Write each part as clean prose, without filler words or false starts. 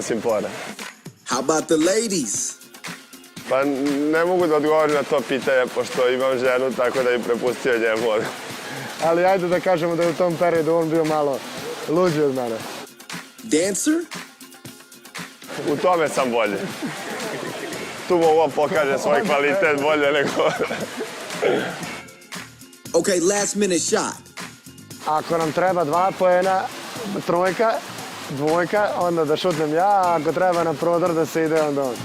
Simpora. How about the ladies? Pa ne mogu da odgovorim na to pitanje, pošto imam ženu, tako da bi prepustio njemu. Ali ajde da kažemo da je u tom periodu on bio malo luđi od mene. Dancer? U tome sam bolji. Tu mu ovo pokaže svoj kvalitet bolje nego... Okay, last minute shot. Ako nam treba 2 poena, trojka, dvojka, onda da šutnem ja, a ako treba na prodor da se ide, onda on.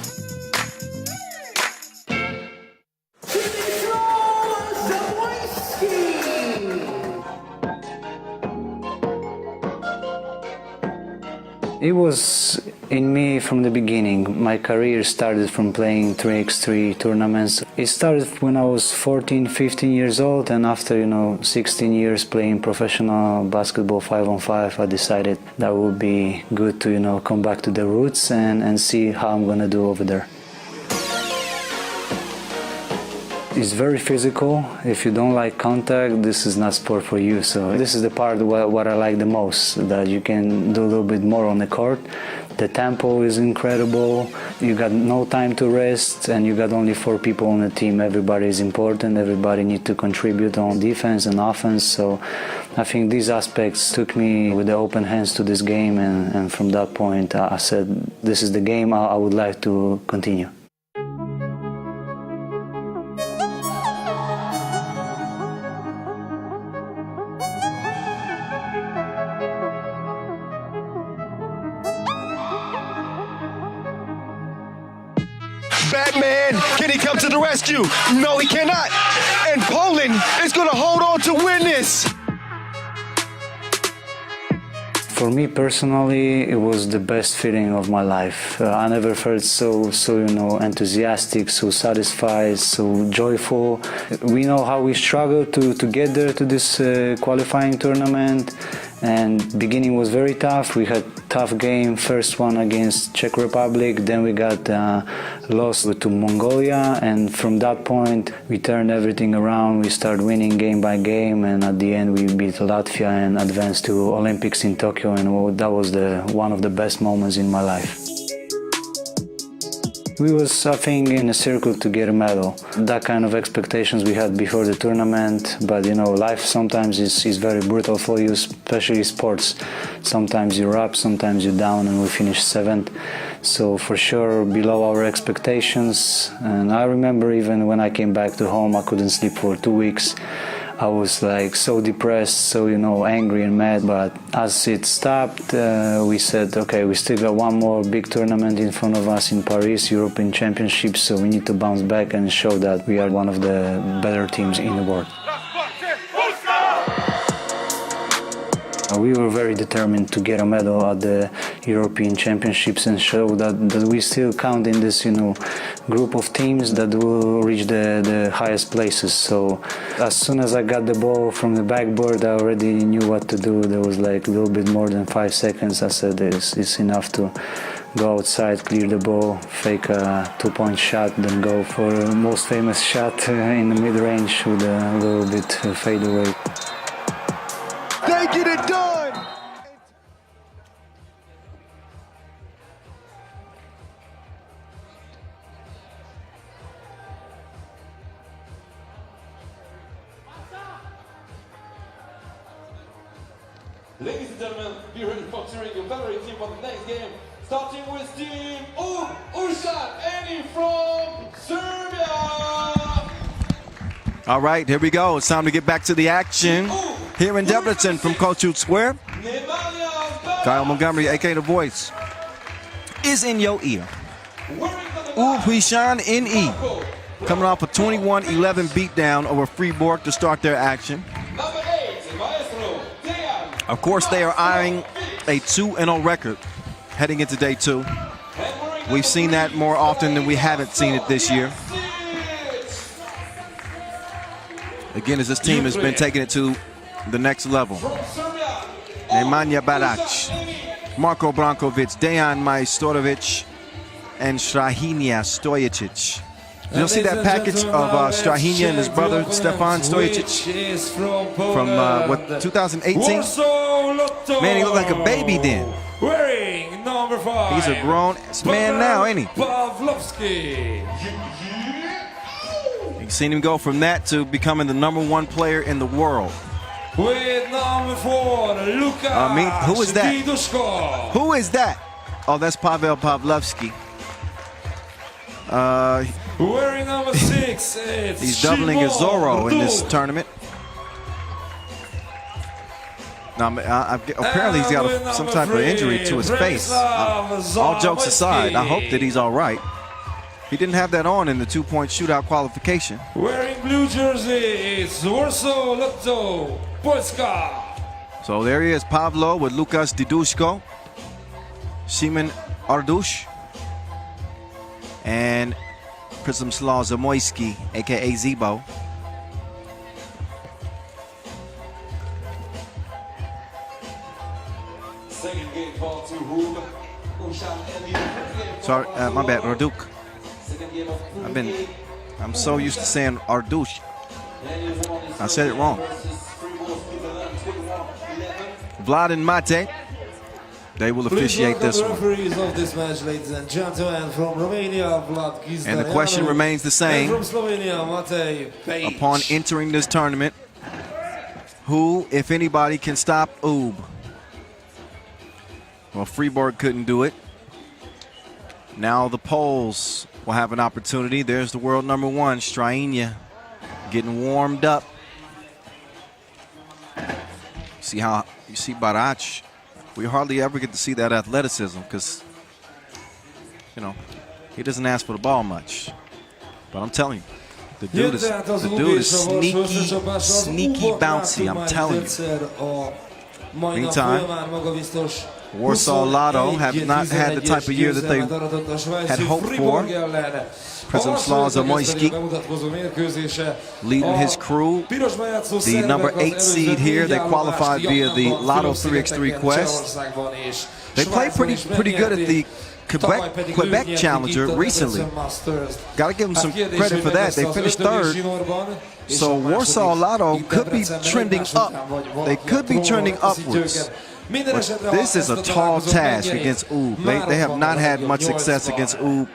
It was in me from the beginning. My career started from playing 3x3 tournaments. It started when I was 14, 15 years old, and after 16 years playing professional basketball 5-on-5, I decided that would be good to come back to the roots and see how I'm gonna do over there. It's very physical. If you don't like contact, this is not sport for you. So this is the part what I like the most, that you can do a little bit more on the court. The tempo is incredible. You got no time to rest, and you got only 4 people on the team. Everybody is important. Everybody needs to contribute on defense and offense. So I think these aspects took me with the open hands to this game, and from that point I said, this is the game I would like to continue. Batman, can he come to the rescue? No, he cannot. And Poland is going to hold on to win this. For me personally, it was the best feeling of my life. I never felt so enthusiastic, so satisfied, so joyful. We know how we struggled to get there to this qualifying tournament, and beginning was very tough. We had tough game, first one against Czech Republic, then we got lost to Mongolia, and from that point we turned everything around. We started winning game by game, and at the end we beat Latvia and advanced to Olympics in Tokyo, and that was one of the best moments in my life. We was, I think, in a circle to get a medal. That kind of expectations we had before the tournament, but life sometimes is very brutal for you, especially sports. Sometimes you're up, sometimes you're down, and we finished 7th. So for sure below our expectations. And I remember even when I came back to home, I couldn't sleep for 2 weeks. I was like so depressed, so angry and mad, but as it stopped, we said, okay, we still got one more big tournament in front of us in Paris, European Championships, so we need to bounce back and show that we are one of the better teams in the world. We were very determined to get a medal at the European Championships and show that we still count in this group of teams that will reach the highest places. So as soon as I got the ball from the backboard, I already knew what to do. There was like a little bit more than 5 seconds. I said it's enough to go outside, clear the ball, fake a 2-point shot, then go for the most famous shot in the mid-range with a little bit fade away. They get it done! Ladies and gentlemen, be ready for cheering your favorite team for the next game. Starting with team Huishan, and from Serbia. All right, here we go. It's time to get back to the action here in Debrecen from Culture Square. Kyle Montgomery, aka The Voice, is in your ear. Huishan NE coming off a 21-11 beatdown over Fribourg to start their action. Of course, they are eyeing a 2-0 record heading into day 2. We've seen that more often than we haven't seen it this year. Again, as this team has been taking it to the next level. Nemanja Barac, Marko Brankovic, Dejan Majstorovic, and Strahinja Stojicic. You'll see that package of Strahinja and his brother Stefan Stojicic from 2018? Man, he looked like a baby then. Wearing number 5. He's a grown man now, ain't he? Pawlowski. You've seen him go from that to becoming the #1 player in the world. With number 4, Lukas. Who is that? Diduszko. Who is that? Oh, that's Pavel Pawlowski. Wearing number 6, it's He's doubling his Zorro in this tournament. Now, apparently he's got some type of injury to his face. All jokes aside, I hope that he's all right. He didn't have that on in the 2-point shootout qualification. Wearing blue jersey, it's Warsaw, Lotto, Polska. So there he is, Pawlo with Lukas Diduszko, Szymon Ardusz, and Przemysław Zamoyski, aka Zebo. Second game ball to Huishan. Sorry, my bad, Arduk. I'm so used to saying Ardusz. I said it wrong. Vlad and Mate, they will officiate this one. Referees of this match, ladies and gentlemen, from Romania, Vlad Gizdan. And the question remains the same. From Slovenia, Matej Pejic. Upon entering this tournament, who, if anybody, can stop Oob? Well, Fribourg couldn't do it. Now the Poles will have an opportunity. There's the world #1, Strainia, getting warmed up. See how you see Barac. We hardly ever get to see that athleticism because, you know, he doesn't ask for the ball much. But I'm telling you, the dude is sneaky bouncy. I'm telling you. Meantime, Warsaw Lotto have not had the type of year that they had hoped for. Przemysław Zamoyski leading his crew. The number 8 seed here, they qualified via the Lotto 3x3 Quest. They played pretty good at the Quebec Challenger recently. Got to give them some credit for that. They finished 3rd. So Warsaw Lotto could be trending up. They could be trending upwards. But this is a tall task against Oob. They have not had much success against Oob.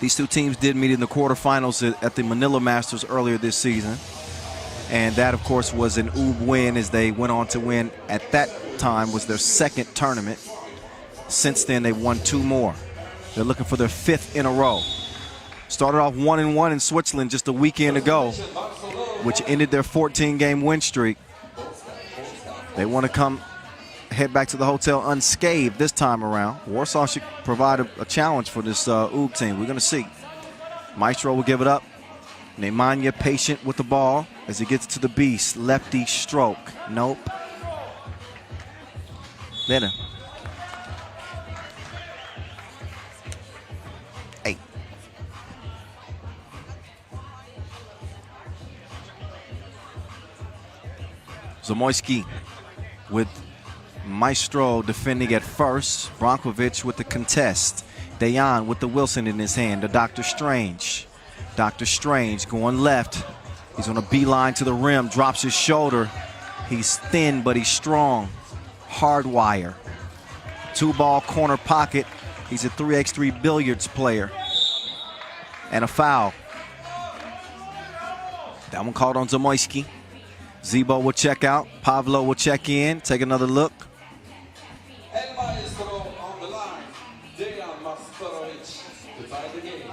These two teams did meet in the quarterfinals at the Manila Masters earlier this season. And that, of course, was an Oob win as they went on to win, at that time, was their 2nd tournament. Since then, they've won 2 more. They're looking for their 5th in a row. Started off 1-1 in Switzerland just a weekend ago, which ended their 14-game win streak. They want to head back to the hotel unscathed this time around. Warsaw should provide a challenge for this Oob team. We're going to see. Maestro will give it up. Nemanja patient with the ball as he gets to the beast. Lefty stroke. Nope. Better. 8. Zamoyski with Maestro defending at first. Brankovic with the contest. Dejan with the Wilson in his hand. To Dr. Strange. Dr. Strange going left. He's on a beeline to the rim. Drops his shoulder. He's thin, but he's strong. Hardwire. 2-ball corner pocket. He's a 3x3 billiards player. And a foul. That one called on Zamoyski. Zebo will check out. Pawlo will check in. Take another look. El Maestro on the line. Dejan Masterovic to tie the game.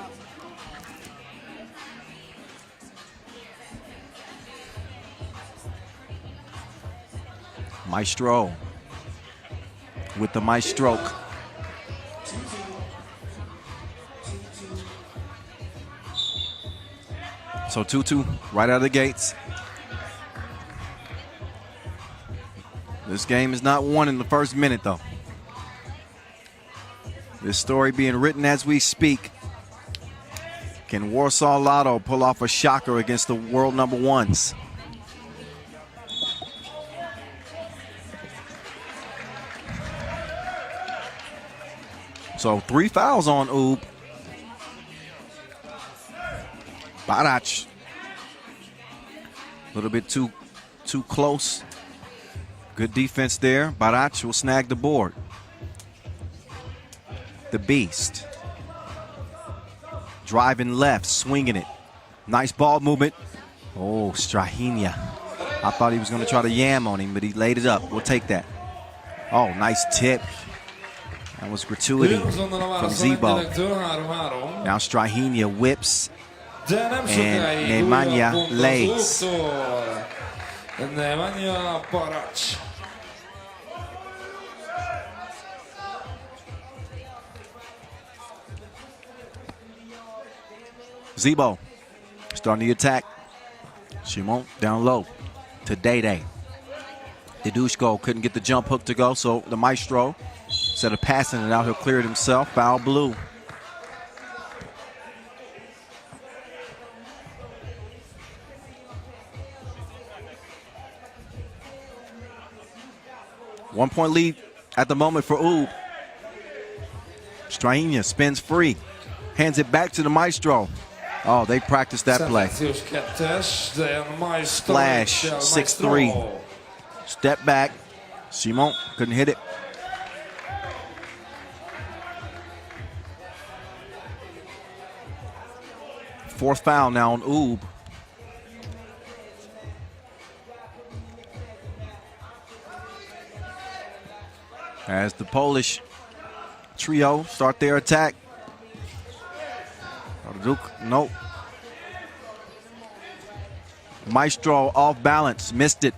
Maestro with the maestroke. So 2-2 right out of the gates. This game is not won in the first minute, though. This story being written as we speak. Can Warsaw Lotto pull off a shocker against the world #1s? So 3 fouls on Oob. Barac. A little bit too close. Good defense there. Barac will snag the board. the beast. Driving left, swinging it. Nice ball movement. Oh, Strahinja. I thought he was going to try to yam on him, but he laid it up. We'll take that. Oh, nice tip. That was gratuity from Zebo. Now Strahinja whips. And Nemanja lays. Zebo starting the attack. Shimon down low to Day. Dedushko couldn't get the jump hook to go, so the maestro, instead of passing it out, he'll clear it himself. Foul blue. One-point lead at the moment for Ub. Strahinja spins free, hands it back to the maestro. Oh, they practiced that play. Splash, 6-3. Step back. Simon couldn't hit it. Fourth foul now on Ub. As the Polish trio start their attack. Nope. Maestro off balance, missed it.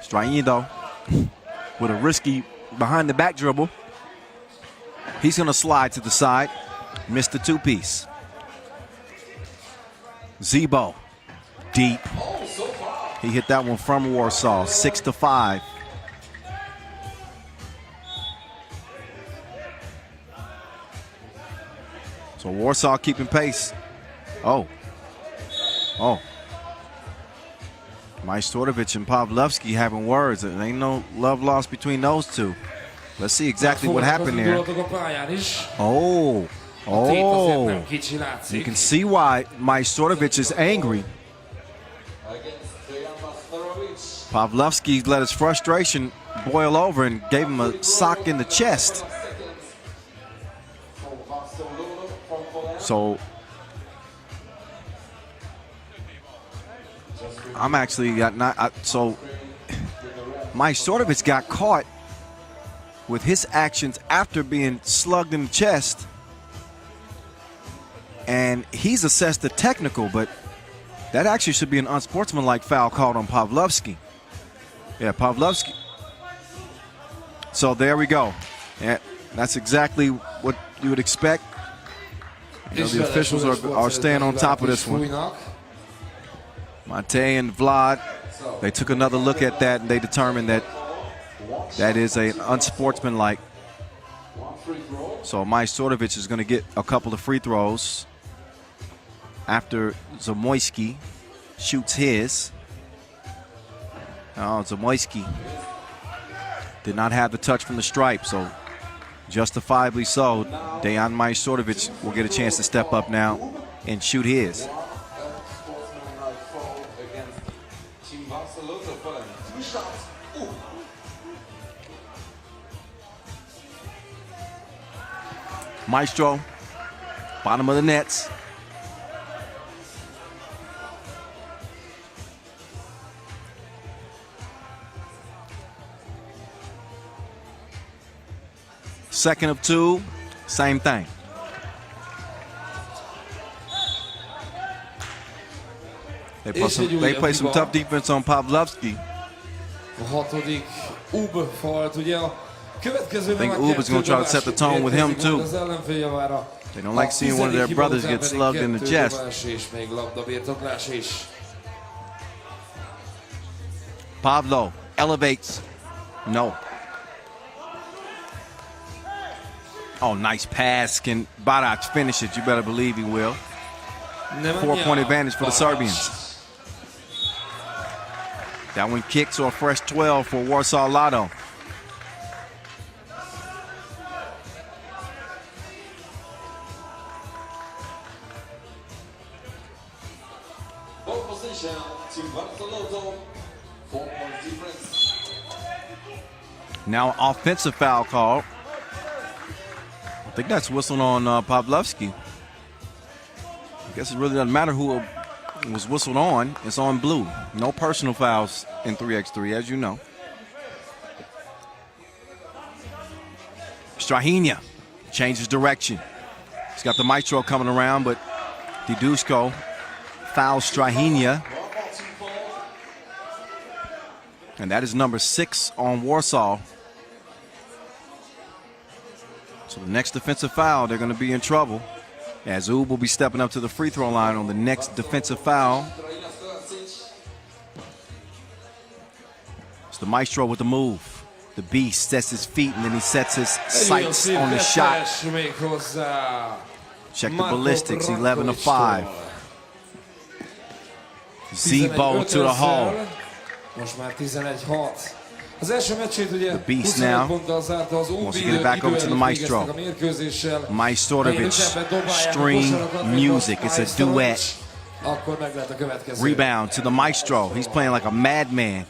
Strahinja though, with a risky behind the back dribble. He's gonna slide to the side, missed the two-piece. Zebo, deep. He hit that one from Warsaw, 6-5. So Warsaw keeping pace. Oh. Majstorovic and Pavlovsky having words. There ain't no love lost between those two. Let's see exactly what happened there. Oh. You can see why Majstorovic is angry. Pavlovsky let his frustration boil over and gave him a sock in the chest. So I'm actually got not so Majstorovic got caught with his actions after being slugged in the chest, and he's assessed the technical, but that actually should be an unsportsmanlike foul called on Pavlovsky. Yeah, Pavlovsky. So there we go. Yeah, that's exactly what you would expect. You know, the officials are staying on top of this one. Mate and Vlad, they took another look at that and they determined that that is an unsportsmanlike. So Majstorovic is going to get a couple of free throws after Zamoyski shoots his. Oh, Zamoyski did not have the touch from the stripe, so justifiably so. Dejan Majstorovic will get a chance to step up now and shoot his. Maestro, bottom of the nets. Second of two, same thing. They play some tough defense on Pavlovsky. I think Ub is going to try to set the tone with him too. They don't like seeing one of their brothers get slugged in the chest. Pavlo elevates. No. Oh, nice pass. Can Barac finish it? You better believe he will. 4-point advantage for the Serbians. That one kicks or a fresh 12 for Warsaw Lotto. Now offensive foul call I think that's whistling on Pavlovsky. I guess it really doesn't matter who was whistled on. It's on blue. No personal fouls in 3x3, as you know. Strahinja changes direction. He's got the maestro coming around, but Didushko fouls Strahinja. And that is number 6 on Warsaw. So the next defensive foul, they're going to be in trouble, as Ub will be stepping up to the free throw line on the next defensive foul. It's the maestro with the move. The beast sets his feet and then he sets his sights on the shot. Check the ballistics, 11-5. Zebo to the hole. The beast now wants to get it back over to the maestro. Majstorovic, string music. It's a duet. Rebound to the maestro. He's playing like a madman.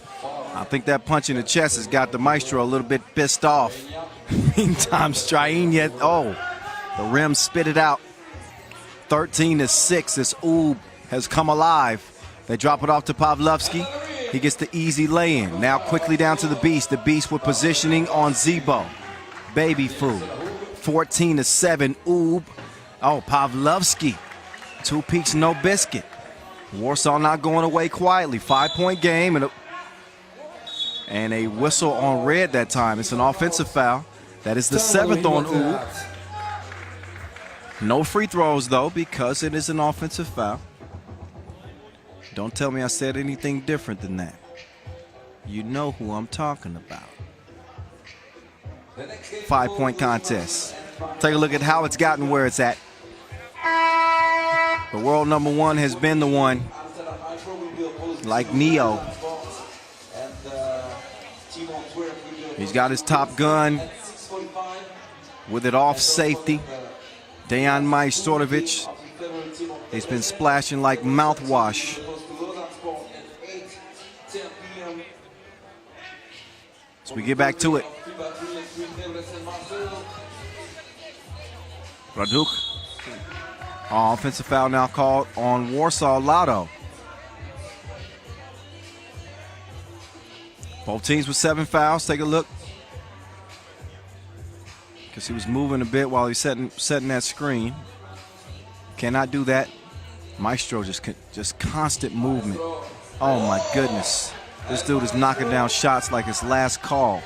I think that punch in the chest has got the maestro a little bit pissed off. Meantime, Strahinja, the rim spit it out. 13-6 as Ub has come alive. They drop it off to Pavlovsky. He gets the easy lay-in. Now quickly down to the beast. The beast with positioning on Zebo. Baby food. 14-7, Ub. Pavlovsky. 2 peaks, no biscuit. Warsaw not going away quietly. 5-point game and a whistle on red that time. It's an offensive foul. That is the 7th on Ub. No free throws though, because it is an offensive foul. Don't tell me I said anything different than that. You know who I'm talking about. 5-point contest. Take a look at how it's gotten where it's at. The world number 1 has been the one, like Neo. He's got his top gun with it off safety. Dejan Majstorovic, he's been splashing like mouthwash. So we get back to it. Raduk. Offensive foul now called on Warsaw Lotto. Both teams with 7 fouls. Take a look. Because he was moving a bit while he's setting that screen. Cannot do that. Maestro just constant movement. Oh my goodness. This dude is knocking down shots like his last call.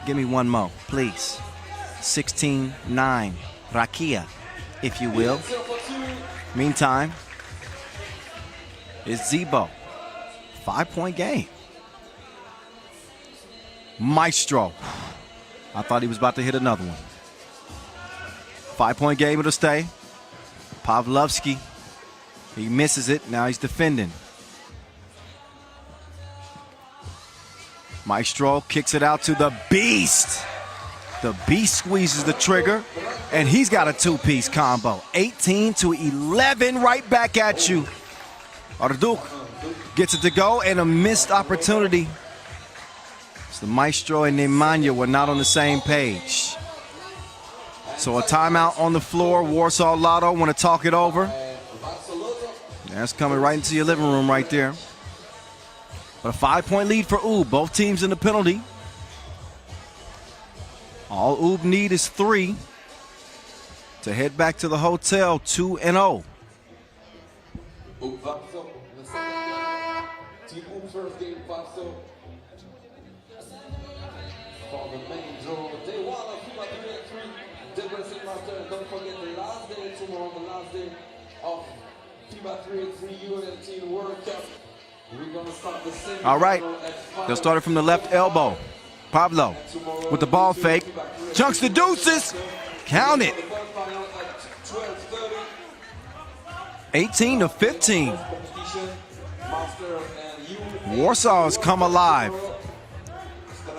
Give me one more, please. 16-9. Rakia, if you will. Meantime, it's Zebo. 5-point game. Maestro. I thought he was about to hit another one. 5-point game, it'll stay. Pavlovsky, he misses it. Now he's defending. Maestro kicks it out to the beast. The beast squeezes the trigger, and he's got a 2-piece combo. 18-11, right back at you. Arduk gets it to go, and a missed opportunity. So the Maestro and Nemanja were not on the same page. So a timeout on the floor. Warsaw Lotto want to talk it over. That's coming right into your living room right there. But a 5-point lead for Ub. Both teams in the penalty. All Ub need is 3 to head back to the hotel 2-0. Team Ub first game, Warsaw. For the main draw, day 1 of FIBA 3x3 Debrecen Masters. Don't forget the last day tomorrow, the last day of FIBA 3x3 U18 World Cup. We're gonna start the same. All right, they'll start it from the left elbow. Pablo with the ball fake. Chunks the deuces. Count it. 18-15. Warsaw has come alive.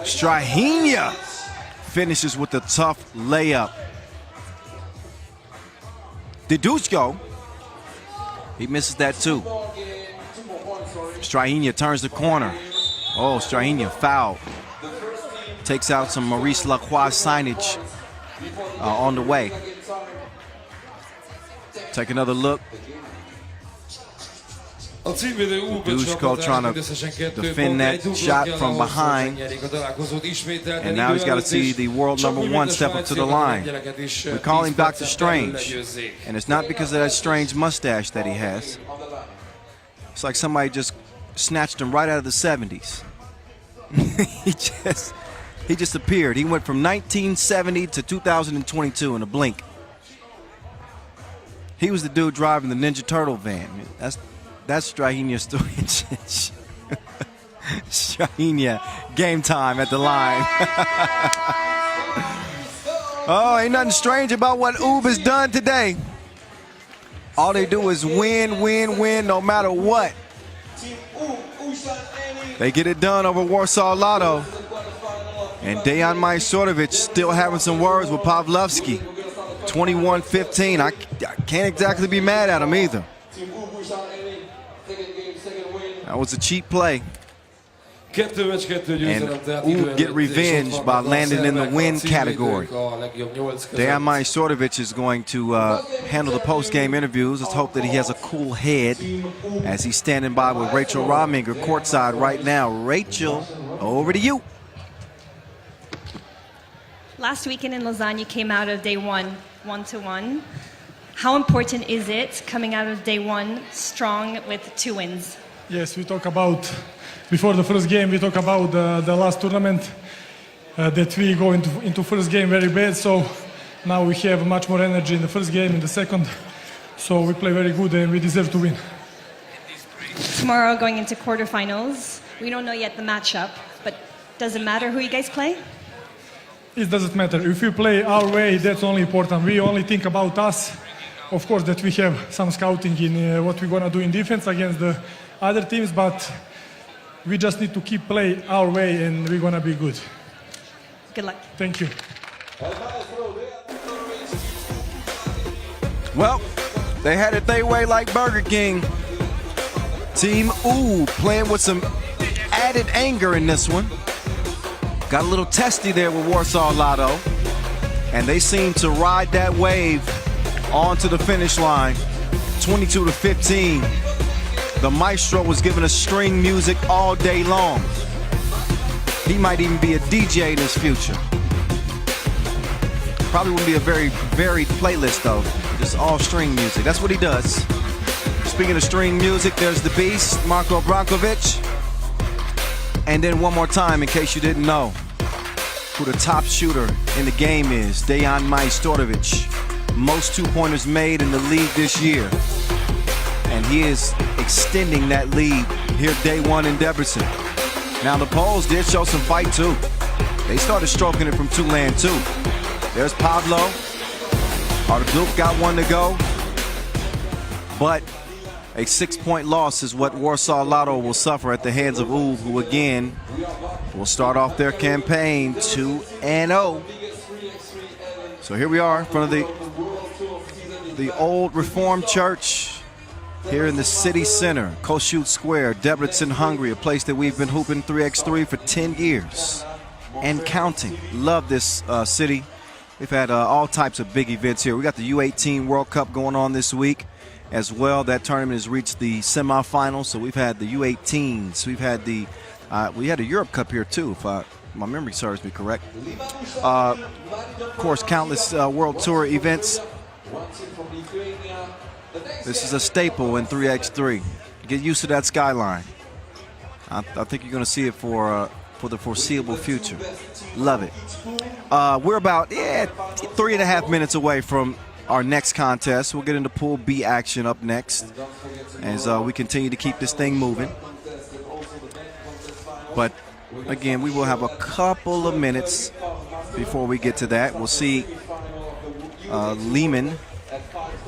Strahinja finishes with the tough layup. Didushko, he misses that too. Strahinja turns the corner. Oh, Strahinja fouled. Takes out some Maurice Lacroix signage on the way. Take another look. Dushko trying to defend that shot from behind. And now he's got to see the world #1 step up to the line. We call him Dr. Strange. And it's not because of that strange mustache that he has. It's like somebody just snatched him right out of the 70s. he just appeared. He went from 1970 to 2022 in a blink. He was the dude driving the Ninja Turtle van. That's Strahinja Stojacic. Strahinja, game time at the line. Oh, ain't nothing strange about what Ub has done today. All they do is win, win, win, no matter what. They get it done over Warsaw Lotto. And Dejan Majstorovic still having some words with Pavlovsky. 21-15. I can't exactly be mad at him either. That was a cheap play. And get revenge by landing in the win category. Dejan Majstorovic is going to handle the post-game interviews. Let's hope that he has a cool head as he's standing by with Rachel Rominger courtside right now. Rachel, over to you. Last weekend in Lausanne, you came out of day one 1-1. How important is it coming out of day one strong with 2 wins? Yes, we talk about, before the first game, we talk about the last tournament, that we go into first game very bad, so now we have much more energy in the first game, in the second, so we play very good and we deserve to win. Tomorrow going into quarterfinals, we don't know yet the matchup, but does it matter who you guys play? It doesn't matter. If we play our way, that's only important. We only think about us. Of course, that we have some scouting in what we're going to do in defense against the other teams, but we just need to keep play our way and we're going to be good. Good luck. Thank you. Well, they had it their way like Burger King. Team Ooh playing with some added anger in this one. Got a little testy there with Warsaw Lotto, and they seem to ride that wave onto the finish line, 22-15. The maestro was giving us string music all day long. He might even be a DJ in his future. Probably wouldn't be a very varied playlist though, just all string music. That's what he does. Speaking of string music, there's the beast, Marko Brankovic. And then one more time, in case you didn't know, who the top shooter in the game is, Dejan Majstorovic. Most 2-pointers made in the league this year. And he is extending that lead here day one in Debrecen. Now the Poles did show some fight too. They started stroking it from two-land too. There's Pablo. Arduk got one to go. But a 6-point loss is what Warsaw Lotto will suffer at the hands of Ub, who again will start off their campaign 2-0. So here we are in front of the old Reformed Church here in the city center, Kossuth Square, Debrecen, Hungary, a place that we've been hooping 3x3 for 10 years and counting. Love this city. We've had all types of big events here. We got the U18 World Cup going on this week as well. That tournament has reached the semifinals. So we've had the U18s. We've had we had a Europe Cup here too, if my memory serves me correct. Of course, countless World Tour events. This is a staple in 3x3. Get used to that skyline. I think you're going to see it for the foreseeable future. Love it. We're about 3.5 minutes away from our next contest. We'll get into Pool B action up next as we continue to keep this thing moving. But again, we will have a couple of minutes before we get to that. We'll see Liman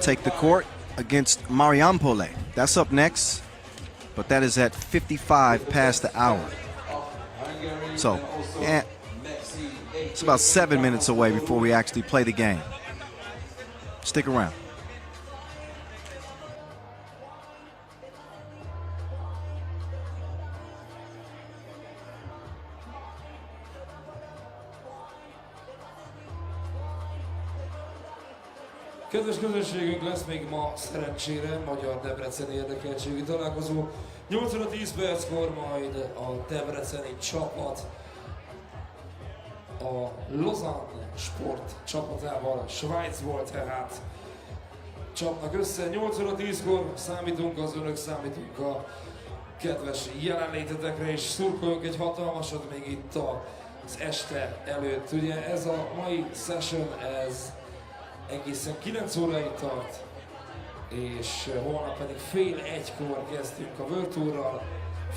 take the court against Marijampolė. That's up next, but that is at 55 past the hour. So, it's about 7 minutes away before we actually play the game. Stick around. Kedves közönségünk, lesz még ma szerencsére magyar-debreceni érdekeltségű találkozó. 8 óra 10 perckor majd a debreceni csapat a Lausanne sport csapatával, Svájcból tehát csapnak össze. 8 óra 10-kor számítunk az önök, számítunk a kedves jelenlétetekre, és szurkoljunk egy hatalmasat még itt az este előtt. Ugye ez a mai session, ez egészen 9 óráig tart, és holnap pedig fél 1-kor kezdünk a World Tourral,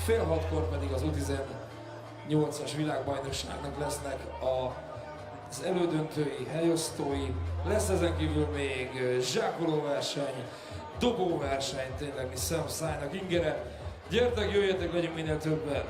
fél 6-kor pedig az U18-as világbajnokságnak lesznek az elődöntői, helyosztói. Lesz ezen kívül még zsákolóverseny, dobóverseny, tényleg mi szemszájnak ingere. Gyertek, jöjjetek, legyünk minél többen!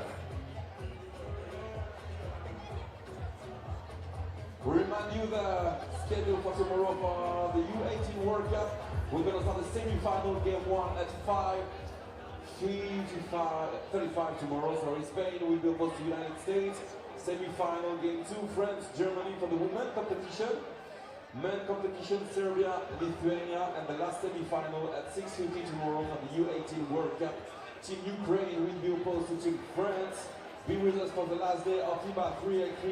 We remind you the schedule for tomorrow for the U18 World Cup. We're going to start the semi-final game 1 at 5:35 tomorrow. Sorry, Spain will be opposed to the United States. Semi-final game 2, France, Germany for the women competition. Men competition, Serbia, Lithuania, and the last semi-final at 6:50 tomorrow for the U18 World Cup. Team Ukraine will be opposed to Team France. Be with us for the last day of FIBA 3x3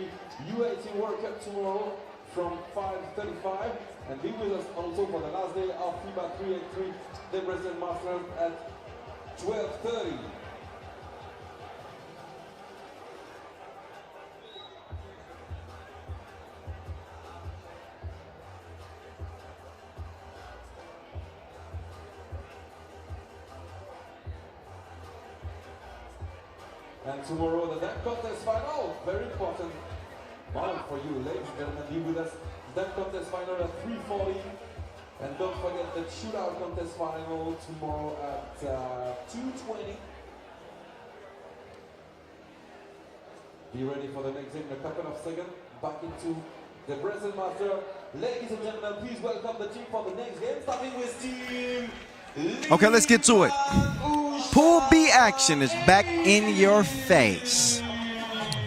U18 World Cup tomorrow from 5:35, and be with us also for the last day of FIBA 3x3 Debrecen Masters at 12:30. And tomorrow, the dunk contest final, very important moment for you, ladies and gentlemen, be with us. Dunk contest final at 3:40, and don't forget the shootout contest final tomorrow at 2:20. Be ready for the next game in a couple of seconds. Back into the Debrecen Masters. Ladies and gentlemen, please welcome the team for the next game, starting with team Liman. Okay, let's get to it. Pool B action is back in your face.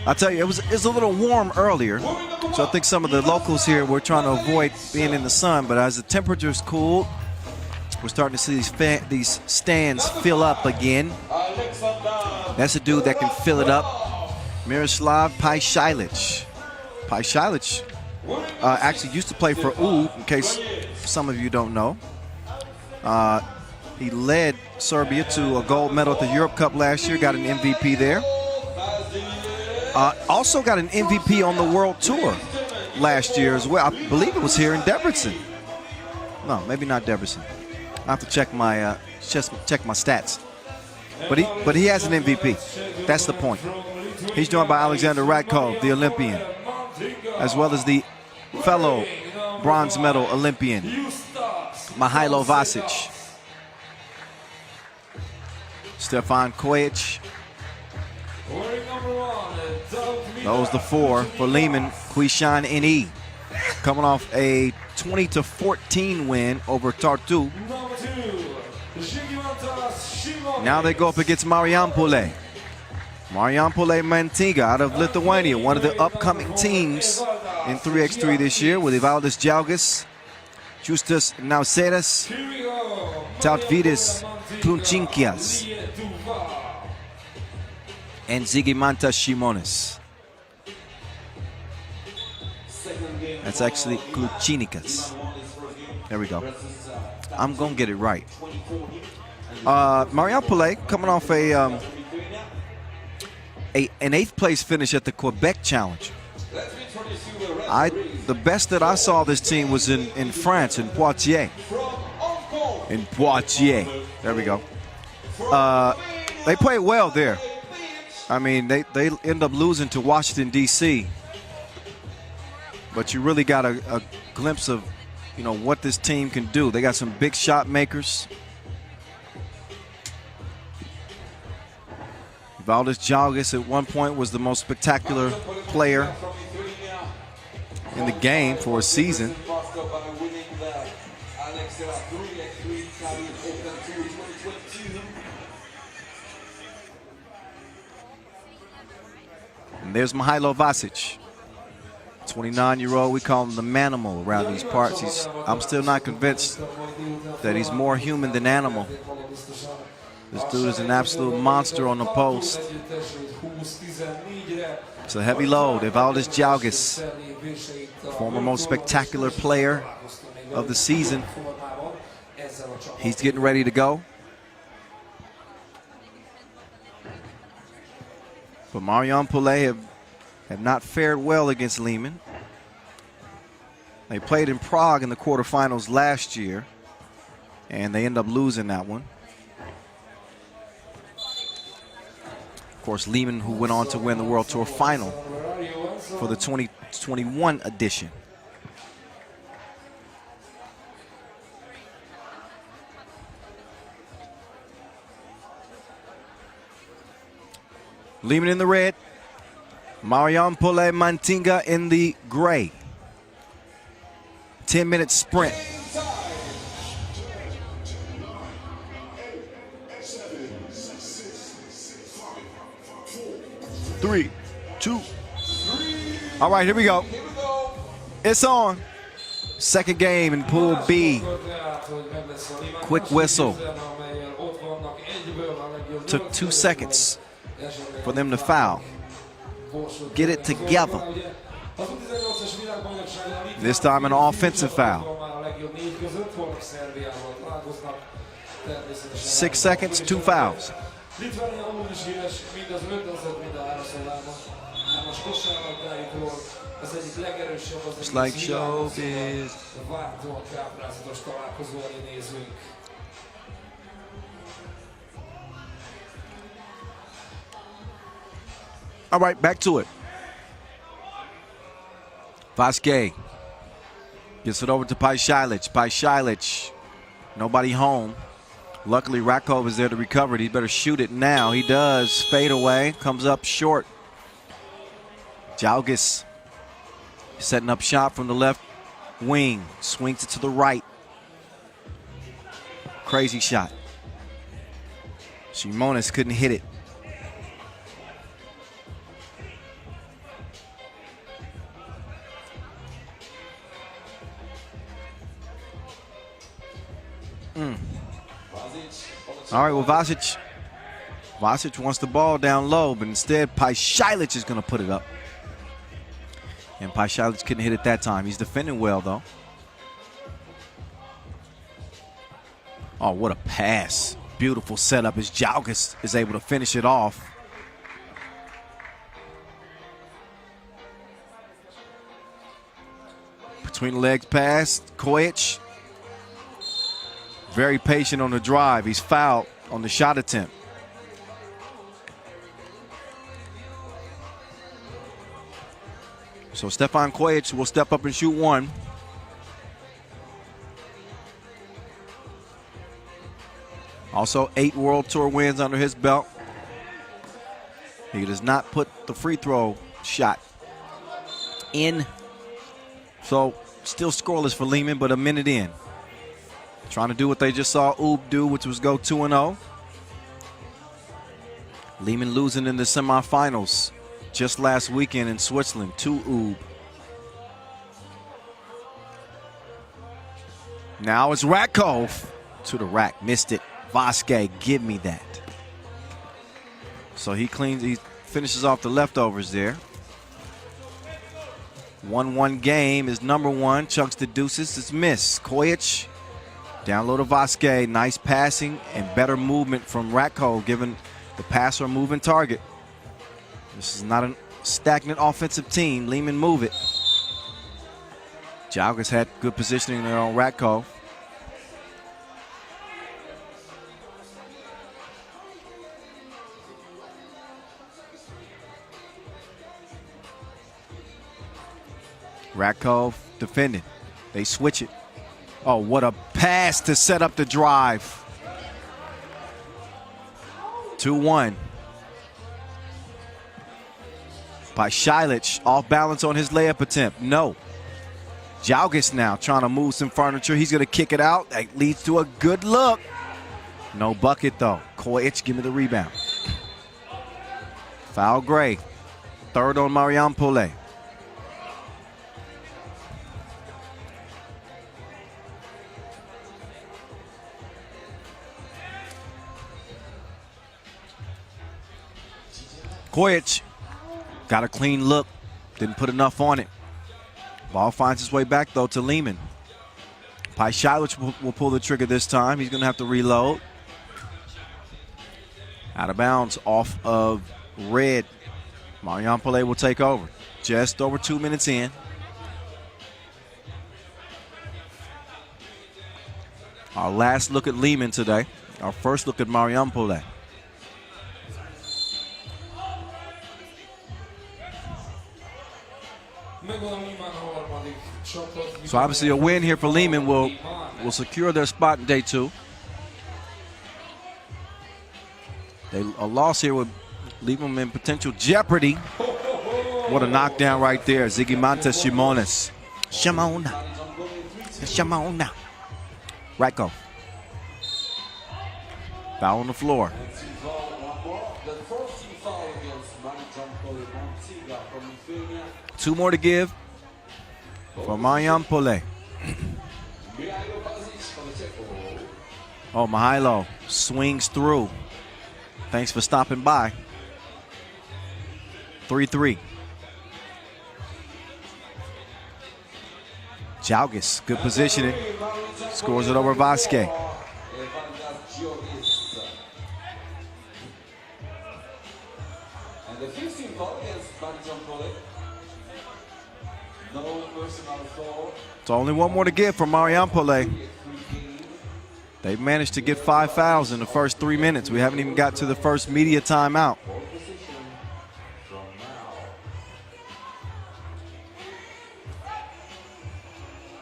I'll tell you, it was a little warm earlier, so I think some of the locals here were trying to avoid being in the sun, but as the temperatures cooled, we're starting to see these stands fill up again. That's a dude that can fill it up. Miroslav Pajšajlić. Pajšajlić actually used to play for U, in case some of you don't know. He led Serbia to a gold medal at the Europe Cup last year, got an MVP there. Also got an MVP on the World Tour last year as well. I believe it was here in Debrecen. No, maybe not Debrecen. I have to check my stats. But he has an MVP. That's the point. He's joined by Alexander Radkov, the Olympian, as well as the fellow bronze medal Olympian, Mihailo Vasic. Stefan Kojic. Those the four for Liman, Huishan, and E. Coming off a 20-14 win over Tartu. Now they go up against Marijampolė. Marijampolė Mantinga out of Lithuania, one of the upcoming teams in 3x3 this year, with Evaldas Džiaugas, Justas Nausėdas, Tautvydas Klučinskias, and Žygimantas Šimonis. That's actually Klučinskias. There we go. I'm gonna get it right. Marijampolė coming off an 8th place finish at the Quebec Challenge. The best that I saw this team was in France, in Poitiers. In Poitiers. There we go. They play well there. I mean, they end up losing to Washington, D.C. But you really got a glimpse of, you know, what this team can do. They got some big shot makers. Evaldas Džiaugas at one point was the most spectacular player in the game for a season. And there's Mihailo Vasic, 29-year-old, we call him the manimal around these parts. I'm still not convinced that he's more human than animal. This dude is an absolute monster on the post. It's a heavy load. Evaldis Jalgis, former most spectacular player of the season. He's getting ready to go. But Marijampolė have not fared well against Liman. They played in Prague in the quarterfinals last year, and they end up losing that one. Of course, Liman, who went on to win the World Tour final for the 2021 edition. Liman in the red, Marijampolė Mantinga in the gray. 10-minute sprint. Three, two. All right, here we go. It's on. Second game in Pool B. Quick whistle. Took 2 seconds for them to foul. Get it together. This time an offensive foul. 6 seconds, 2 fouls. It's like showbiz. All right, back to it. Vasquez gets it over to Paishalic. Paishalic, nobody home. Luckily, Rakov is there to recover it. He better shoot it now. He does. Fade away. Comes up short. Jalgis setting up shot from the left wing. Swings it to the right. Crazy shot. Shimonis couldn't hit it. All right, well, Vasic wants the ball down low, but instead Paishalic is going to put it up. And Paishalic couldn't hit it that time. He's defending well, though. Oh, what a pass. Beautiful setup as Jalgis is able to finish it off. Between the legs pass, Kojic. Very patient on the drive. He's fouled on the shot attempt. So Stefan Kojic will step up and shoot one. Also 8 World Tour wins under his belt. He does not put the free throw shot in. So still scoreless for Liman, but a minute in. Trying to do what they just saw Oob do, which was go 2-0. Liman losing in the semifinals just last weekend in Switzerland to Oob. Now it's Rakov to the rack. Missed it. Vasquez, give me that. So he finishes off the leftovers there. 1-1 game is number 1. Chunks the deuces. It's missed. Kojic. Down low to Vasquez, nice passing and better movement from Rakov, given the passer moving target. This is not a stagnant offensive team. Liman move it. Jalgis had good positioning there on Rakov. Rakov defending. They switch it. Oh, what a pass to set up the drive. 2-1. Paishalic off balance on his layup attempt. No. Jalgis now trying to move some furniture. He's going to kick it out. That leads to a good look. No bucket, though. Kojic, give me the rebound. Foul Gray. Third on Marijampolė. Kojic got a clean look, didn't put enough on it. Ball finds its way back though to Liman. Pajsic will pull the trigger this time. He's gonna have to reload. Out of bounds off of red. Marijampolė will take over. Just over 2 minutes in. Our last look at Liman today. Our first look at Marijampolė. So obviously a win here for Liman will secure their spot in day 2. A loss here would leave them in potential jeopardy. What a knockdown right there. Zigimanta Simonis. Shimona. Ratko. Foul on the floor. 2 more to give for Marijampolė. Oh, Mihailo swings through. Thanks for stopping by. 3-3. Jalgis, good positioning. Scores it over Vasquez. So only 1 more to give for Marijampolė. They've managed to get 5 fouls in the first 3 minutes. We haven't even got to the first media timeout.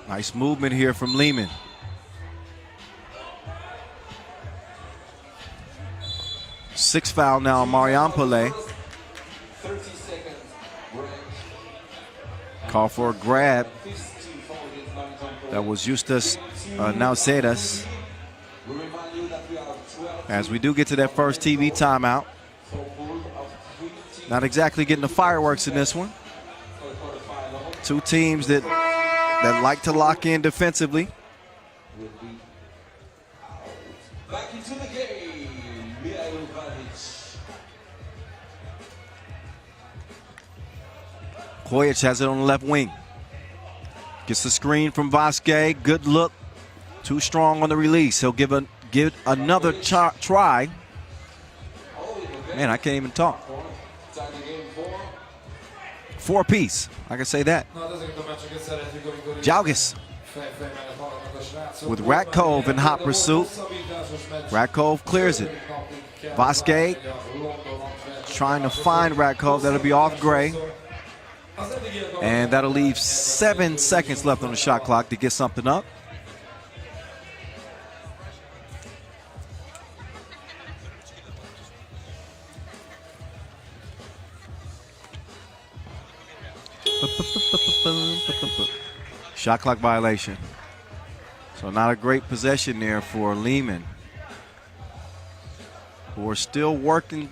Nice movement here from Liman. Sixth foul now on Marijampolė. Call for a grab. That was Justus Nausedas. As we do get to that first TV timeout. Not exactly getting the fireworks in this one. 2 teams that like to lock in defensively. Back into the game, Kojic has it on the left wing. Gets the screen from Vasquez. Good look. Too strong on the release. He'll give another try. Man, I can't even talk. 4 apiece. I can say that. Jalgis with Ratkov in hot pursuit. Ratkov clears it. Vasquez trying to find Ratkov. That'll be off Gray. And that'll leave 7 seconds left on the shot clock to get something up. Shot clock violation. So not a great possession there for Liman, who are still working.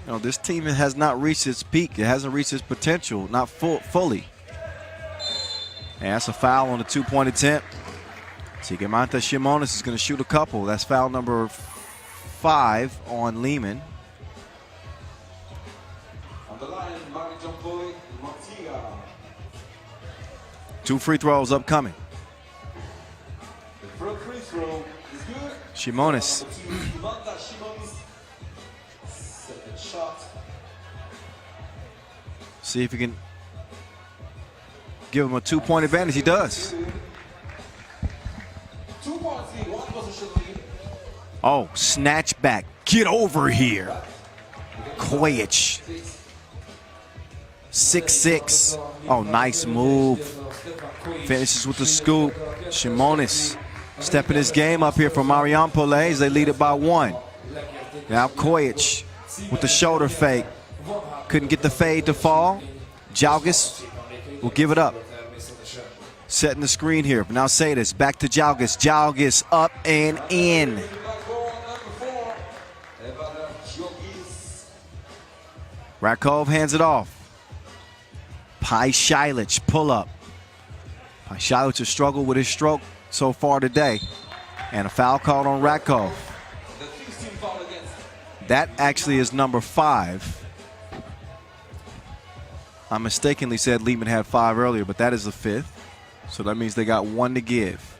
You know, this team has not reached its peak. It hasn't reached its potential, not fully. And that's a foul on the 2-point attempt. Zigimanta Simonis is going to shoot a couple. That's foul number 5 on Liman. On the line, Marijampolė, Mantinga. 2 free throws upcoming. The first free throw is good. Simonis. Second shot. See if he can give him a 2-point advantage. He does. 2 points lead, 1 position lead. Oh, snatch back. Get over here. Kojic. 6'6". Oh, nice move. Finishes with the scoop. Simonis stepping his game up here for Marijampolė as they lead it by 1. Now Kojic with the shoulder fake. Couldn't get the fade to fall. Jalgis will give it up. Setting the screen here. Now say this. Back to Jalgis. Jalgis up and in. Ratkov hands it off. Pajsic pull up. Pajsic has struggled with his stroke so far today. And a foul called on Ratkov. That actually is number 5. I mistakenly said Liman had 5 earlier, but that is the 5th. So that means they got 1 to give.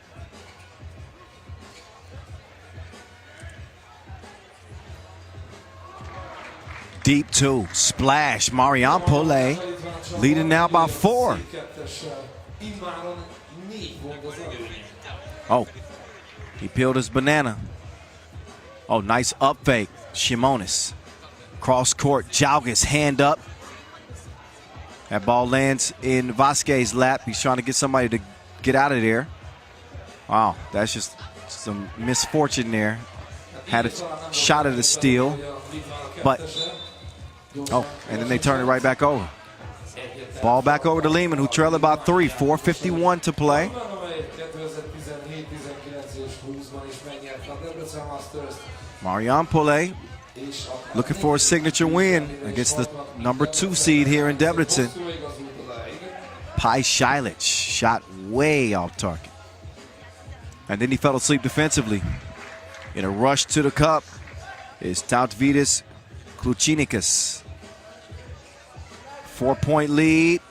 Deep 2, splash, Marijampolė leading now by 4. Oh, he peeled his banana. Oh, nice up fake, Simonis. Cross court, Jalgis, hand up. That ball lands in Vasquez's lap. He's trying to get somebody to get out of there. Wow, that's just some misfortune there. Had a shot at a steal, but, oh, and then they turn it right back over. Ball back over to Liman, who trailed by 3, 4:51 to play. Marijampolė looking for a signature win against the number 2 seed here in Debrecen. Hajdú-Bihar shot way off target. And then he fell asleep defensively. In a rush to the cup is Tautvydas Klučinikas. 4-point lead.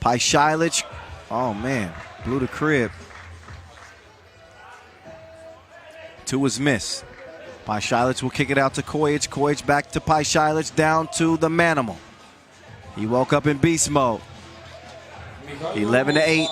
Hajdú-Bihar, oh man, blew the crib. 2 is missed. Hajdú-Bihar will kick it out to Kojic. Kojic back to Hajdú-Bihar, down to the Manimal. He woke up in beast mode. 11-8.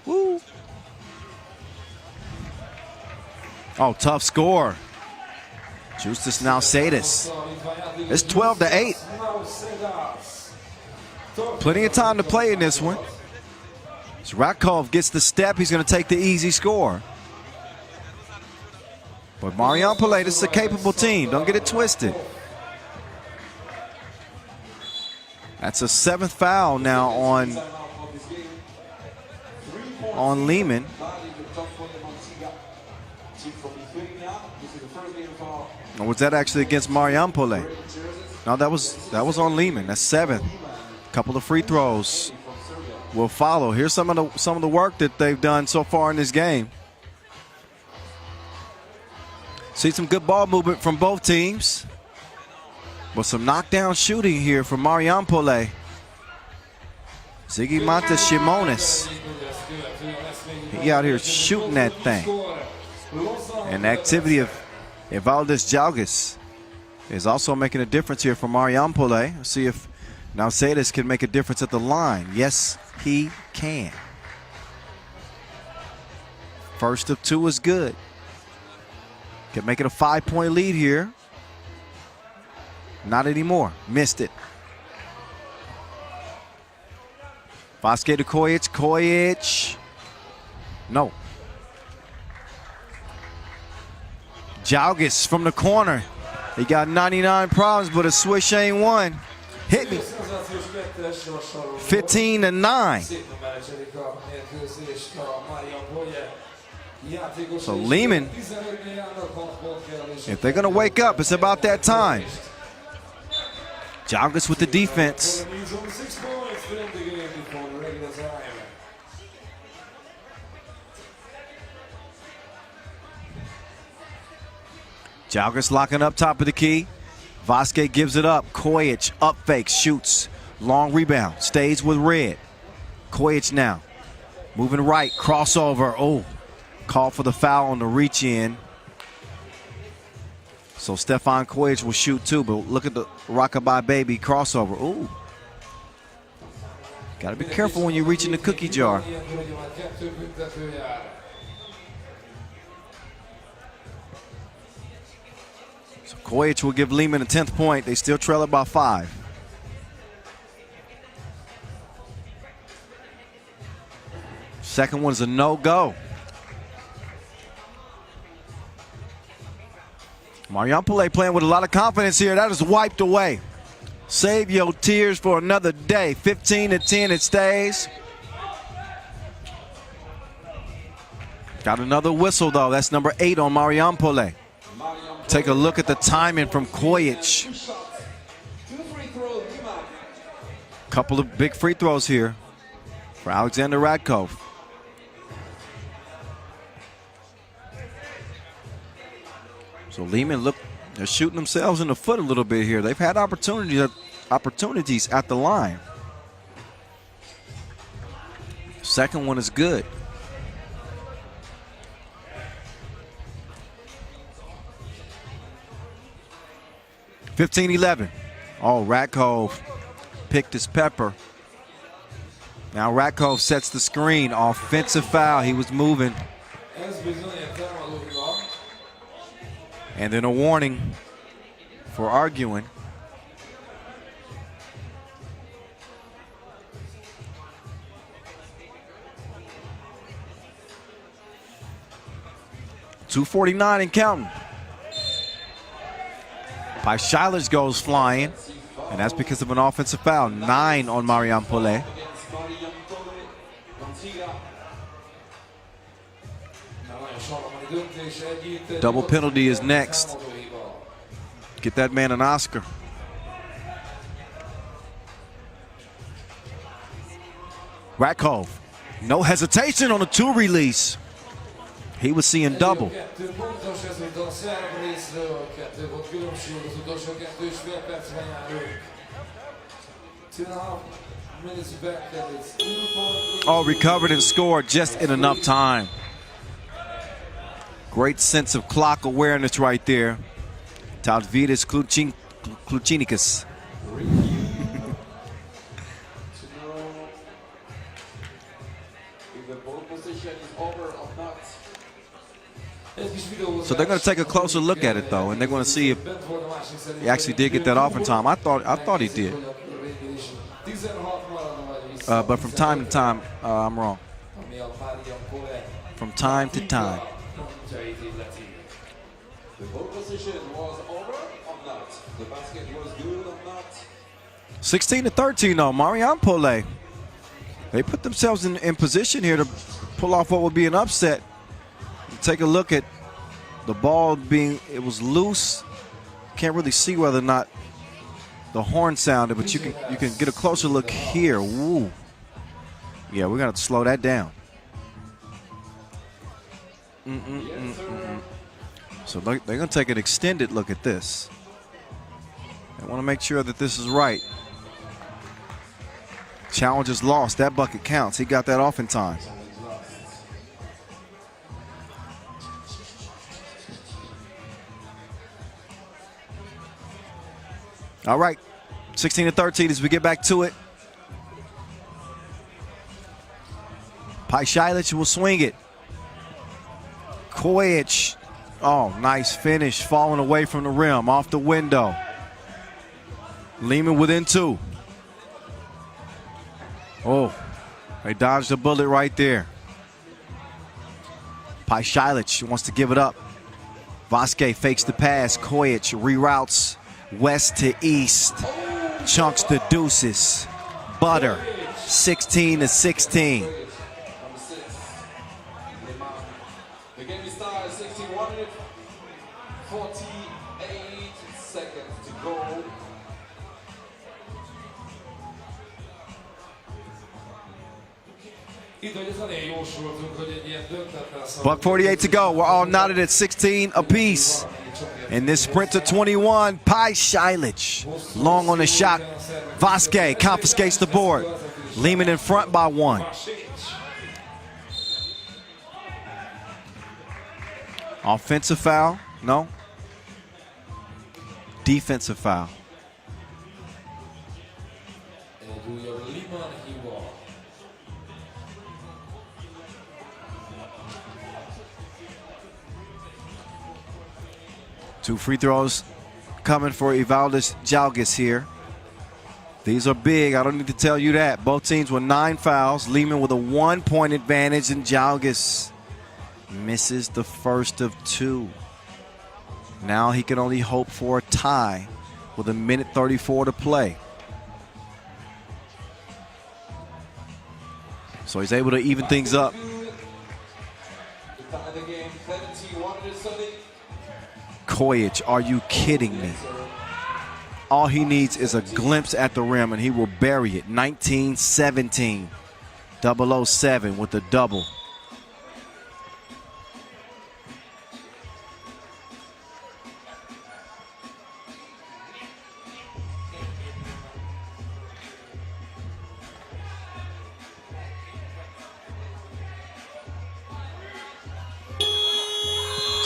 Woo. Oh, tough score. Justus Nausatis. It's 12-8. Plenty of time to play in this one. So Rakov gets the step. He's going to take the easy score. But Marijampolė, this is a capable team. Don't get it twisted. That's a 7th foul now on Liman. Or was that actually against Marijampolė? No, that was on Liman. That's 7th. Couple of free throws will follow. Here's some of the work that they've done so far in this game. See some good ball movement from both teams, but some knockdown shooting here from Marijampolė. Zigimanta Simonis. He out here shooting that thing. And the activity of Evaldas Jalgis is also making a difference here for Marijampolė. Let's see if Nausatis can make a difference at the line. Yes, he can. First of 2 is good. Can make it a 5-point lead here. Not anymore. Missed it. Vasquez to Kojic. Kojic. No. Jalgis from the corner. He got 99 problems, but a swish ain't one. Hit me. 15-9. So Liman, if they're going to wake up, it's about that time. Jalgis with the defense. Jalgis locking up top of the key. Vasquez gives it up. Kojic up fake, shoots. Long rebound, stays with red. Kojic now. Moving right, crossover. Oh, call for the foul on the reach in. So Stefan Kojic will shoot too, but look at the rockabye baby crossover. Ooh. Gotta be careful when you reach in the cookie jar. So Kojic will give Liman a 10th point. They still trail it by 5. Second one's a no-go. Marijampolė playing with a lot of confidence here. That is wiped away. Save your tears for another day. 15-10 it stays. Got another whistle though. That's number 8 on Marijampolė. Take a look at the timing from Kojic. Couple of big free throws here for Alexander Radkov. So Liman, look, they're shooting themselves in the foot a little bit here. They've had opportunities at the line. Second one is good. (15-11). Oh, Radkov picked his pepper. Now Radkov sets the screen. Offensive foul. He was moving. And then a warning for arguing. .249 and counting. Paishailich goes flying, and that's because of an offensive foul. 9 on Marijampolė. Double penalty is next. Get that man an Oscar. Radkov, no hesitation on the 2 release. He was seeing double. Oh, recovered and scored just in enough time. Great sense of clock awareness right there. Tautvydis Klučinikas. So they're going to take a closer look at it, though, and they're going to see if he actually did get that off in time. I thought he did. But from time to time, I'm wrong. From time to time. The ball position was over or not? The basket was good or not? 16-13, though. Marijampolė. They put themselves in position here to pull off what would be an upset. Take a look at the ball it was loose. Can't really see whether or not the horn sounded, but you can get a closer look here. Woo. Yeah, we're gonna slow that down. So they're gonna take an extended look at this. They want to make sure that this is right. Challenge is lost. That bucket counts. He got that off in time. All right, 16-13 as we get back to it. Paishailich will swing it. Kojic, oh, nice finish, falling away from the rim, off the window. Liman within 2. Oh, they dodged a bullet right there. Paishailich wants to give it up. Vasquez fakes the pass. Kojic reroutes west to east. Chunks the deuces. Butter. 16-16. The game starts 61 minutes, 48 seconds to go. $1:48 to go. We're all knotted at 16 apiece. In this sprint to 21, Paishailich long on the shot. Vasquez confiscates the board. Liman in front by 1. Offensive foul? No. Defensive foul. Two free throws coming for Evaldis Jalgis here. These are big. I don't need to tell you that. Both teams with 9 fouls. Liman with a 1-point advantage, and Jalgis misses the first of 2. Now he can only hope for a tie with 1:34 to play. So he's able to even things up. Kojic, are you kidding me? All he needs is a glimpse at the rim, and he will bury it. 19-17, 007 with the double.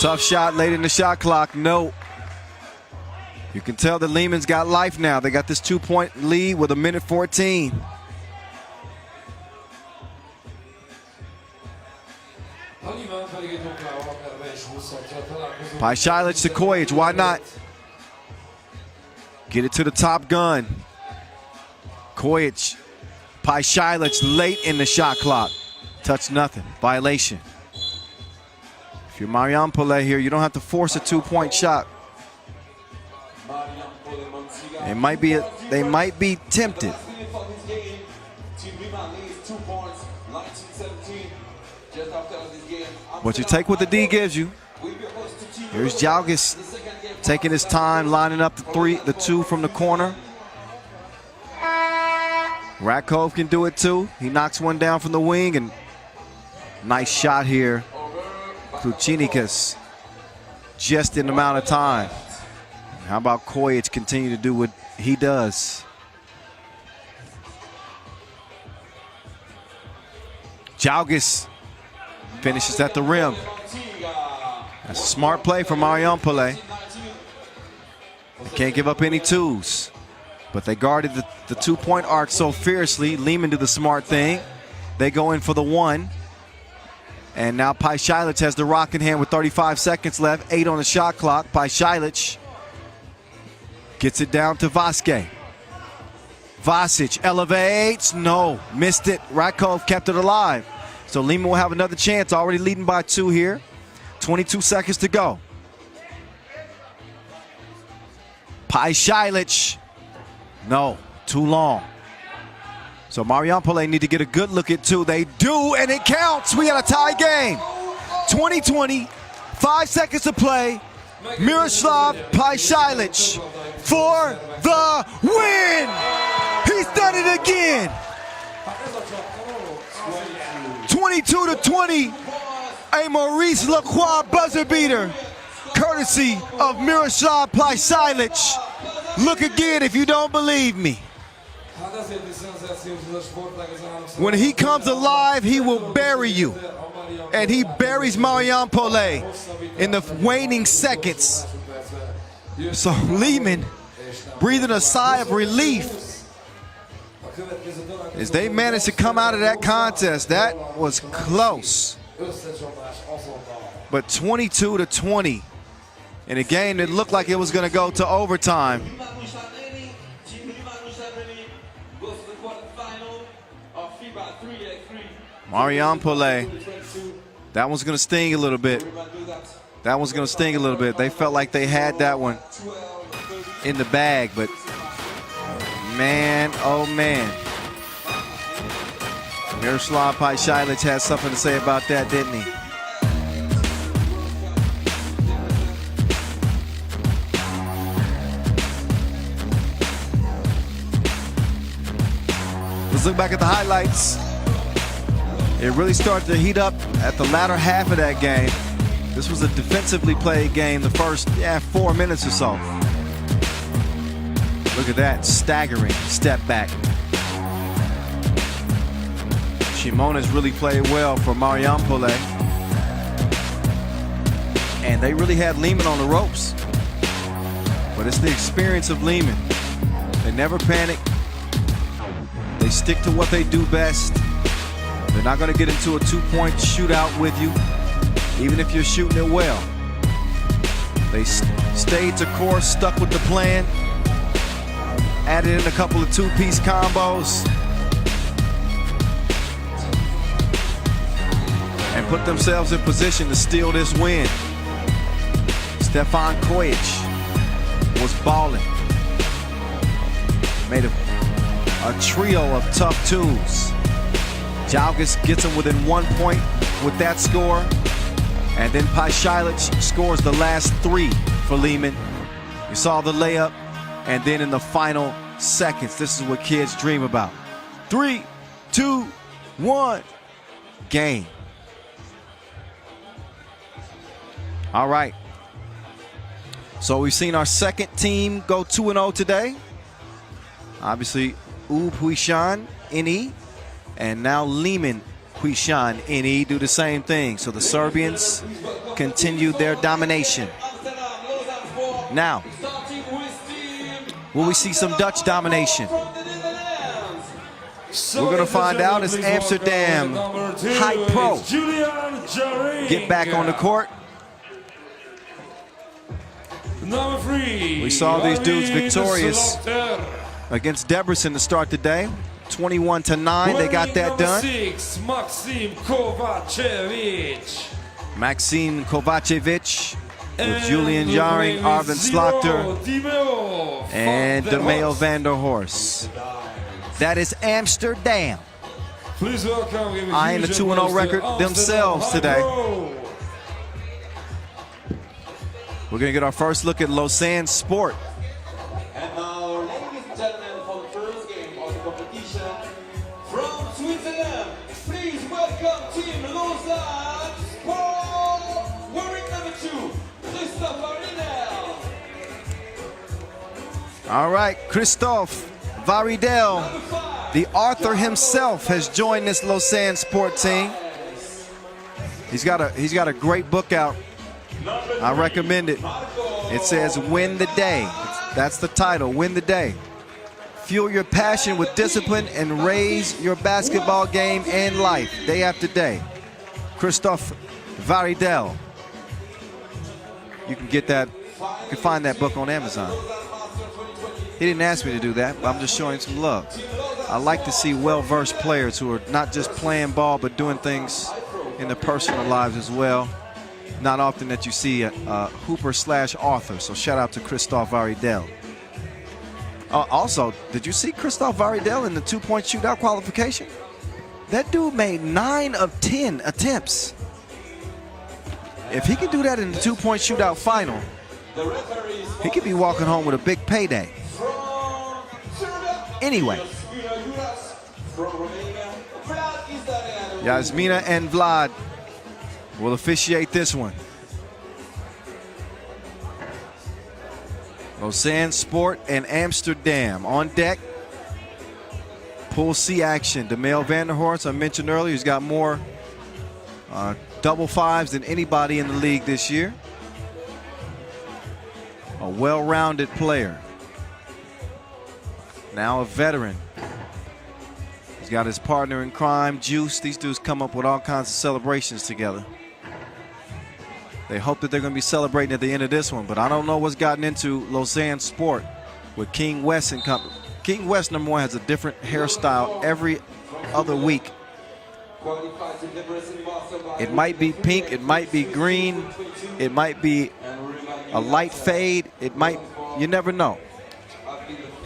Tough shot late in the shot clock. No. You can tell that Liman's got life now. They got this 2-point lead with 1:14. Pajšić to Kojic. Why not? Get it to the top gun. Kojic. Pajšić late in the shot clock. Touch nothing. Violation. If you're Marijampolė here, you don't have to force a 2-point shot. They might be tempted. But you take what the D gives you. Here's Jalgis taking his time, lining up the two from the corner. Rakov can do it too. He knocks one down from the wing, and nice shot here. Klučinikas just in the amount of time. How about Kojic continue to do what he does? Jalgis finishes at the rim. That's a smart play from Marijampolė. Can't give up any twos. But they guarded the 2-point arc so fiercely. Liman did the smart thing. They go in for the one. And now Pajšić has the rock in hand with 35 seconds left. 8 on the shot clock. Pajšić gets it down to Vasquez. Vasic elevates. No, missed it. Rakov kept it alive. So Liman will have another chance. Already leading by 2 here. 22 seconds to go. Pajšić. No, too long. So Marijampolė need to get a good look at 2. They do, and it counts. We got a tie game. 20-20, 5 seconds to play. Miroslav Pajšić for the win. He's done it again. 22-20, a Maurice Lacroix buzzer beater, courtesy of Miroslav Pajšić. Look again if you don't believe me. When he comes alive, he will bury you. And he buries Marijampolė in the waning seconds. So Liman breathing a sigh of relief as they managed to come out of that contest. That was close. But 22-20 in a game that looked like it was going to go to overtime. Marijampolė, that one's going to sting a little bit. That one's going to sting a little bit. They felt like they had that one in the bag, but man, oh man. Miroslav Pajšić has something to say about that, didn't he? Let's look back at the highlights. It really started to heat up at the latter half of that game. This was a defensively played game the first 4 minutes or so. Look at that, staggering step back. Shimona's really played well for Marijampolė. And they really had Liman on the ropes. But it's the experience of Liman. They never panic. They stick to what they do best. They're not going to get into a 2-point shootout with you, even if you're shooting it well. They stayed to course, stuck with the plan, added in a couple of 2-piece combos, and put themselves in position to steal this win. Stefan Kojic was balling. Made a trio of tough twos. Jalgis gets him within 1 point with that score. And then Pajšić scores the last 3 for Liman. You saw the layup. And then in the final seconds, this is what kids dream about. 3, 2, 1, game. All right. So we've seen our second team go 2-0 today. Obviously, Huishan, NE, and now Liman, Huishan, NE do the same thing. So the Serbians continue their domination. Now, will we see some Dutch domination? We're going to find out as Amsterdam HiPRO get back on the court. We saw these dudes victorious against Debrecen to start the day. 21-9, they got that done. Maxim Kovacevic with Julian Jaring, Arvin Slaughter, and DeMeo van der Horst. That is Amsterdam. Eyeing the 2-0 record themselves today. We're going to get our first look at Lausanne Sport. And now, ladies and gentlemen, for the first game of the competition, from Switzerland, please welcome Team Lausanne Sport, wearing number 2, Christoph Varidel. All right, Christoph Varidel, the author himself, has joined this Lausanne Sport team. He's got a great book out. I recommend it. It says Win the Day. That's the title, Win the Day. Fuel your passion with discipline and raise your basketball game and life day after day. Christoph Varidel. You can get that, you can find that book on Amazon. He didn't ask me to do that, but I'm just showing some love. I like to see well-versed players who are not just playing ball, but doing things in their personal lives as well. Not often that you see a hooper/author, so shout out to Christoph Varidel. Also, did you see Christoph Varidel in the two-point shootout qualification? That dude made 9 of 10 attempts. If he can do that in the two-point shootout final, he could be walking home with a big payday. Anyway, Yasmina and Vlad will officiate this one. Lausanne Sport and Amsterdam on deck. Pool C action. DeMeo van der Horst, I mentioned earlier, he's got more double fives than anybody in the league this year. A well-rounded player. Now a veteran. He's got his partner in crime, Juice. These dudes come up with all kinds of celebrations together. They hope that they're going to be celebrating at the end of this one, but I don't know what's gotten into Lausanne Sport with King West and company. King West, number one, has a different hairstyle every other week. It might be pink, it might be green, it might be a light fade, it might, you never know.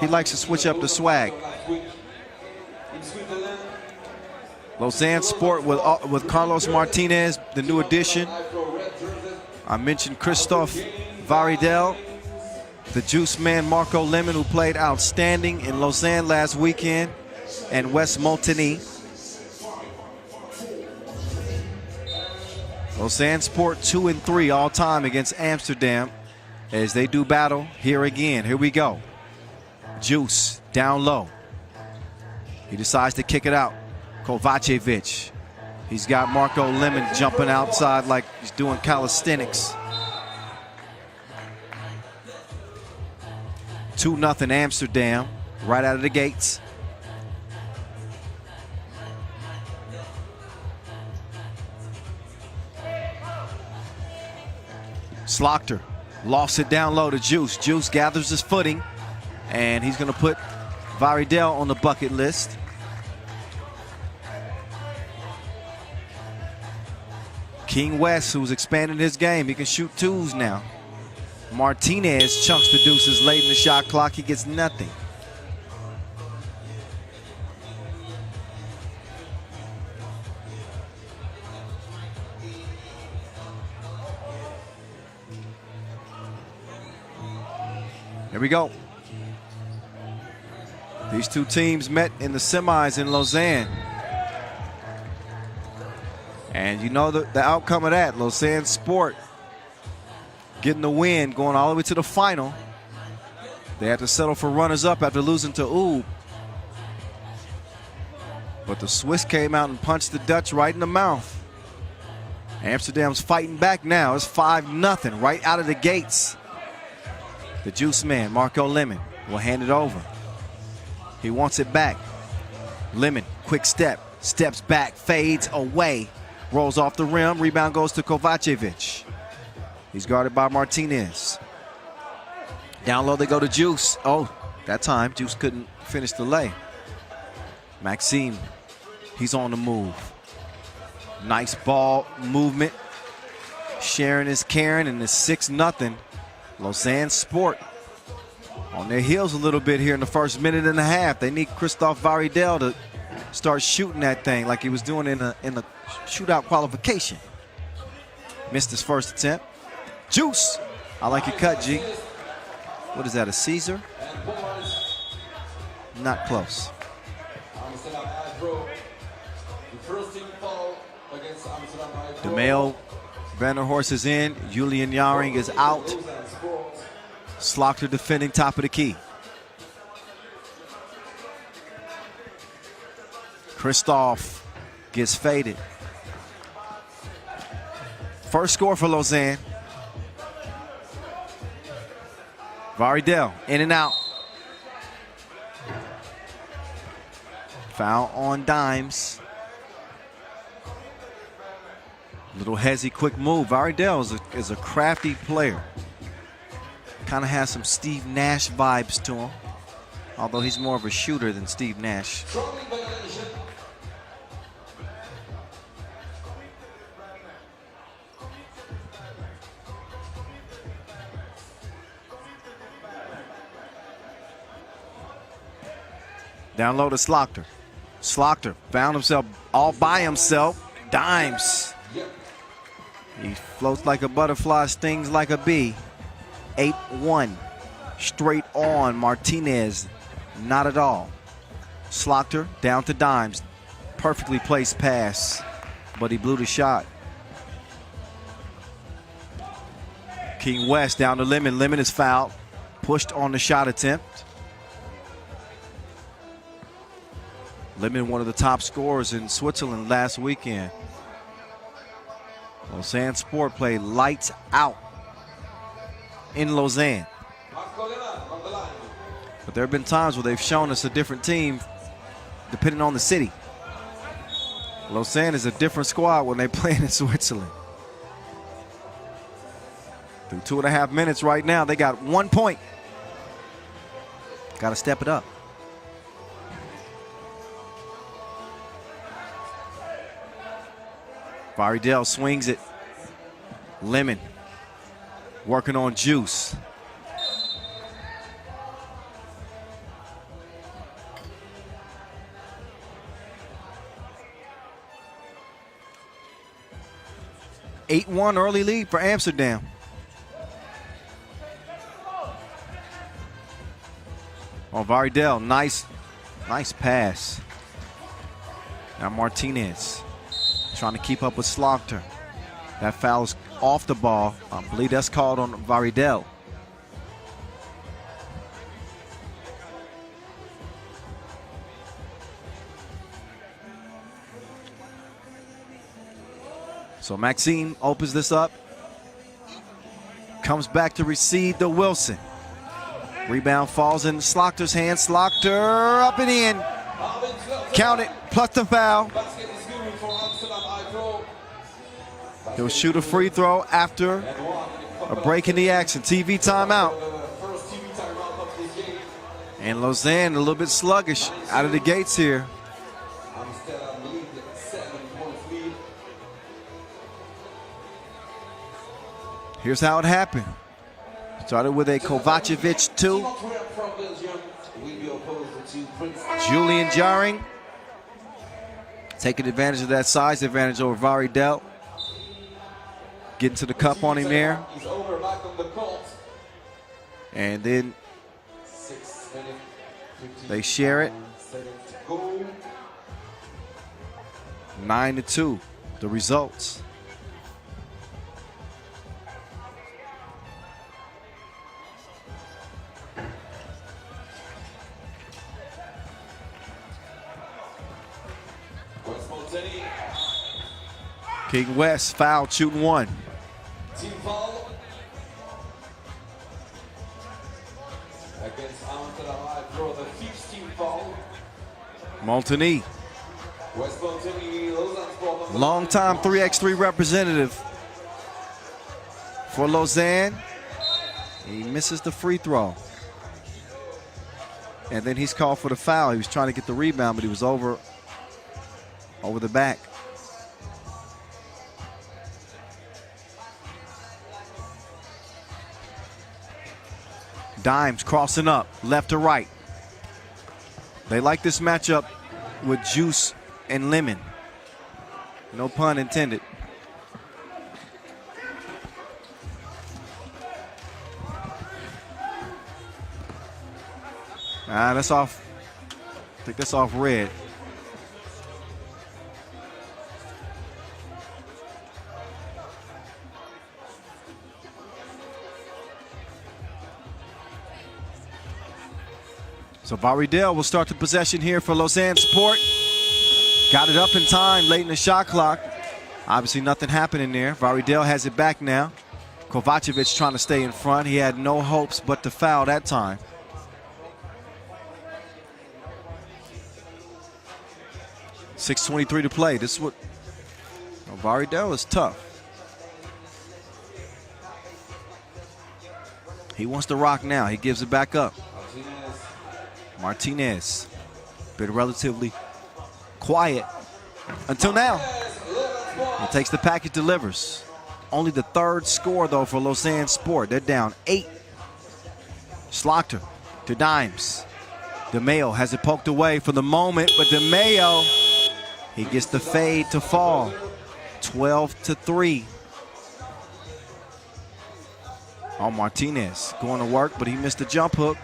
He likes to switch up the swag. Lausanne Sport with Carlos Martinez, the new addition. I mentioned Christoph Varidel, the juice man Marco Lemon, who played outstanding in Lausanne last weekend, and Wes Molteni. Lausanne Sport 2-3 all time against Amsterdam as they do battle here again. Here we go. Juice down low. He decides to kick it out. Kovacevic. He's got Marco Lemon jumping outside like he's doing calisthenics. 2-0 Amsterdam right out of the gates. Slaughter lost it down low to Juice. Juice gathers his footing, and he's going to put Varidel on the bucket list. King West, who's expanding his game, he can shoot twos now. Martinez chunks the deuces late in the shot clock. He gets nothing. Here we go. These two teams met in the semis in Lausanne. And you know the outcome of that. Lausanne Sport getting the win, going all the way to the final. They had to settle for runners-up after losing to Ub. But the Swiss came out and punched the Dutch right in the mouth. Amsterdam's fighting back now. It's 5-0 right out of the gates. The juice man, Marco Liman, will hand it over. He wants it back. Liman, quick step, steps back, fades away, rolls off the rim. Rebound goes to Kovacevic. He's guarded by Martinez. Down low they go to Juice. Oh, that time Juice couldn't finish the lay. Maxime, he's on the move. Nice ball movement. Sharing is caring, and it's 6-0. Lausanne Sport on their heels a little bit here in the first minute and a half. They need Christophe Varidel to start shooting that thing like he was doing in the shootout qualification. Missed his first attempt. Juice. I like your cut, G. What is that, a Caesar? Not close. DeMail Vanderhorst is in. Julian Jaring is out. Slaughter defending top of the key. Christophe gets faded. First score for Lausanne. Varidel in and out. Foul on Dimes. Little hezzy, quick move. Varidel is a crafty player. Kind of has some Steve Nash vibes to him, although he's more of a shooter than Steve Nash. Down low to Slaughter. Slaughter found himself all by himself. Dimes. He floats like a butterfly, stings like a bee. 8-1. Straight on Martinez. Not at all. Slaughter down to Dimes. Perfectly placed pass, but he blew the shot. King West down to Liman. Liman is fouled. Pushed on the shot attempt. Liman, one of the top scorers in Switzerland last weekend. Lausanne Sport played lights out in Lausanne. But there have been times where they've shown us a different team depending on the city. Lausanne is a different squad when they're playing in Switzerland. Through 2.5 minutes right now, they got 1 point. Got to step it up. Varidel swings it. Liman working on Juice. (8-1) early lead for Amsterdam. Oh, Varidel, nice pass. Now Martinez trying to keep up with Slaughter. That foul's off the ball. I believe that's called on Varidel. So Maxime opens this up. Comes back to receive to Wilson. Rebound falls in Slaughter's hands. Slaughter up and in. Count it, plus the foul. He'll shoot a free throw after a break in the action. TV timeout. And Lausanne a little bit sluggish out of the gates here. Here's how it happened. Started with a Kovacevic 2. Julian Jaring taking advantage of that size advantage over Varidel. Getting to the cup on him there. And then They share it. 9-2, the results. King West fouled, shooting one. Team foul against Amsterdam HiPRO, the 5th team foul. Montigny, West Montigny, Lausanne Sport. longtime 3x3 representative for Lausanne. He misses the free throw. And then he's called for the foul. He was trying to get the rebound, but he was over the back. Dimes crossing up, left to right. They like this matchup with Juice and Liman. No pun intended. That's off. I think that's off red. So Varidel will start the possession here for Lausanne Sport. Got it up in time late in the shot clock. Obviously nothing happening there. Varidel has it back now. Kovacevic trying to stay in front. He had no hopes but to foul that time. .623 to play. This is what Varidel is tough. He wants to rock now. He gives it back up. Martinez, been relatively quiet until now. He takes the package, delivers. Only the 3rd score, though, for Lausanne Sport. They're down 8. Slaughter to Dimes. DeMayo has it poked away for the moment, but DeMayo, he gets the fade to fall. 12-3. Oh, Martinez going to work, but he missed the jump hook.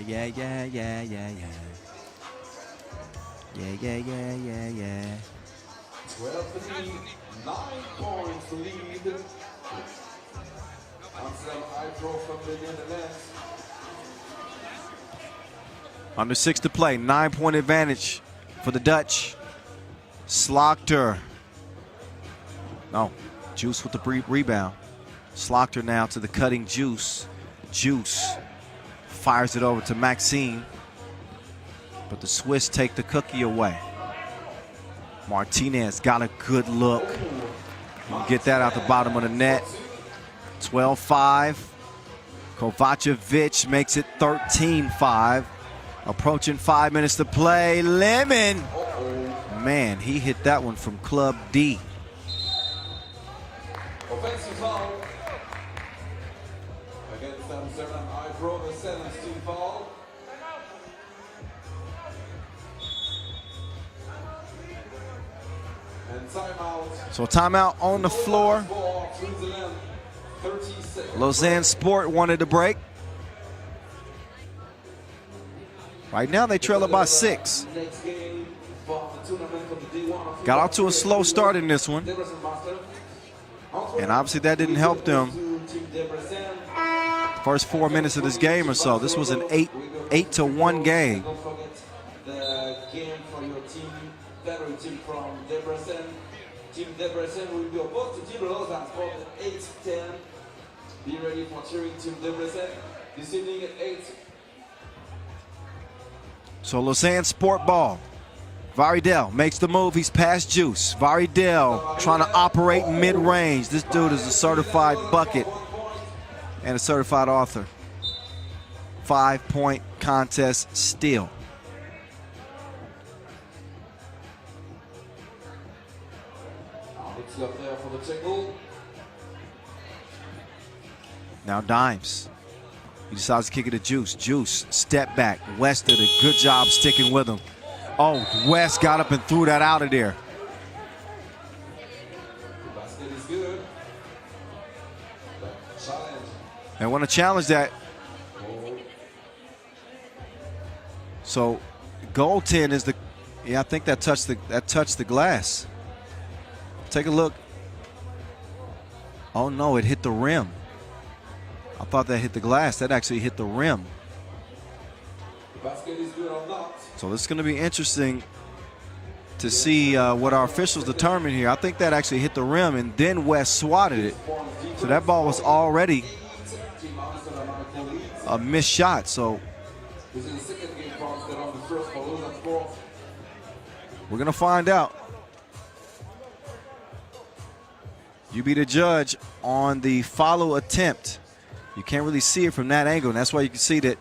Yeah. 12-3, 9 points to lead. Amsterdam HiPRO from the Netherlands. Under 6 to play, 9-point advantage for the Dutch. Slaughter. No, Juice with the rebound. Slaughter now to the cutting Juice. Juice fires it over to Maxime, but the Swiss take the cookie away. Martinez got a good look. Get that out the bottom of the net. 12-5. Kovacevic makes it 13-5. Approaching 5 minutes to play. Liman, man, he hit that one from Club D. Offensive foul against Amsterdam HiPRO, the 7th team foul. And timeout. So timeout on the floor. Lausanne Sport wanted to break. Right now they trail it by 6. Got out to a slow start in this one. And obviously that didn't help them. First 4 minutes of this game or so. This was an 8-1 game. Don't forget the game for your team, veteran team from Debrecen. Team Debrecen will be opposed to Team Lausanne Sport at 8-10. Be ready for cheering Team Debrecen this evening at 8. So Lausanne Sport ball. Varidel makes the move. He's past Juice. Varidel trying to operate mid-range. This dude is a certified bucket and a certified author. 5-point contest steal. It's up there for the tackle. Now Dimes. He decides to kick it to Juice. Juice, step back. West did a good job sticking with him. Oh, West got up and threw that out of there. The basket is good. Challenge. And want to challenge that. So goaltend is the, yeah, I think that touched the glass. Take a look. Oh no, it hit the rim. I thought that hit the glass. That actually hit the rim. Basket is good or not. So this is going to be interesting to see what our officials determine here. I think that actually hit the rim, and then West swatted it. So that ball was already a missed shot. So This is the second game for Amsterdam on the first for Lausanne score. we're going to find out. You be the judge on the follow attempt. You can't really see it from that angle, and that's why you can see that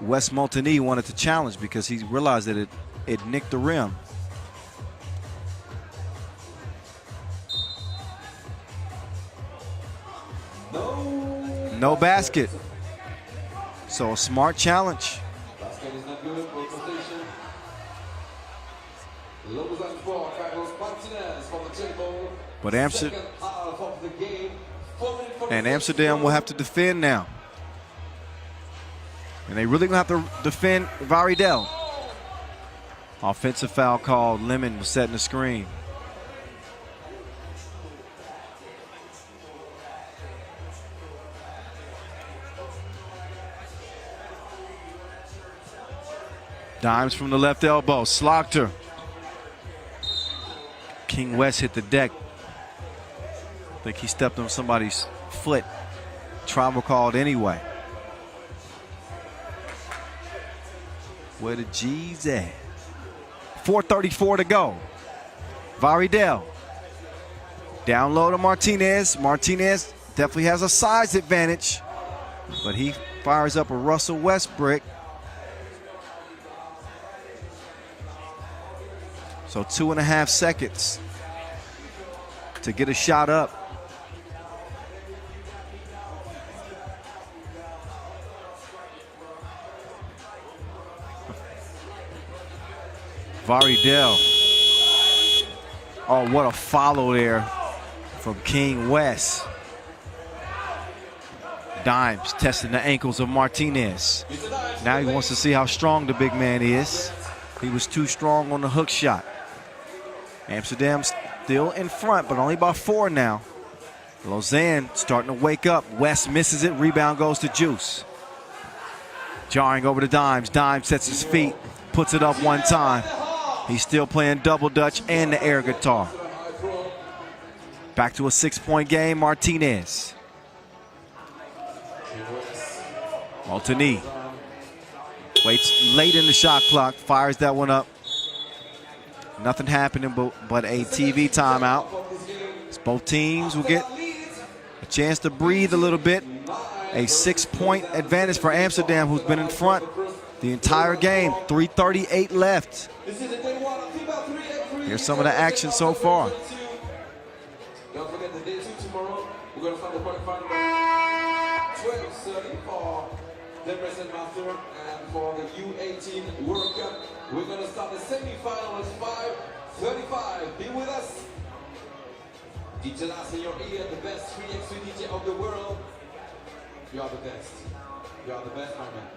Wes Montigny wanted to challenge, because he realized that it nicked the rim. No basket. So a smart challenge. Basket is not good. Goal position. Lausanne score. Carlos Martinez from the table. But Amsterdam, Second half of the game. and Amsterdam will have to defend now. And they really gonna have to defend Varidel. Offensive foul called. Liman was setting the screen. Dimes from the left elbow. Slaughter. King West hit the deck. I think he stepped on somebody's foot. Travel called anyway. Where the G's at? 4:34 to go. Varidel. Down low to Martinez. Martinez definitely has a size advantage, but he fires up a Russell Westbrook. So 2.5 seconds to get a shot up. Varidel. Oh, what a follow there from King West. Dimes testing the ankles of Martinez. Now he wants to see how strong the big man is. He was too strong on the hook shot. Amsterdam still in front, but only by 4 now. Lausanne starting to wake up. West misses it. Rebound goes to Juice. Jarring over to Dimes. Dimes sets his feet, puts it up one time. He's still playing double dutch and the air guitar. Back to a 6-point game. Martinez. Montigny waits late in the shot clock, fires that one up. Nothing happening but a TV timeout. So both teams will get a chance to breathe a little bit. A 6-point advantage for Amsterdam, who's been in front the entire game. 3:38 left. Here's some of the action so far. Don't forget the day 2 tomorrow. We're going to start the qualifying by 12:30 for Debrecen Masters and for the U18 World Cup. We're going to start the semi-final at 5:35. Be with us. DJ Last in your ear, the best 3x3 DJ of the world. You are the best. You are the best, my man.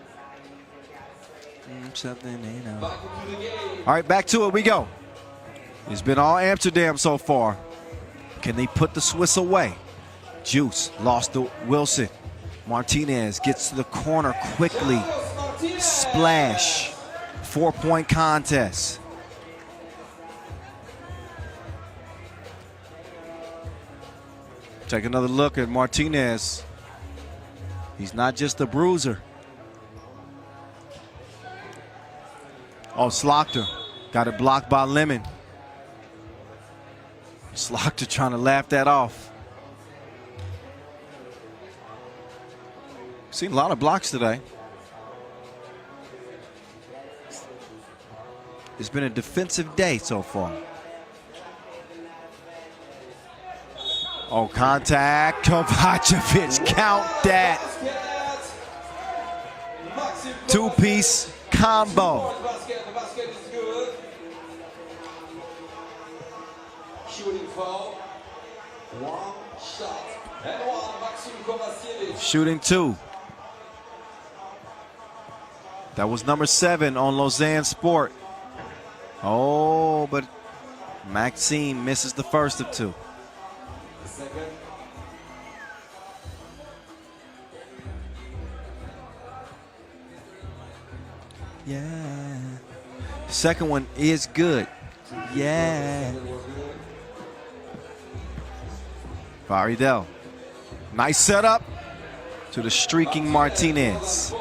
Back into the game. All right, back to it we go. It's been all Amsterdam so far. Can they put the Swiss away? Juice lost to Wilson. Martinez gets to the corner quickly. Splash. 4-point contest. Take another look at Martinez. He's not just a bruiser. Oh, Slaughter got it blocked by Liman. Slaughter trying to laugh that off. Seen a lot of blocks today. It's been a defensive day so far. Oh, contact. Kovacevic, count that. Two-piece combo. The basket is good. Shooting foul. One shot. And one, Maxim Kovacevic. Shooting 2. That was number 7 on Lausanne Sport. Oh, but Maxime misses the first of 2. The second. Yeah. Second one is good. Yeah. Faridel. Nice setup to the streaking Martinez.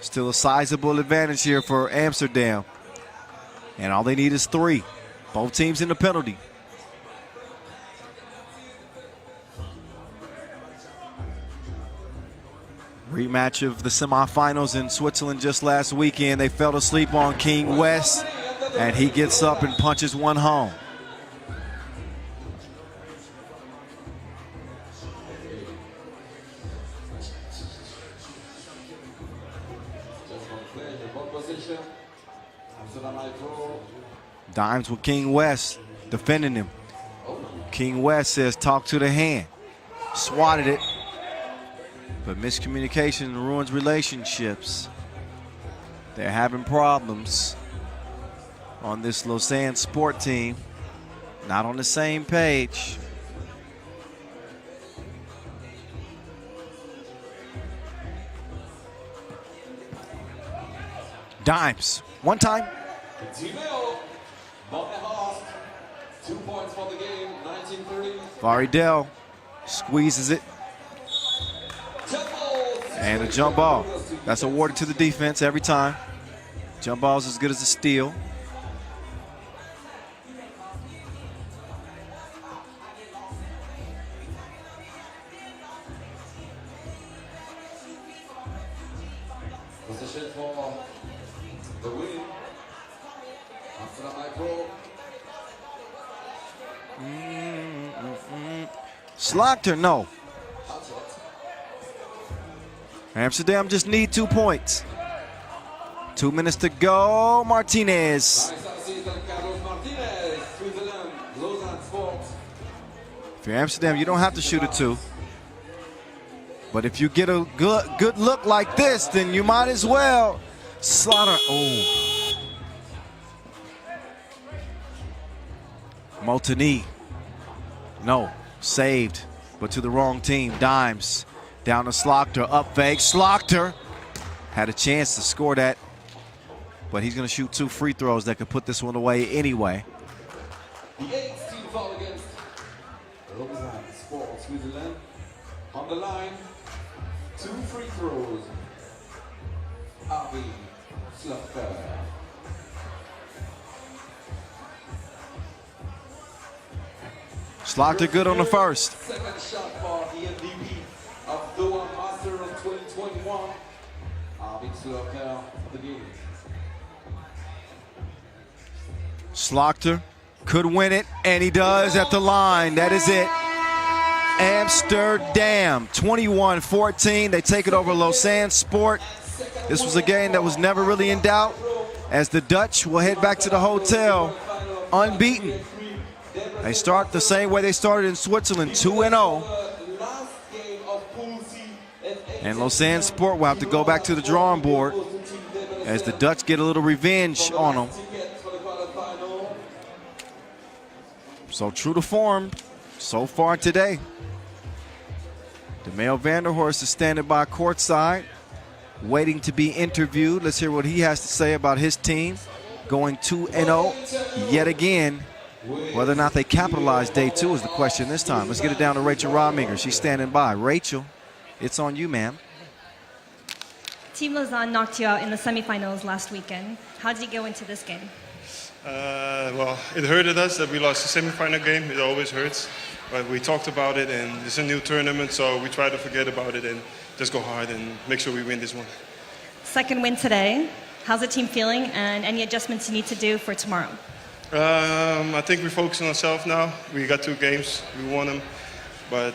Still a sizable advantage here for Amsterdam. And all they need is 3. Both teams in the penalty. Rematch of the semifinals in Switzerland just last weekend. They fell asleep on King West, and he gets up and punches one home. Dimes with King West defending him. King West says, talk to the hand. Swatted it. But miscommunication ruins relationships. They're having problems on this Lausanne Sport team. Not on the same page. Dimes. One time. 2 points for the game, 19-30. Faridel squeezes it. And a jump ball. That's awarded to the defense every time. Jump ball's as good as a steal. Position for the win. Amsterdam HiPRO. Slaughter, no. Amsterdam just need 2 points. 2 minutes to go. Martinez. If you're Amsterdam, you don't have to shoot a 2. But if you get a good look like this, then you might as well. Slaughter. Oh. Multini. No. Saved. But to the wrong team. Dimes. Down to Slaughter. Up fake. Slaughter had a chance to score that. But he's going to shoot 2 free throws that could put this one away anyway. The 8th team foul against Lausanne Sport Switzerland. On the line, 2 free throws. Avi Slaughter. Slaughter good on the first. Second shot for the MVP of the World Masters of 2021. Avi Slaughter for the game. Slaughter could win it, and he does at the line. That is it. Amsterdam, 21-14. They take it over Lausanne Sport. This was a game that was never really in doubt, as the Dutch will head back to the hotel unbeaten. They start the same way they started in Switzerland, 2-0. And Lausanne Sport will have to go back to the drawing board as the Dutch get a little revenge on them. So true to form so far today. DeMail Vanderhorst is standing by courtside, waiting to be interviewed. Let's hear what he has to say about his team going 2-0 yet again. Whether or not they capitalize day 2 is the question this time. Let's get it down to Rachel Rodminger. She's standing by. Rachel, it's on you, ma'am. Team Lausanne knocked you out in the semifinals last weekend. How did you go into this game? Well, it hurted us that we lost the semifinal game. It always hurts. But we talked about it, and it's a new tournament, so we try to forget about it and just go hard and make sure we win this one. Second win today. How's the team feeling, and any adjustments you need to do for tomorrow? I think we focus on ourselves now. We got 2 games. We won them. But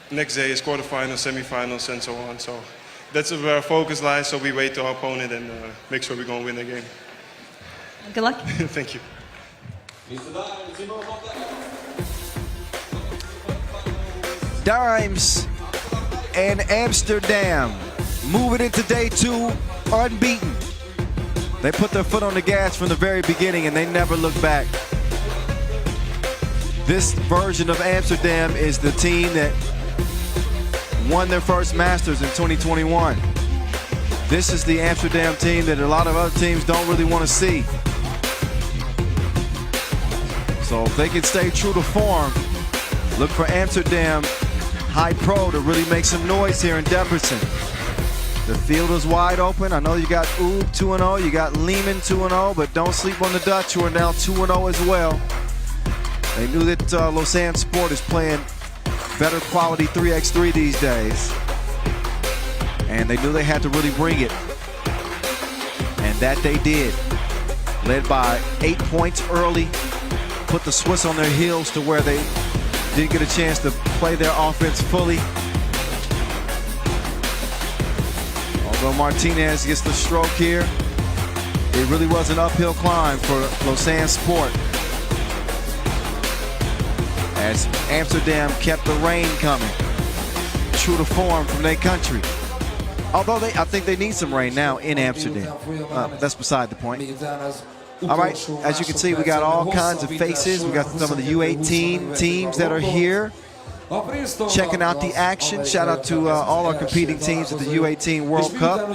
next day is quarterfinals, semifinals, and so on. So that's where our focus lies, so we wait to our opponent and make sure we're going to win the game. Good luck. Thank you. Dimes and Amsterdam moving into day 2 unbeaten. They put their foot on the gas from the very beginning and they never look back. This version of Amsterdam is the team that won their first Masters in 2021. This is the Amsterdam team that a lot of other teams don't really want to see. So if they can stay true to form, look for Amsterdam HiPRO to really make some noise here in Debrecen. The field is wide open. I know you got Oog 2-0, you got Liman 2-0, but don't sleep on the Dutch who are now 2-0 as well. They knew that Lausanne Sport is playing better quality 3x3 these days. And they knew they had to really bring it. And that they did. Led by 8 points early. Put the Swiss on their heels to where they didn't get a chance to play their offense fully. Although Martinez gets the stroke here, it really was an uphill climb for Lausanne Sport. As Amsterdam kept the rain coming. True to form from their country. Although I think they need some rain now in Amsterdam. That's beside the point. All right, as you can see, we got all kinds of faces. We got some of the U18 teams that are here checking out the action. Shout out to all our competing teams at the U18 World Cup.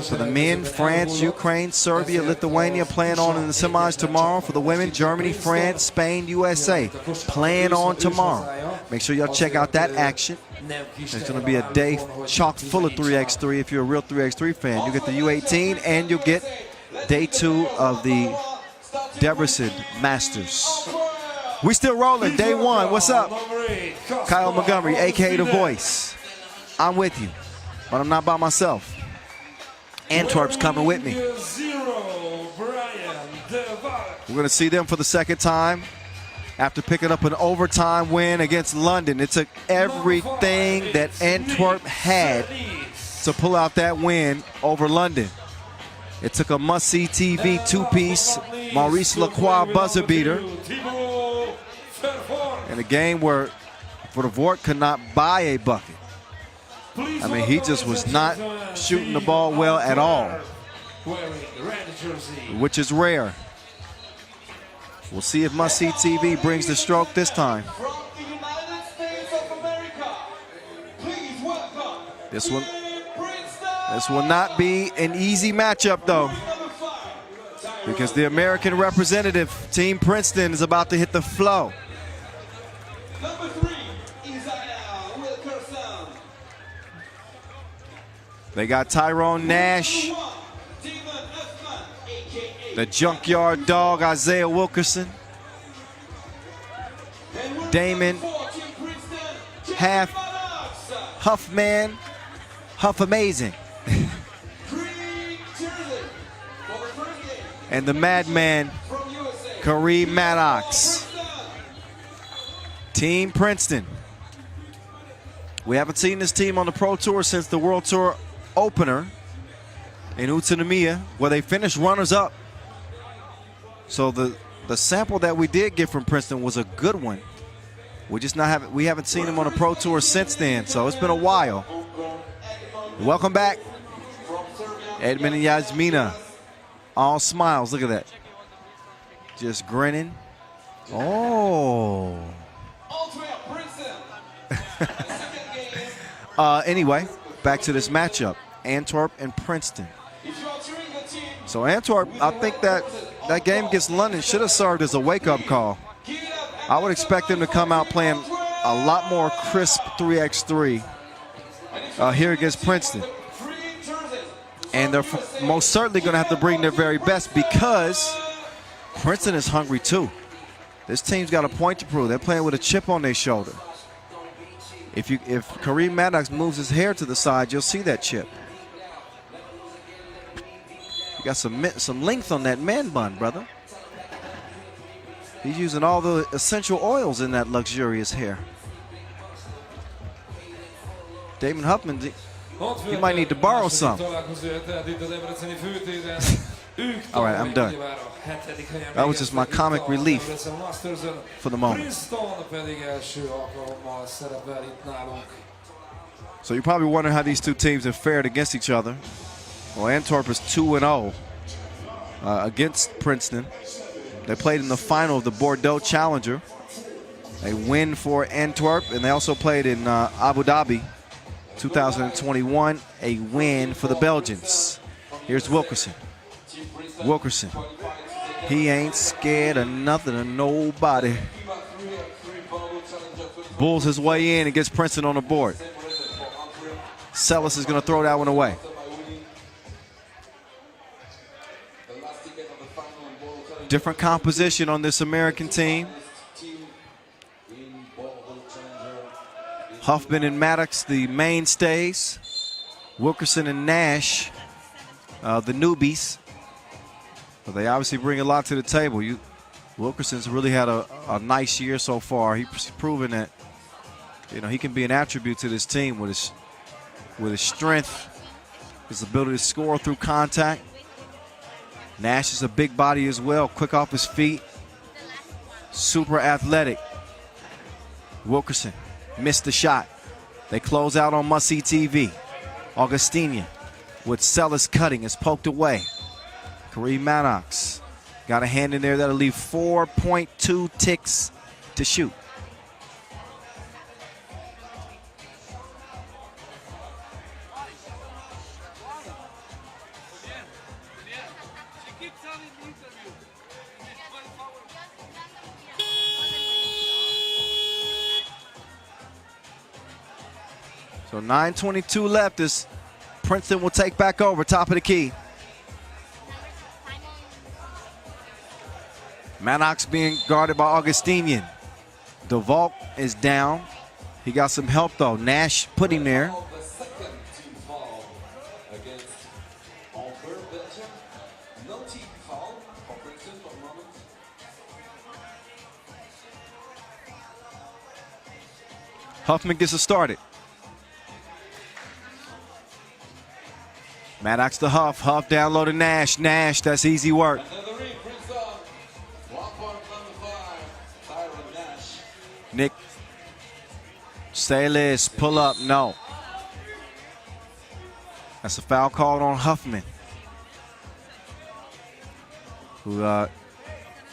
For the men, France, Ukraine, Serbia, Lithuania playing on in the semis tomorrow. For the women, Germany, France, Spain, USA playing on tomorrow. Make sure y'all check out that action. It's going to be a day chock full of 3x3 if you're a real 3x3 fan. You get the U18 and you'll get day 2 of the Debrecen Masters. We still rolling, day 1. What's up? Kyle Montgomery, aka The Voice. I'm with you, but I'm not by myself. Antwerp's coming with me. We're going to see them for the second time after picking up an overtime win against London. It took everything that Antwerp had to pull out that win over London. It took a must-see TV two-piece, Maurice Lacroix buzzer beater, in a game where Fribourg could not buy a bucket. I mean, he just was not shooting the ball well at all, which is rare. We'll see if must-see TV brings the stroke this time. This will not be an easy matchup, though, because the American representative, Team Princeton, is about to hit the flow. They got Tyrone Nash, the junkyard dog, Isaiah Wilkerson, Damon, half Huffman, Huff Amazing, and the madman, Kareem Maddox. Team Princeton. We haven't seen this team on the Pro Tour since the World Tour opener in Utsunomiya, where they finished runners-up. So the sample that we did get from Princeton was a good one. We haven't seen them on a Pro Tour since then, so it's been a while. Welcome back, Edmund and Yasmina. All smiles. Look at that. Just grinning. Oh. Anyway, back to this matchup. Antwerp and Princeton. So Antwerp, I think that game against London should have served as a wake-up call. I would expect them to come out playing a lot more crisp 3x3 here against Princeton. And they're most certainly going to have to bring their very best, because Princeton is hungry too. This team's got a point to prove. They're playing with a chip on their shoulder. If Kareem Maddox moves his hair to the side, you'll see that chip. You got some length on that man bun, brother. He's using all the essential oils in that luxurious hair. Damon Huffman, you might need to borrow some. All right, I'm done. That was just my comic relief for the moment. So you're probably wondering how these two teams have fared against each other. Well, Antwerp is 2-0 against Princeton. They played in the final of the Bordeaux Challenger. A win for Antwerp, and they also played in Abu Dhabi 2021, a win for the Belgians. Here's Wilkerson. Wilkerson, he ain't scared of nothing or nobody. Bulls his way in and gets Princeton on the board. Sellis is going to throw that one away. Different composition on this American team. Huffman and Maddox, the mainstays. Wilkerson and Nash, the newbies. But they obviously bring a lot to the table. Wilkerson's really had a nice year so far. He's proven that, you know, he can be an attribute to this team with his strength, his ability to score through contact. Nash is a big body as well, quick off his feet, super athletic. Wilkerson missed the shot. They close out on must-see TV. Augustinian with Sellis cutting is poked away. Kareem Maddox got a hand in there that'll leave 4.2 ticks to shoot. So 9:22 left as Princeton will take back over, top of the key. Maddox being guarded by Augustinian. DeValk is down. He got some help though. Nash put him there. Huffman gets it started. Maddox to Huff. Huff down low to Nash. Nash, that's easy work. Nick Salis, pull up, no. That's a foul called on Huffman, who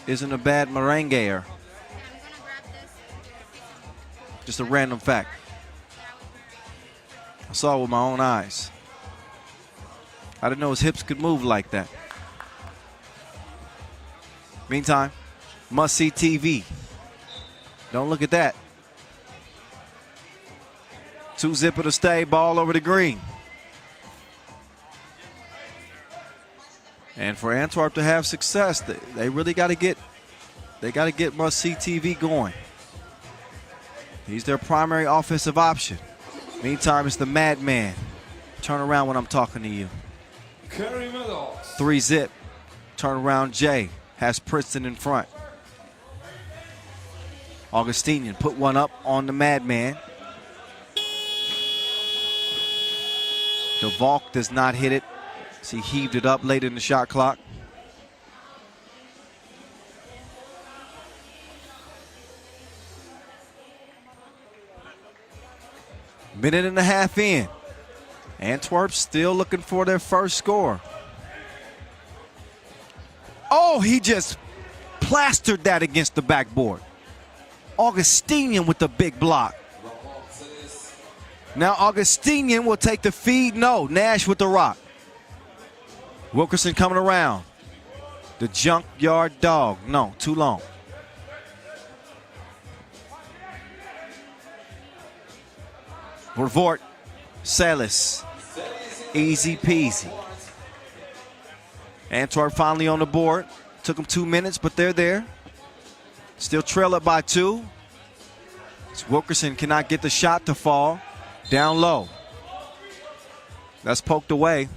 isn't a bad merenguer. Just a random fact. I saw it with my own eyes. I didn't know his hips could move like that. Meantime, must-see TV. Don't look at that. 2-zipper to stay, ball over the green. And for Antwerp to have success, they really got to get must-see TV going. He's their primary offensive option. Meantime, it's the madman. Turn around when I'm talking to you. 3-zip. Turn around Jay. Has Princeton in front. Augustinian put one up on the madman. DeValk does not hit it. So he heaved it up late in the shot clock. Minute and a half in. Antwerp still looking for their first score. Oh, he just plastered that against the backboard. Augustinian with the big block. Now Augustinian will take the feed. No, Nash with the rock. Wilkerson coming around. The junkyard dog. No, too long. Vervoort, Salis. Easy peasy. Antwerp finally on the board. Took them 2 minutes, but they're there. Still trail up by 2. Wilkerson cannot get the shot to fall. Down low. That's poked away.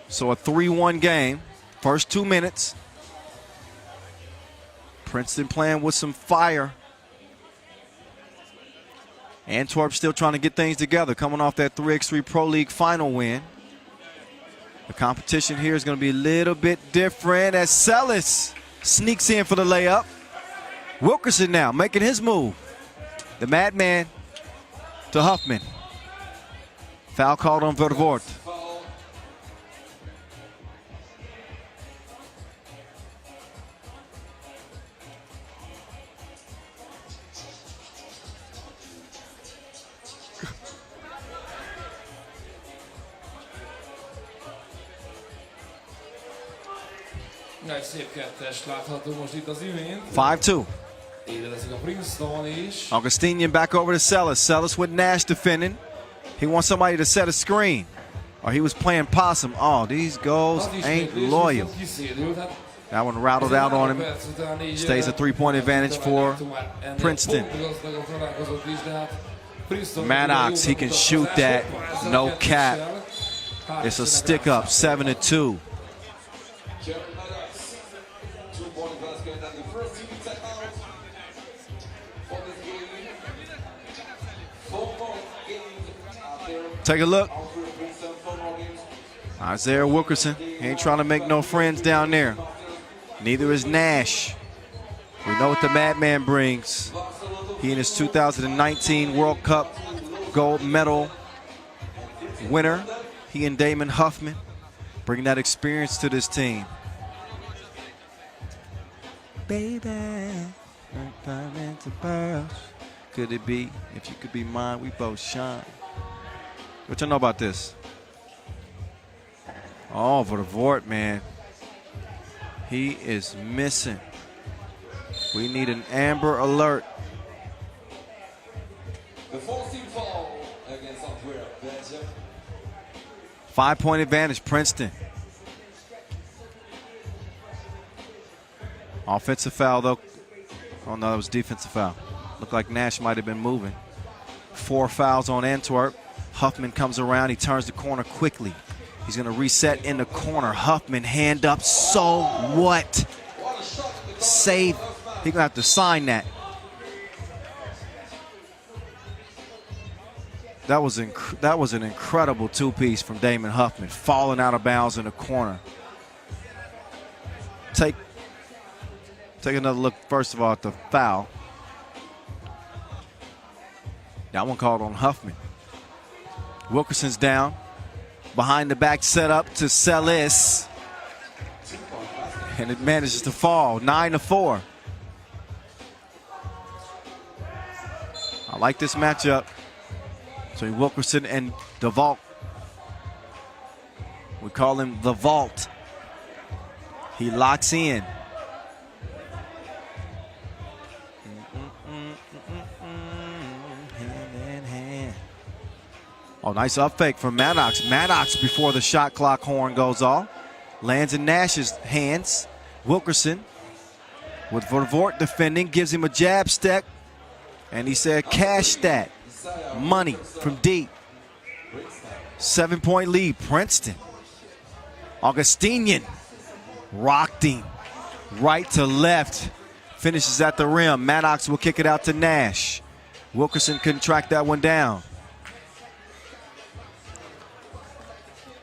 So a 3-1 game. First 2 minutes. Princeton playing with some fire. Antwerp still trying to get things together, coming off that 3x3 Pro League final win. The competition here is going to be a little bit different as Sellis sneaks in for the layup. Wilkerson now making his move. The Madman to Huffman. Foul called on Vervoort. Egy szép kettest látható most itt az imént. 5-2. Élezik a Princeton is. Augustinian back over to Sellis. Sellis with Nash defending. He wants somebody to set a screen. Or he was playing possum. Oh, these goals ain't loyal. That one rattled out on him. Stays a 3-point advantage for Princeton. Maddox, he can shoot that. No cap. It's a stick up, 7-2. Take a look. Isaiah Wilkerson, he ain't trying to make no friends down there. Neither is Nash. We know what the Madman brings. He and his 2019 World Cup gold medal winner, he and Damon Huffman, bring that experience to this team. Baby, could it be? If you could be mine, we both shine. What you know about this? Oh, Vervoort, man. He is missing. We need an Amber Alert. The 14th foul against Antwerp, Belgium. 5-point advantage, Princeton. Offensive foul, though. Oh, no, it was defensive foul. Looked like Nash might have been moving. 4 fouls on Antwerp. Huffman comes around. He turns the corner quickly. He's going to reset in the corner. Huffman, hand up. So what? Save. He's going to have to sign that. That was an incredible two-piece from Damon Huffman, falling out of bounds in the corner. Take another look, first of all, at the foul. That one called on Huffman. Wilkerson's down. Behind the back setup to Sellis. And it manages to fall, 9-4. I like this matchup between Wilkerson and the Vault. We call him the Vault. He locks in. Oh, nice up fake from Maddox. Maddox before the shot clock horn goes off. Lands in Nash's hands. Wilkerson with Vervoort defending, gives him a jab step. And he said, cash that. Money from deep. 7-point lead, Princeton. Augustinian rocked him right to left. Finishes at the rim. Maddox will kick it out to Nash. Wilkerson couldn't track that one down.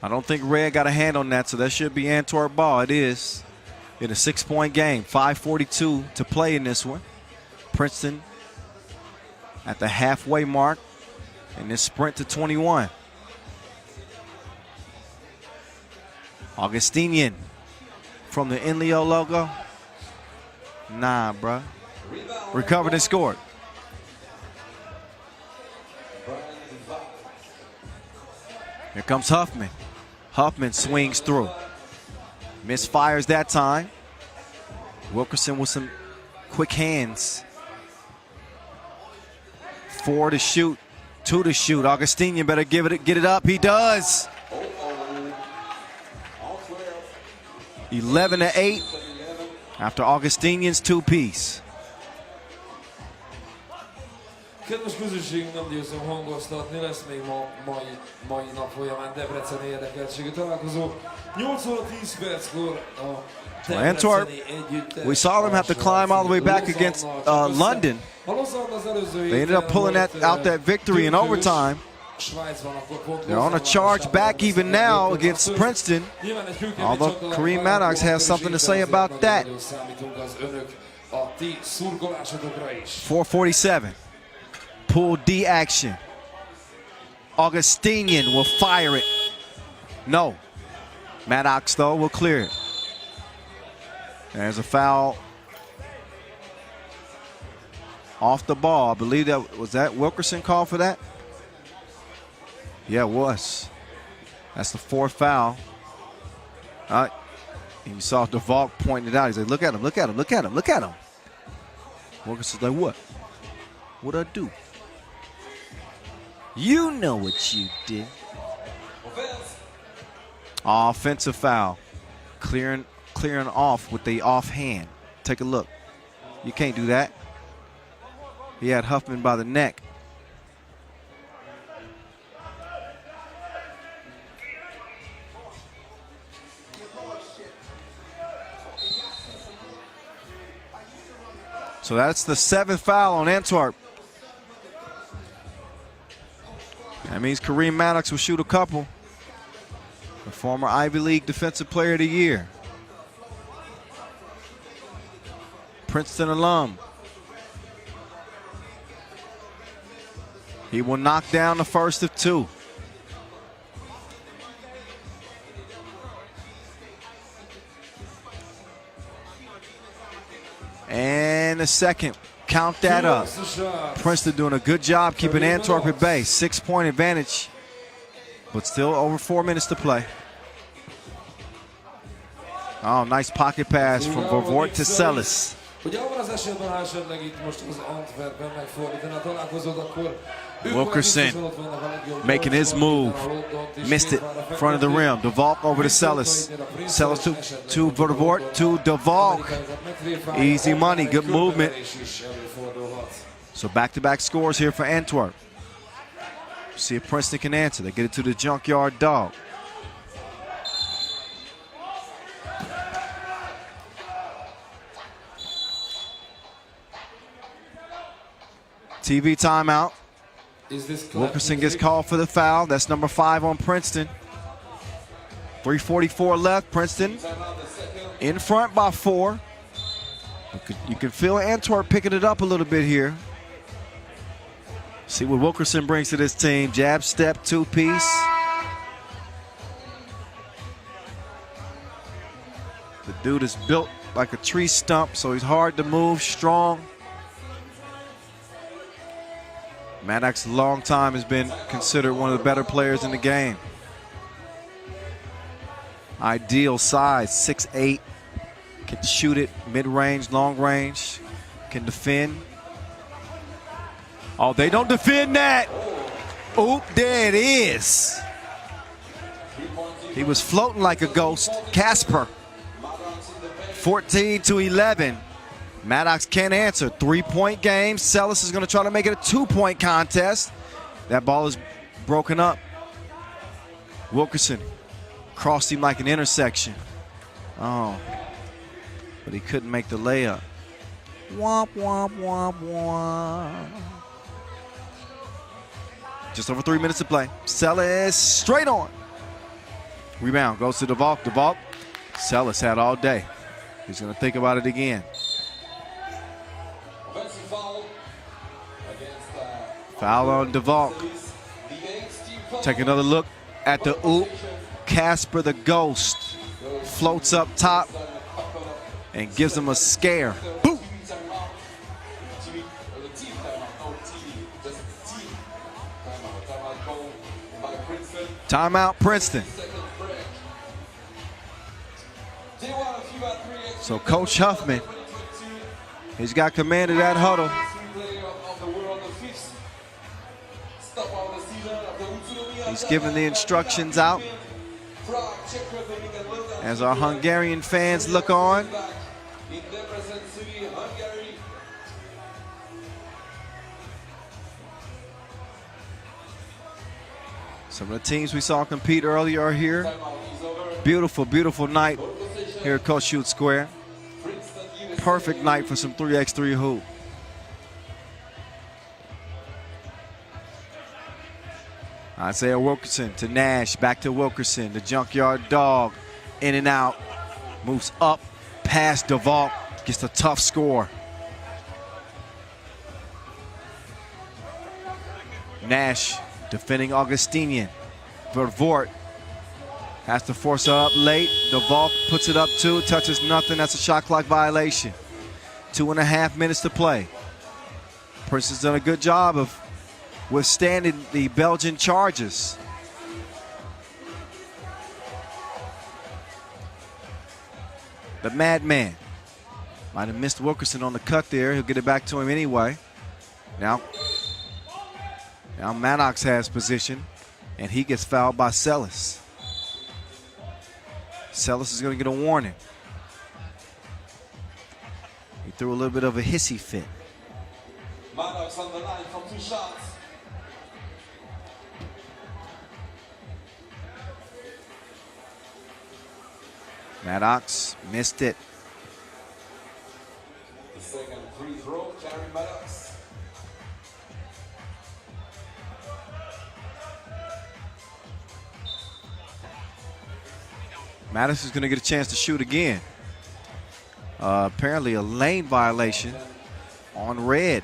I don't think Red got a hand on that, so that should be Antwerp ball. It is in a 6-point game. 5:42 to play in this one. Princeton at the halfway mark in this sprint to 21. Augustinian from the Enlio logo. Nah, bruh. Recovered and scored. Here comes Huffman. Huffman swings through. Misfires that time. Wilkerson with some quick hands. 4 to shoot, 2 to shoot. Augustinian better get it up. He does. 11-8 after Augustinian's two-piece. Kedves közönség, nem győzöm hangoztatni, lesz még mai nap folyamán Debreceni érdekeltségű találkozó. 8 óra 10 perckor a Antwerp, we saw them have to climb all the way back against London. They ended up pulling out that victory in overtime. They're on a charge back even now against Princeton, although Kareem Maddox has something to say about that. 4:47. Pool D action. Augustinian will fire it. No. Maddox, though, will clear it. There's a foul off the ball. I believe was that Wilkerson called for that? Yeah, it was. That's the 4th foul. All right. And you saw DeValk pointing it out. He's like, look at him, look at him, look at him, look at him. Wilkerson's like, what? What'd I do? You know what you did. Offensive foul. Clearing off with the offhand. Take a look. You can't do that. He had Huffman by the neck. So that's the 7th foul on Antwerp. That means Kareem Maddox will shoot a couple. The former Ivy League Defensive Player of the Year. Princeton alum. He will knock down the first of 2. And the second. Count that up. Princeton doing a good job keeping Antwerp at bay. 6-point advantage, but still over 4 minutes to play. Oh, nice pocket pass from Vervoort to Sellis. Wilkerson making his move. Missed it in front of the rim. DeValk over to Sellis. Sellis to Vervoort to DeValk. Easy money, good movement. So back-to-back scores here for Antwerp. See if Princeton can answer. They get it to the Junkyard Dog. TV timeout. Wilkerson gets called for the foul. That's number 5 on Princeton. 3:44 left. Princeton in front by 4. You can feel Antwerp picking it up a little bit here. See what Wilkerson brings to this team. Jab, step, 2-piece. The dude is built like a tree stump, so he's hard to move, strong. Maddox, a long time, has been considered one of the better players in the game. Ideal size, 6'8". Can shoot it mid-range, long range. Can defend. Oh, they don't defend that. Oop, there it is. He was floating like a ghost. Casper. 14-11. Maddox can't answer. 3-point game. Sellis is going to try to make it a 2-point contest. That ball is broken up. Wilkerson crossed him like an intersection. Oh, but he couldn't make the layup. Womp, womp, womp, womp. Just over 3 minutes to play. Sellis straight on. Rebound goes to DeValk. DeValk. Sellis had all day. He's going to think about it again. Foul on DeValk. Take another look at the oop. Casper the Ghost floats up top and gives him a scare. Boom! Timeout, Princeton. So Coach Huffman, he's got command of that huddle. He's giving the instructions out as our Hungarian fans look on. Some of the teams we saw compete earlier are here. Beautiful, beautiful night here at Coach Shoot Square. Perfect night for some 3x3 hoop. Isaiah Wilkerson to Nash, back to Wilkerson, the Junkyard Dog, in and out, moves up, past DeValk, gets a tough score. Nash defending Augustinian. Vervoort has to force her up late. DeValk puts it up two, touches nothing. That's a shot clock violation. 2.5 minutes to play. Princeton's done a good job of withstanding the Belgian charges. The madman might have missed Wilkerson on the cut there. He'll get it back to him anyway. Now Maddox has position, and he gets fouled by Sellis. Sellis is going to get a warning. He threw a little bit of a hissy fit. Maddox on the line from 2 shots. Maddox missed it. The second free throw, Carry Maddox. Maddox is going to get a chance to shoot again. Apparently a lane violation on red.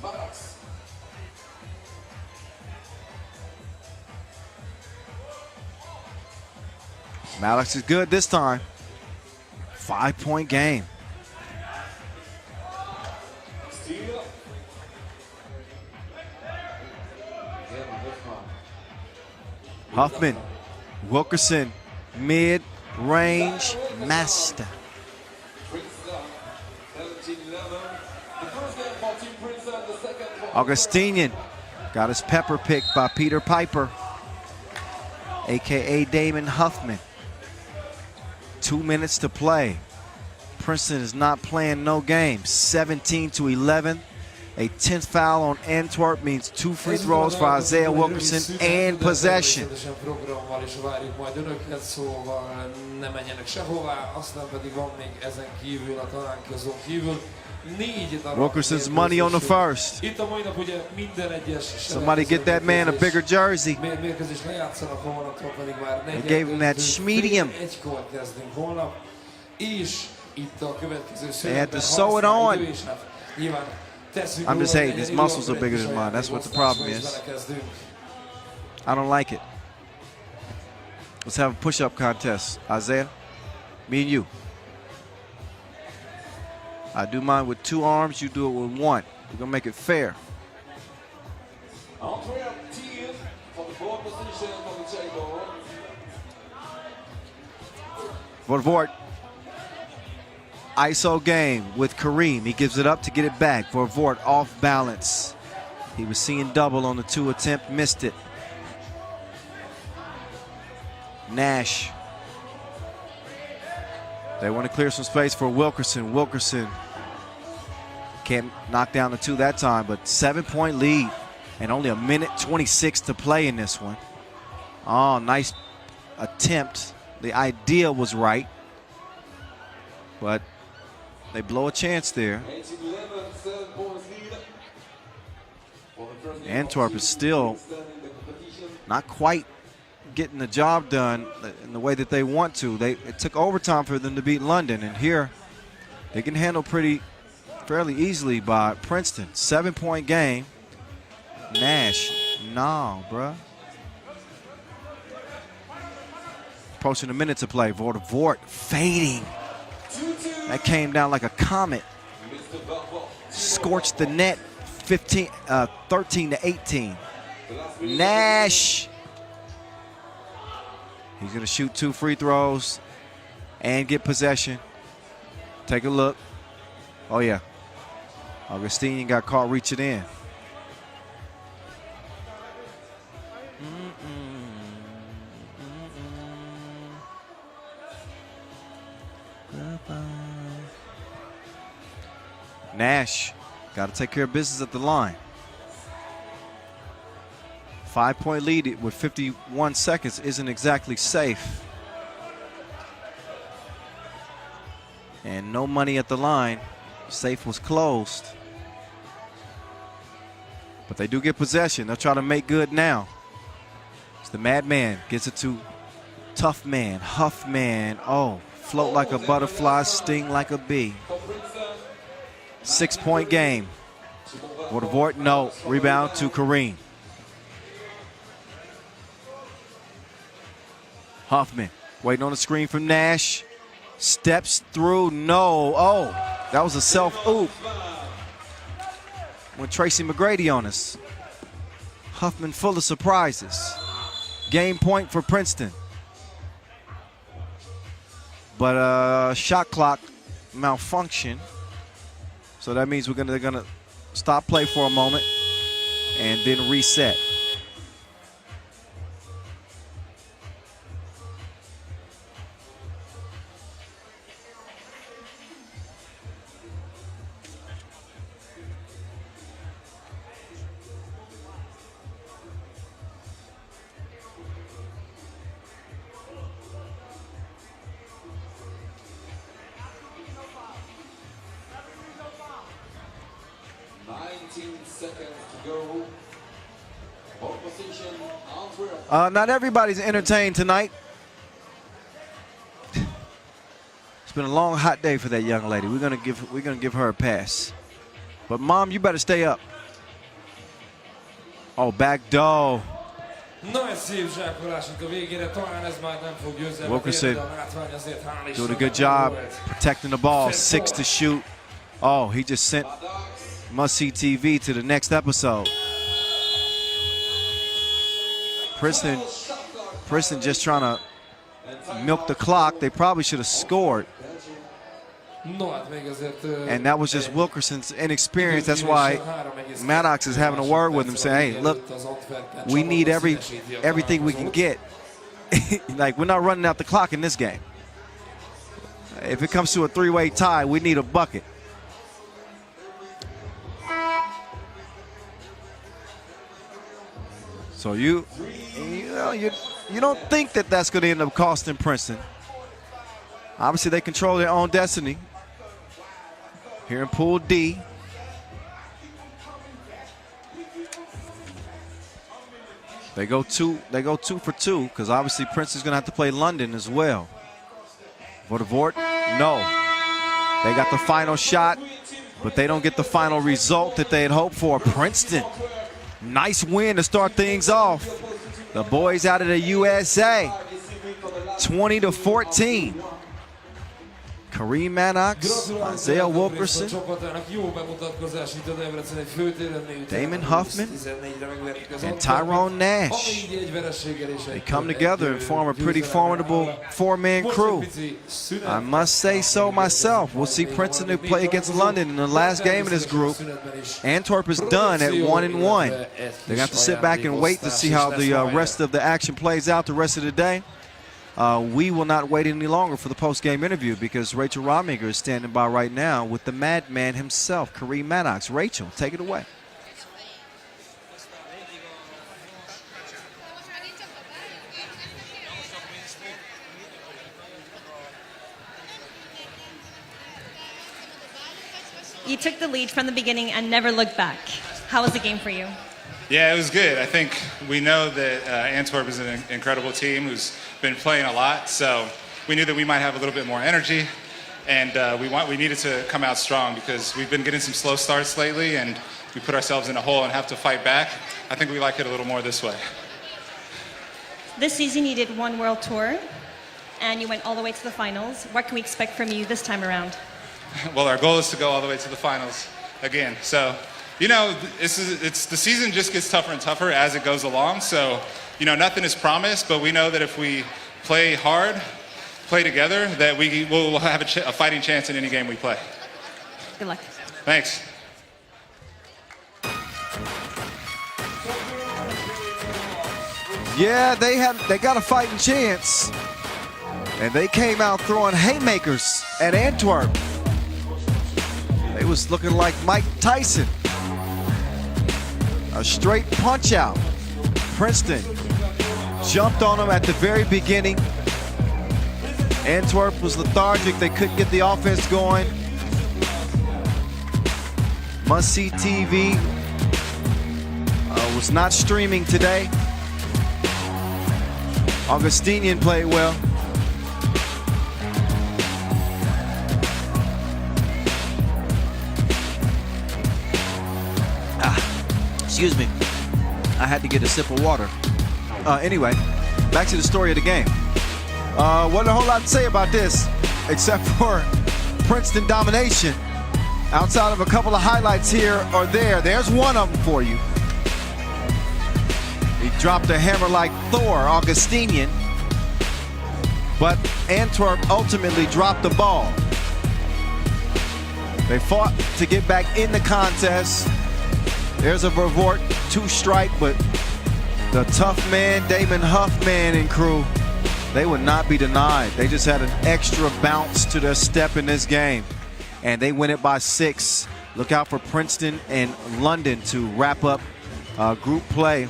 Maddox. Maddox is good this time. 5-point game. Steal. Huffman, Wilkerson, mid-range master. Princeton, 17-11. The first game for Team Princeton, the second for Augustinian got his pepper picked by Peter Piper, a.k.a. Damon Huffman. 2 minutes to play. Princeton is not playing no game. 17-11. A 10th foul on Antwerp means 2 free throws for Isaiah Wilkerson and possession. Wilkerson's money on the first. Somebody get that man a bigger jersey. They gave him that schmedium. They had to sew it on. I'm just hating. His muscles are bigger than mine. That's what the problem is. I don't like it. Let's have a push-up contest. Isaiah, me and you. I do mine with 2 arms. You do it with 1. We're going to make it fair. Antwerp team for the 4th position for the table. Vervoort. ISO game with Kareem. He gives it up to get it back. Vervoort off balance. He was seeing double on the 2 attempt, missed it. Nash. They want to clear some space for Wilkerson. Wilkerson can't knock down the 2 that time, but 7-point lead and only 1:26 to play in this one. Oh, nice attempt. The idea was right, but they blow a chance there. 18-11, 7 points lead. Antwerp is still not quite getting the job done in the way that they want to. It took overtime for them to beat London, and here they can handle fairly easily by Princeton. 7-point game. Nash, no, bruh. Approaching a minute to play. Vervoort fading. That came down like a comet. Scorched the net. 13-18. Nash. He's going to shoot 2 free throws and get possession. Take a look. Oh, yeah. Augustinian got caught reaching in. Nash got to take care of business at the line. 5-point lead with 51 seconds isn't exactly safe. And no money at the line. Safe was closed. But they do get possession. They'll try to make good now. It's the madman. Gets it to tough man, Huffman. Oh, float like a butterfly, sting like a bee. 6-point game. Vervoort, no. Rebound to Kareem. Huffman waiting on the screen from Nash. Steps through, no. Oh, that was a self-oop. Went Tracy McGrady on us. Huffman full of surprises. Game point for Princeton. But shot clock malfunction. So that means they're gonna stop play for a moment and then reset. Not everybody's entertained tonight. It's been a long, hot day for that young lady. We're gonna give her a pass. But Mom, you better stay up. Oh, back door. Wilkerson doing a good job protecting the ball. 6 to shoot. Oh, he just sent must-see TV to the next episode. Princeton just trying to milk the clock. They probably should have scored. And that was just Wilkerson's inexperience. That's why Maddox is having a word with him, saying, hey, look, we need everything we can get. Like, we're not running out the clock in this game. If it comes to a three-way tie, we need a bucket. So you don't think that that's going to end up costing Princeton. Obviously, they control their own destiny. Here in Pool D. They go two for two, because obviously Princeton's going to have to play London as well. Vodevort, no. They got the final shot, but they don't get the final result that they had hoped for. Princeton, nice win to start things off. The boys out of the USA, 20-14. Kareem Maddox, Isaiah Wilkerson, Damon Huffman, and Tyrone Nash. They come together and form a pretty formidable four-man crew. I must say so myself. We'll see Princeton play against London in the last game of this group. Antwerp is done at 1-1. They're going to have to sit back and wait to see how the rest of the action plays out the rest of the day. We will not wait any longer for the post-game interview, because Rachel Rodminger is standing by right now with the madman himself, Kareem Maddox. Rachel, take it away. You took the lead from the beginning and never looked back. How was the game for you? Yeah, it was good. I think we know that Antwerp is an incredible team who's been playing a lot, so we knew that we might have a little bit more energy, and we needed to come out strong, because we've been getting some slow starts lately, and we put ourselves in a hole and have to fight back. I think we like it a little more this way. This season you did one World Tour, and you went all the way to the finals. What can we expect from you this time around? Well, our goal is to go all the way to the finals again. So, you know, the season just gets tougher and tougher as it goes along. So, you know, nothing is promised, but we know that if we play hard, play together, that we will have a fighting chance in any game we play. Good luck. Thanks. Yeah, they got a fighting chance. And they came out throwing haymakers at Antwerp. They was looking like Mike Tyson. A straight punch out. Princeton jumped on them at the very beginning. Antwerp was lethargic. They couldn't get the offense going. Must-see TV was not streaming today. Augustinian played well. Excuse me, I had to get a sip of water. Anyway, back to the story of the game. Wasn't a whole lot to say about this, except for Princeton domination. Outside of a couple of highlights here or there, there's one of them for you. He dropped a hammer like Thor, Augustinian, but Antwerp ultimately dropped the ball. They fought to get back in the contest. There's a Vervoort two-strike, but the tough man, Damon Huffman and crew, they would not be denied. They just had an extra bounce to their step in this game, and they win it by 6. Look out for Princeton and London to wrap up group play.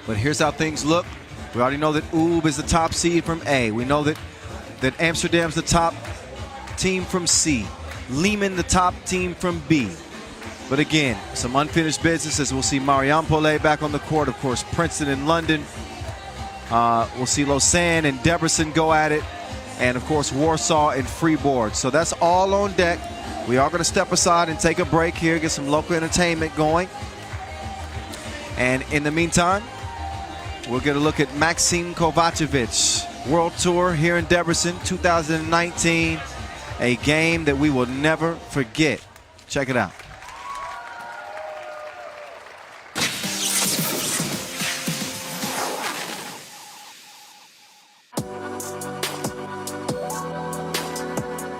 But here's how things look. We already know that Oob is the top seed from A. We know that Amsterdam's the top team from C. Liman the top team from B. But again, some unfinished business as we'll see Marijampolė back on the court. Of course, Princeton and London. We'll see Lausanne and Debrecen go at it. And of course, Warsaw and Fribourg. So that's all on deck. We are going to step aside and take a break here, get some local entertainment going. And in the meantime, we'll get a look at Maxim Kovacevic, World Tour here in Debrecen 2019. A game that we will never forget. Check it out.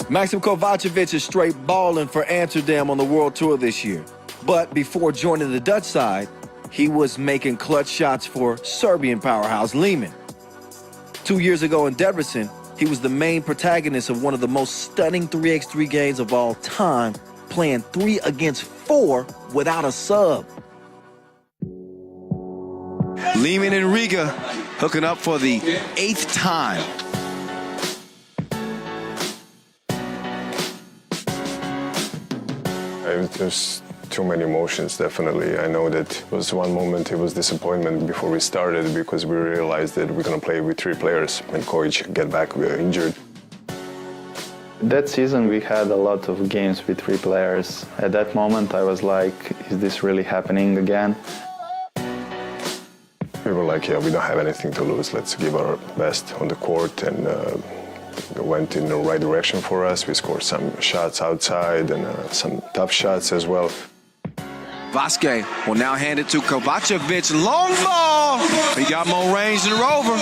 Maxim Kovacevic is straight balling for Amsterdam on the World Tour this year. But before joining the Dutch side, he was making clutch shots for Serbian powerhouse Liman. 2 years ago in Debrecen, he was the main protagonist of one of the most stunning 3x3 games of all time, playing 3 against 4 without a sub. Liman and Riga hooking up for the 8th time. There's too many emotions, definitely. I know that it was one moment, it was disappointment before we started because we realized that we're going to play with 3 players and coach get back injured. That season we had a lot of games with 3 players. At that moment I was like, is this really happening again? We were like, yeah, we don't have anything to lose. Let's give our best on the court, and it went in the right direction for us. We scored some shots outside and some tough shots as well. Vasquez will now hand it to Kovacevic. Long ball. He got more range than Rover.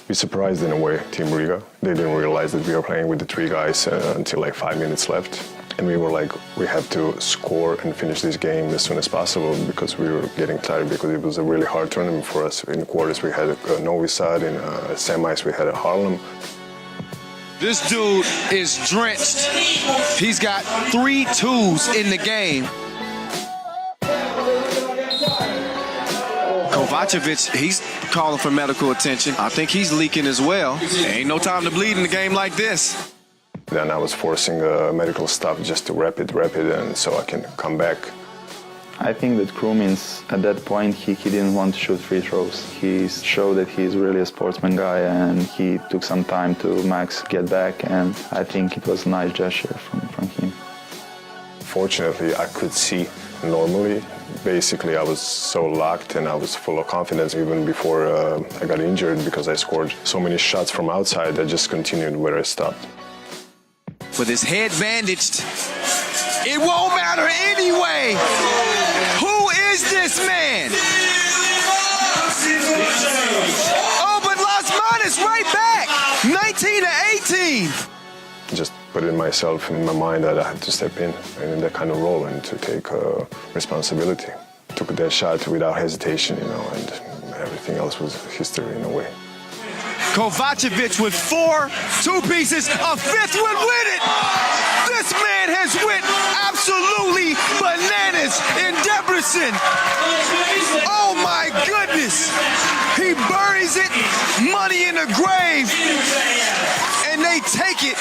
We surprised in a way Team Riga. They didn't realize that we were playing with the 3 guys until like 5 minutes left. And we were like, we have to score and finish this game as soon as possible because we were getting tired because it was a really hard tournament for us. In the quarters we had Novi Sad, in semis we had a Harlem. This dude is drenched. He's got 3 2s in the game. Kovacevic, he's calling for medical attention. I think he's leaking as well. There ain't no time to bleed in a game like this. Then I was forcing medical staff just to wrap it, and so I can come back. I think that Krumins, at that point, he didn't want to shoot free throws. He showed that he's really a sportsman guy, and he took some time to Max get back, and I think it was a nice gesture from him. Fortunately, I could see normally. Basically, I was so locked and I was full of confidence even before I got injured because I scored so many shots from outside. I just continued where I stopped. With his head bandaged, it won't matter anyway. Who is this man? Oh, but Las Manas right back, 19 to 18. Just put in myself in my mind that I had to step in that kind of role and to take responsibility. Took that shot without hesitation, you know, and everything else was history in a way. Kovacevic with 4 two-pieces, a 5th would win it. This man has went absolutely bananas in Debrecen. Oh my goodness. He buries it, money in the grave. And they take it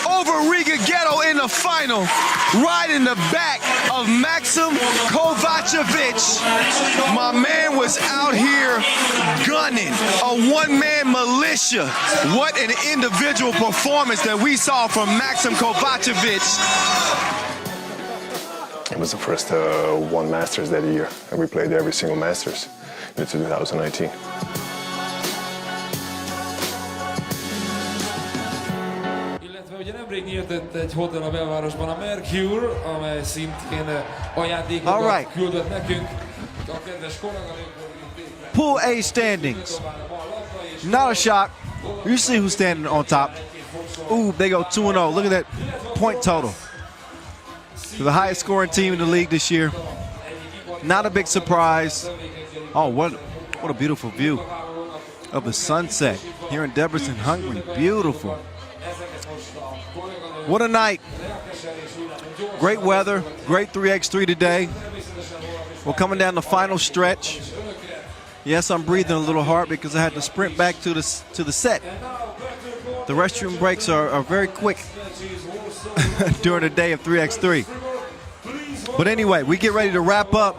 over Riga Ghetto in the final, right in the back of Maxim Kovacevic. My man was out here gunning, a one-man militia. What an individual performance that we saw from Maxim Kovacevic. It was the first one Masters that year, and we played every single Masters in 2019. született egy hotel a belvárosban, a Mercure, amely szintén ajándékokat küldött nekünk. A kedves kolléganők. Pool A standings. Not a shock. You see who's standing on top. Ooh, they go 2-0. Look at that point total. They're the highest scoring team in the league this year. Not a big surprise. Oh, what a beautiful view of the sunset here in Debrecen, Hungary. Beautiful. What a night. Great weather, great 3x3 today. We're coming down the final stretch. Yes, I'm breathing a little hard because I had to sprint back to the set. The restroom breaks are very quick during the day of 3x3. But anyway, we get ready to wrap up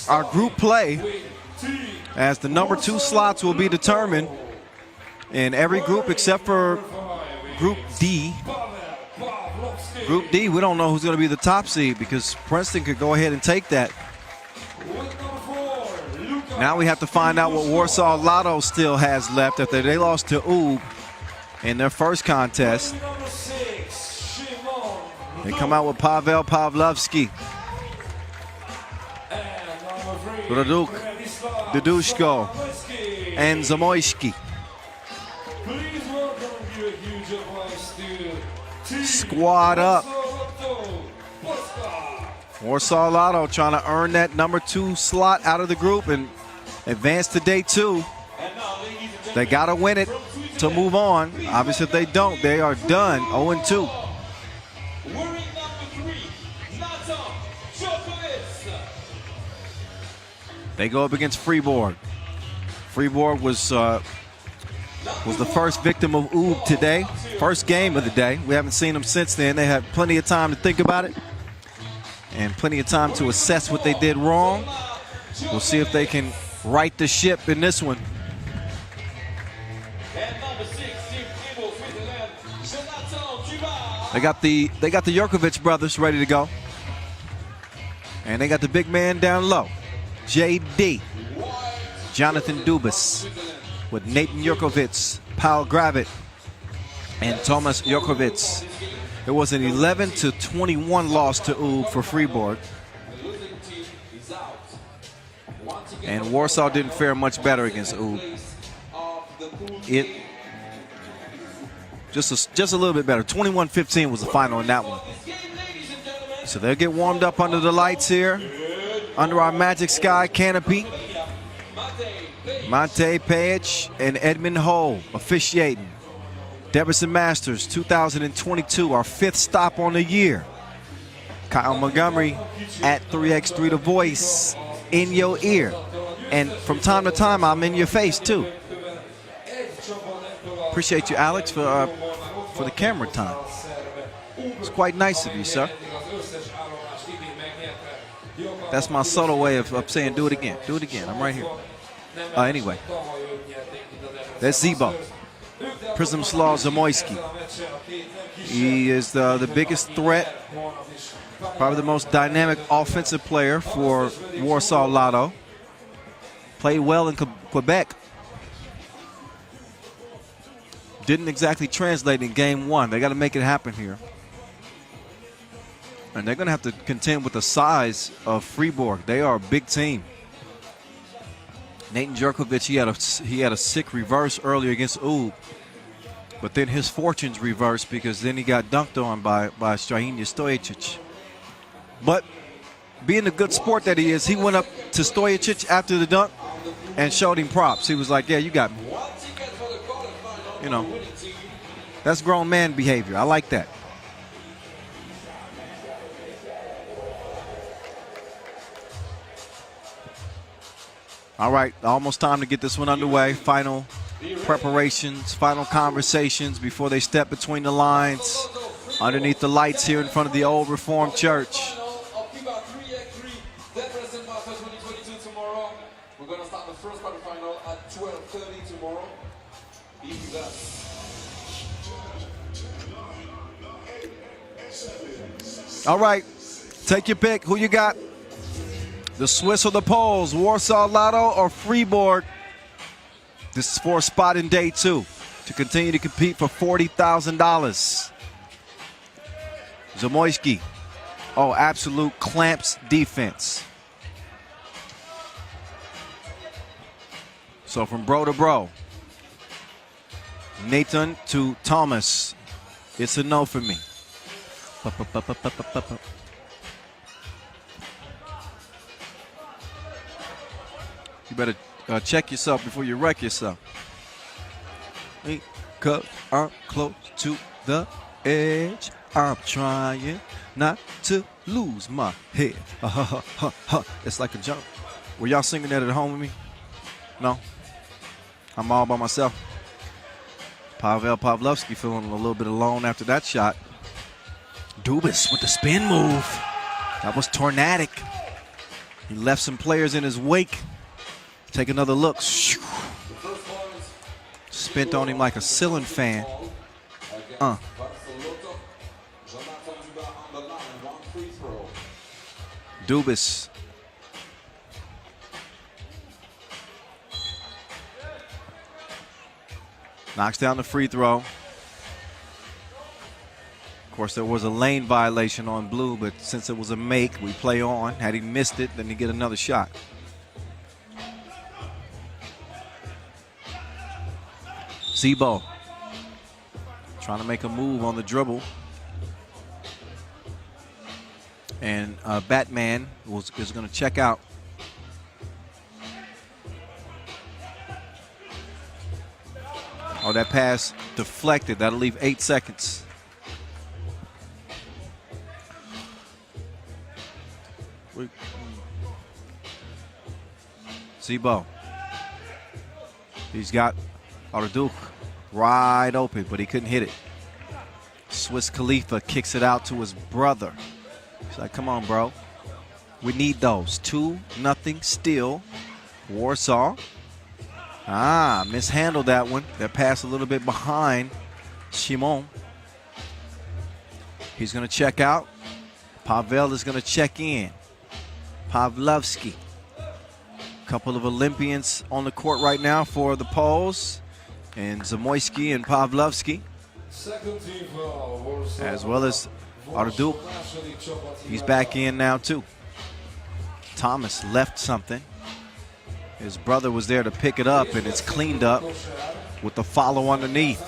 our group play as the number 2 slots will be determined in every group except for Group D. Group D, we don't know who's going to be the top seed because Princeton could go ahead and take that. Now we have to find out what Warsaw Lotto still has left after they lost to UB in their first contest. They come out with Pavel Pavlovsky, Raduk, Dudushko, and Zamoyski. Squad up. Warsaw Lotto trying to earn that number 2 slot out of the group and advance to day 2. They got to win it to move on. Obviously, if they don't, they are done 0-2. They go up against Fribourg. Fribourg was the first victim of UB today. First game of the day. We haven't seen them since then. They had plenty of time to think about it and plenty of time to assess what they did wrong. We'll see if they can right the ship in this one. They got the Jurkovic brothers ready to go. And they got the big man down low. JD, Jonathan Dubas, with Nathan Jurkovic, Paul Gravit, and Thomas Jurkovic. It was an 11-21 loss to UB for Fribourg. And Warsaw didn't fare much better against UB. Just a little bit better. 21-15 was the final in that one. So they'll get warmed up under the lights here, under our Magic Sky canopy. Monte Page and Edmund Ho officiating. Debrecen Masters 2022, our 5th stop on the year. Kyle Montgomery at 3x3 The Voice, in your ear. And from time to time, I'm in your face too. Appreciate you, Alex, for the camera time. It's quite nice of you, sir. That's my subtle way of saying do it again. Do it again. I'm right here. Anyway, that's Zebo. Przemysław Zamoyski. He is the biggest threat, probably the most dynamic offensive player for Warsaw Lotto. Played well in Quebec. Didn't exactly translate in game 1. They got to make it happen here. And they're going to have to contend with the size of Fribourg. They are a big team. Nathan Jurkovic, he had a sick reverse earlier against UB. But then his fortunes reversed because then he got dunked on by Strahinja Stojicic. But being the good sport that he is, he went up to Stojicic after the dunk and showed him props. He was like, yeah, you got me. You know, that's grown man behavior. I like that. All right, almost time to get this one underway. Final preparations, final conversations before they step between the lines underneath the lights here in front of the old Reformed Church. FIBA 3x3 Debrecen Masters 2022 tomorrow. We're going to start the first quarterfinal at 12:30 tomorrow. All right, take your pick. Who you got? The Swiss or the Poles, Warsaw Lotto or Fribourg? This is for a spot in day 2 to continue to compete for $40,000. Zamoyski. Oh, absolute clamps defense. So from bro to bro. Nathan to Thomas. It's a no for me. You better check yourself before you wreck yourself. Because I'm close to the edge. I'm trying not to lose my head. It's like a jump. Were y'all singing that at home with me? No? I'm all by myself. Pavel Pavlovsky feeling a little bit alone after that shot. Dubas with the spin move. That was tornadic. He left some players in his wake. Take another look. Spent on him like a ceiling fan. Dubas. Knocks down the free throw. Of course, there was a lane violation on blue, but since it was a make, we play on. Had he missed it, then he get another shot. Zebo trying to make a move on the dribble. And Batman is going to check out. Oh, that pass deflected. That'll leave 8 seconds. Zebo. He's got Hajdú wide open, but he couldn't hit it. Swiss Khalifa kicks it out to his brother. He's like, come on, bro. We need those. 2-0 still. Warsaw. Mishandled that one. That pass a little bit behind Shimon. He's going to check out. Pavel is going to check in. Pavlovsky. Couple of Olympians on the court right now for the Poles. And Zamoyski and Pavlovsky. As well as Hajdú. He's back in now too. Thomas left something. His brother was there to pick it up, and it's cleaned up with the follow underneath.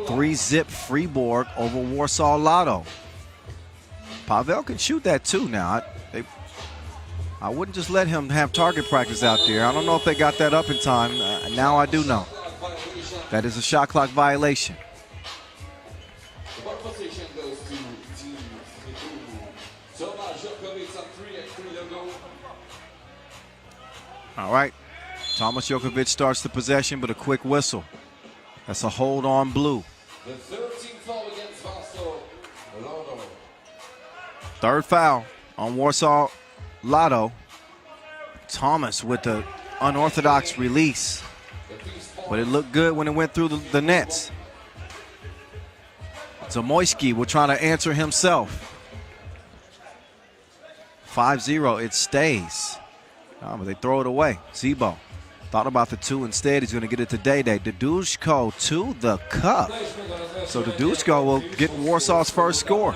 3-zip Fribourg over Warsaw Lotto. Pavel can shoot that too now. I wouldn't just let him have target practice out there. I don't know if they got that up in time. Now I do know. That is a shot clock violation. All right. Thomas Jokovic starts the possession, but a quick whistle. That's a hold on blue. The 13th foul against Warsaw Lotto. Third foul on Warsaw Lotto. Thomas with the unorthodox release. But it looked good when it went through the nets. Zamoyski will try to answer himself. 5-0, it stays. But they throw it away. Zebo thought about the two instead. He's going to get it to Day-Day. Dadushko to the cup. So Dadushko will get Warsaw's first score.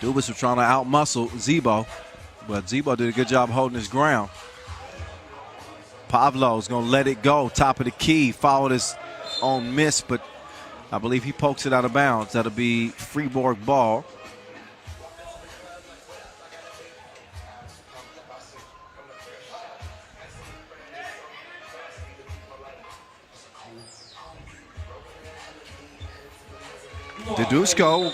Dubas was trying to outmuscle Zebo, but Zebo did a good job holding his ground. Pavlo's going to let it go. Top of the key. Followed his own miss, but I believe he pokes it out of bounds. That'll be Fribourg ball. Dadushko,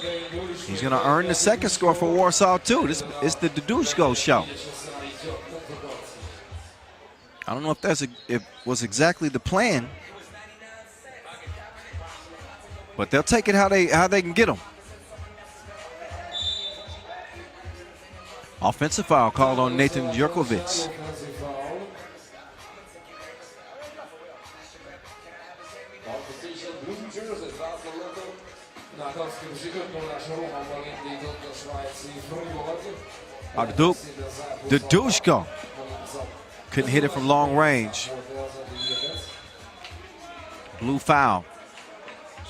he's going to earn the second score for Warsaw too. This is the Dadushko show. I don't know if it was exactly the plan, but they'll take it how they can get them. Offensive foul called on Nathan Jurkovic. Dadushko couldn't hit it from long range. Blue foul.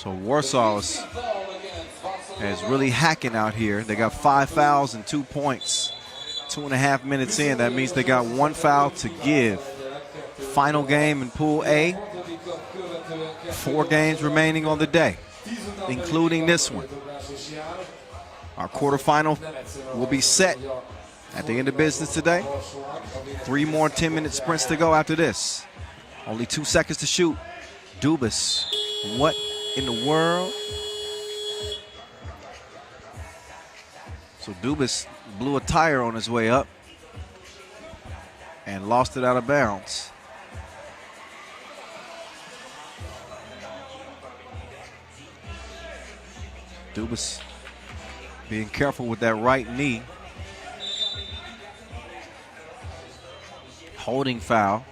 So Warsaw is really hacking out here. They got 5 fouls and 2 points. 2.5 minutes in. That means they got 1 foul to give. Final game in Pool A. 4 games remaining on the day, including this one. Our quarterfinal will be set at the end of business today. 3 more 10-minute sprints to go after this. Only 2 seconds to shoot. Dubas, what in the world? So Dubas blew a tire on his way up and lost it out of bounds. Dubas being careful with that right knee. Holding foul.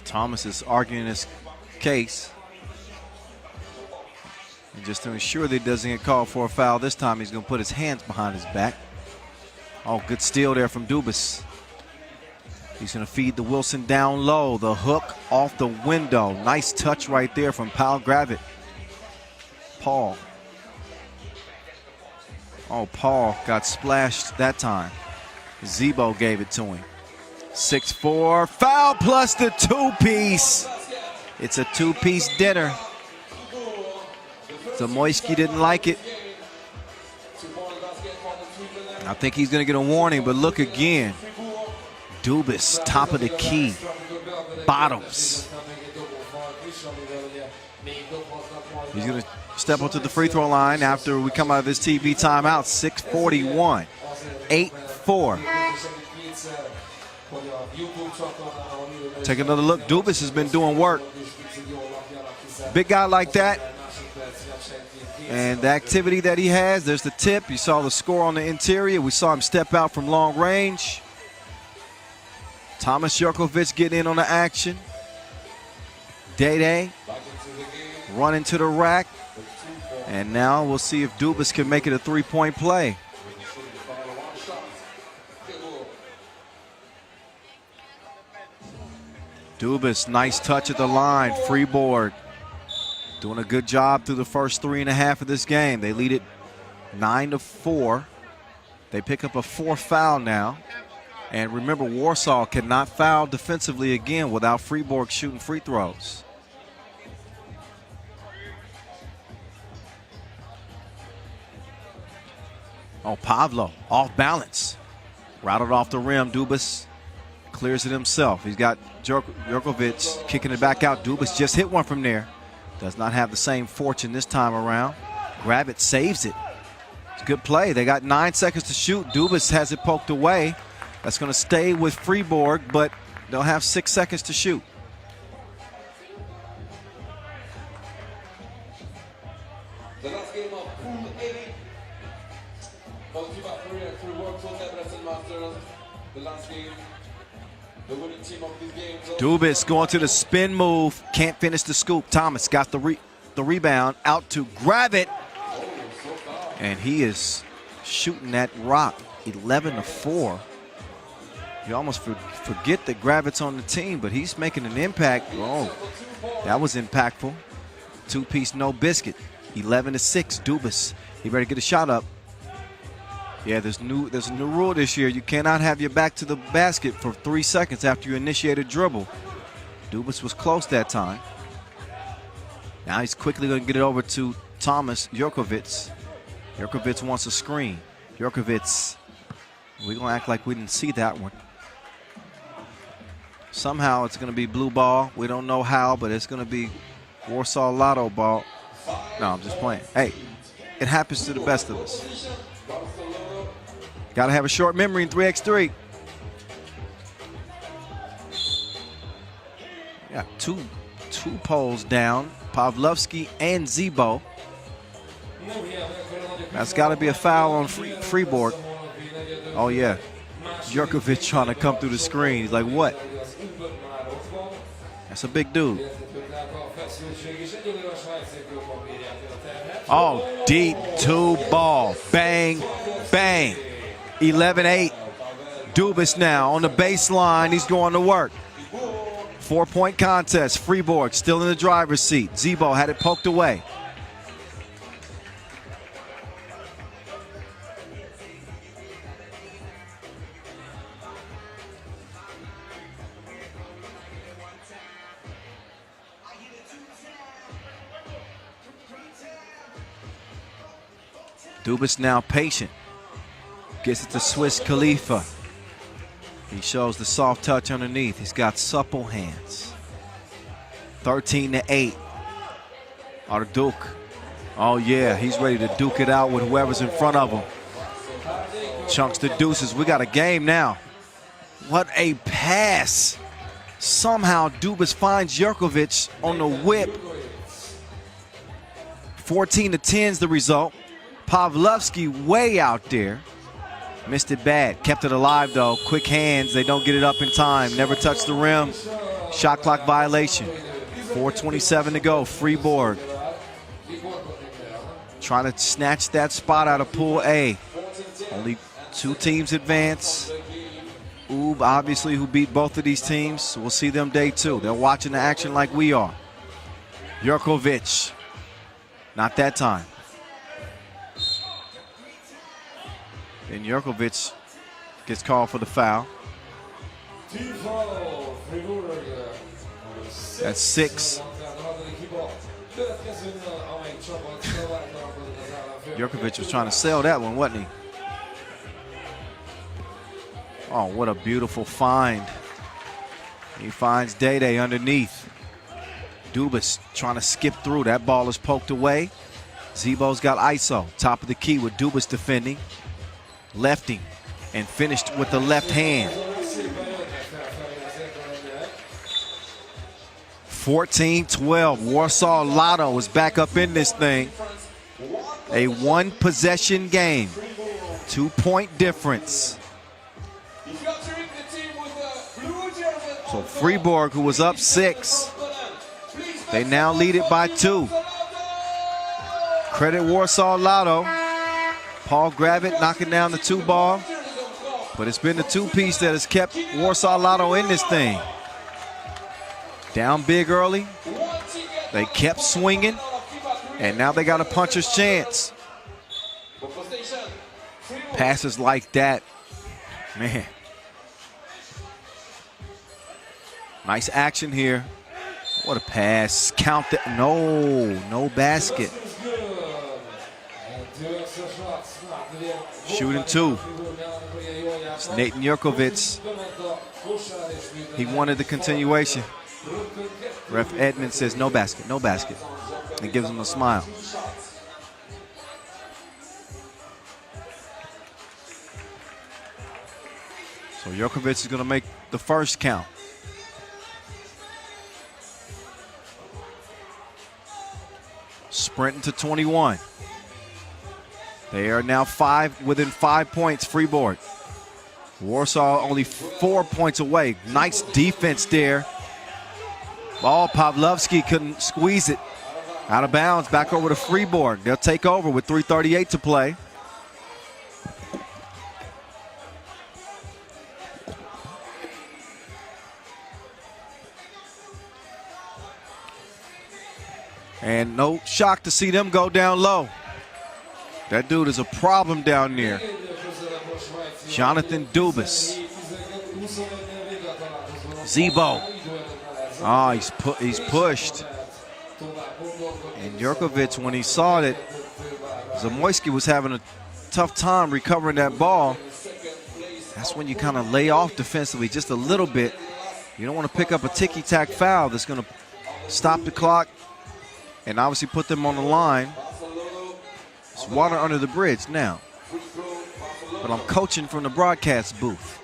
Thomas is arguing his case. And just to ensure that he doesn't get called for a foul this time, he's going to put his hands behind his back. Oh, good steal there from Dubas. He's going to feed the Wilson down low. The hook off the window. Nice touch right there from Paul Gravett. Paul. Oh, Paul got splashed that time. Zebo gave it to him. 6-4, foul plus the 2-piece. It's a 2-piece dinner. Zamoyski didn't like it. I think he's going to get a warning, but look again. Dubas, top of the key. Bottoms. He's going to step up to the free throw line after we come out of this TV timeout. 6:41, 8-4. Take another look. Dubas has been doing work. Big guy like that. And the activity that he has, there's the tip. You saw the score on the interior. We saw him step out from long range. Thomas Jurkovic getting in on the action. Day running to the rack. And now we'll see if Dubas can make it a 3-point play. Dubas, nice touch at the line. Fribourg doing a good job through the first 3.5 of this game. They lead it 9-4. They pick up a 4th foul now. And remember, Warsaw cannot foul defensively again without Fribourg shooting free throws. Oh, Pavlo, off balance. Routed off the rim. Dubas clears it himself. He's got Jurkovic kicking it back out. Dubas just hit one from there. Does not have the same fortune this time around. Gravett saves it. It's a good play. They got 9 seconds to shoot. Dubas has it poked away. That's going to stay with Fribourg, but they'll have 6 seconds to shoot. The last game of Pool A. FIBA 3x3 World Tour Debrecen Masters. The last game. The winning team of this game. Dubas going to the spin move. Can't finish the scoop. Thomas got the rebound out to Gravett. And he is shooting that rock. 11-4. You almost forget that Gravett's on the team, but he's making an impact. Oh, that was impactful. 2-piece, no biscuit. 11-6. Dubas, he better get a shot up. Yeah, there's a new rule this year. You cannot have your back to the basket for 3 seconds after you initiate a dribble. Dubas was close that time. Now he's quickly going to get it over to Thomas Jurkovic. Jurkovic wants a screen. Jurkovic, we're going to act like we didn't see that one. Somehow it's going to be blue ball. We don't know how, but it's going to be Warsaw Lotto ball. No, I'm just playing. Hey, it happens to the best of us. Got to have a short memory in 3x3. Yeah, two poles down. Pavlovsky and Zebo. That's got to be a foul on Fribourg. Oh, yeah. Jurkovic trying to come through the screen. He's like, what? That's a big dude. Oh, deep 2 ball. Bang, bang. 11-8. Dubas now on the baseline. He's going to work. 4-point contest. Fribourg still in the driver's seat. Zebo had it poked away. Dubas now patient. Gets it to Swiss Khalifa. He shows the soft touch underneath. He's got supple hands. 13-8. Arduk. Oh yeah, he's ready to duke it out with whoever's in front of him. Chunks the deuces. We got a game now. What a pass. Somehow Dubas finds Jurkovic on the whip. 14-10's the result. Pavlovsky way out there. Missed it bad. Kept it alive though. Quick hands. They don't get it up in time. Never touched the rim. Shot clock violation. 4:27 to go. Fribourg trying to snatch that spot out of Pool A. Only 2 teams advance. Oob, obviously, who beat both of these teams. So we'll see them day 2. They're watching the action like we are. Jurkovic. Not that time. And Jurkovic gets called for the foul. That's 6. Jurkovic was trying to sell that one, wasn't he? Oh, what a beautiful find. He finds Day underneath. Dubas trying to skip through. That ball is poked away. Zebo's got ISO. Top of the key with Dubas defending. Lefting and finished with the left hand. 14-12. Warsaw Lotto is back up in this thing. A 1-possession game. 2-point difference. So Fribourg, who was up 6, they now lead it by 2. Credit Warsaw Lotto. Paul Gravett knocking down the 2 ball. But it's been the 2-piece that has kept Warsaw Lotto in this thing. Down big early. They kept swinging. And now they got a puncher's chance. Passes like that. Man. Nice action here. What a pass. Count that. No basket. Shooting 2. It's Nathan Jurkovic. He wanted the continuation. Ref Edmonds says no basket, no basket. And gives him a smile. So Jurkovic is going to make the first count. Sprinting to 21. They are now within 5 points, Fribourg. Warsaw only 4 points away. Nice defense there. Ball, Pavlovsky couldn't squeeze it. Out of bounds, back over to Fribourg. They'll take over with 3:38 to play. And no shock to see them go down low. That dude is a problem down there. Jonathan Dubas. Zebo. Oh, he's pushed. And Jurkovic, when he saw that Zamoyski was having a tough time recovering that ball, that's when you kind of lay off defensively just a little bit. You don't want to pick up a ticky-tack foul that's going to stop the clock and obviously put them on the line. It's water under the bridge now. But I'm coaching from the broadcast booth.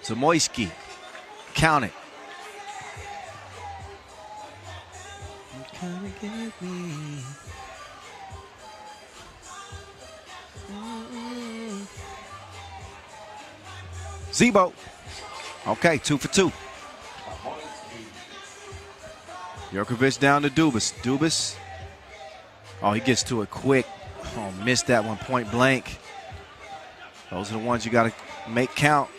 Zamoyski, count it. Come and get me. Zebo. Okay, 2 for 2. Jurkovic down to Dubas. Dubas. Oh, he gets to it quick. Oh, missed that one point blank. Those are the ones you got to make count.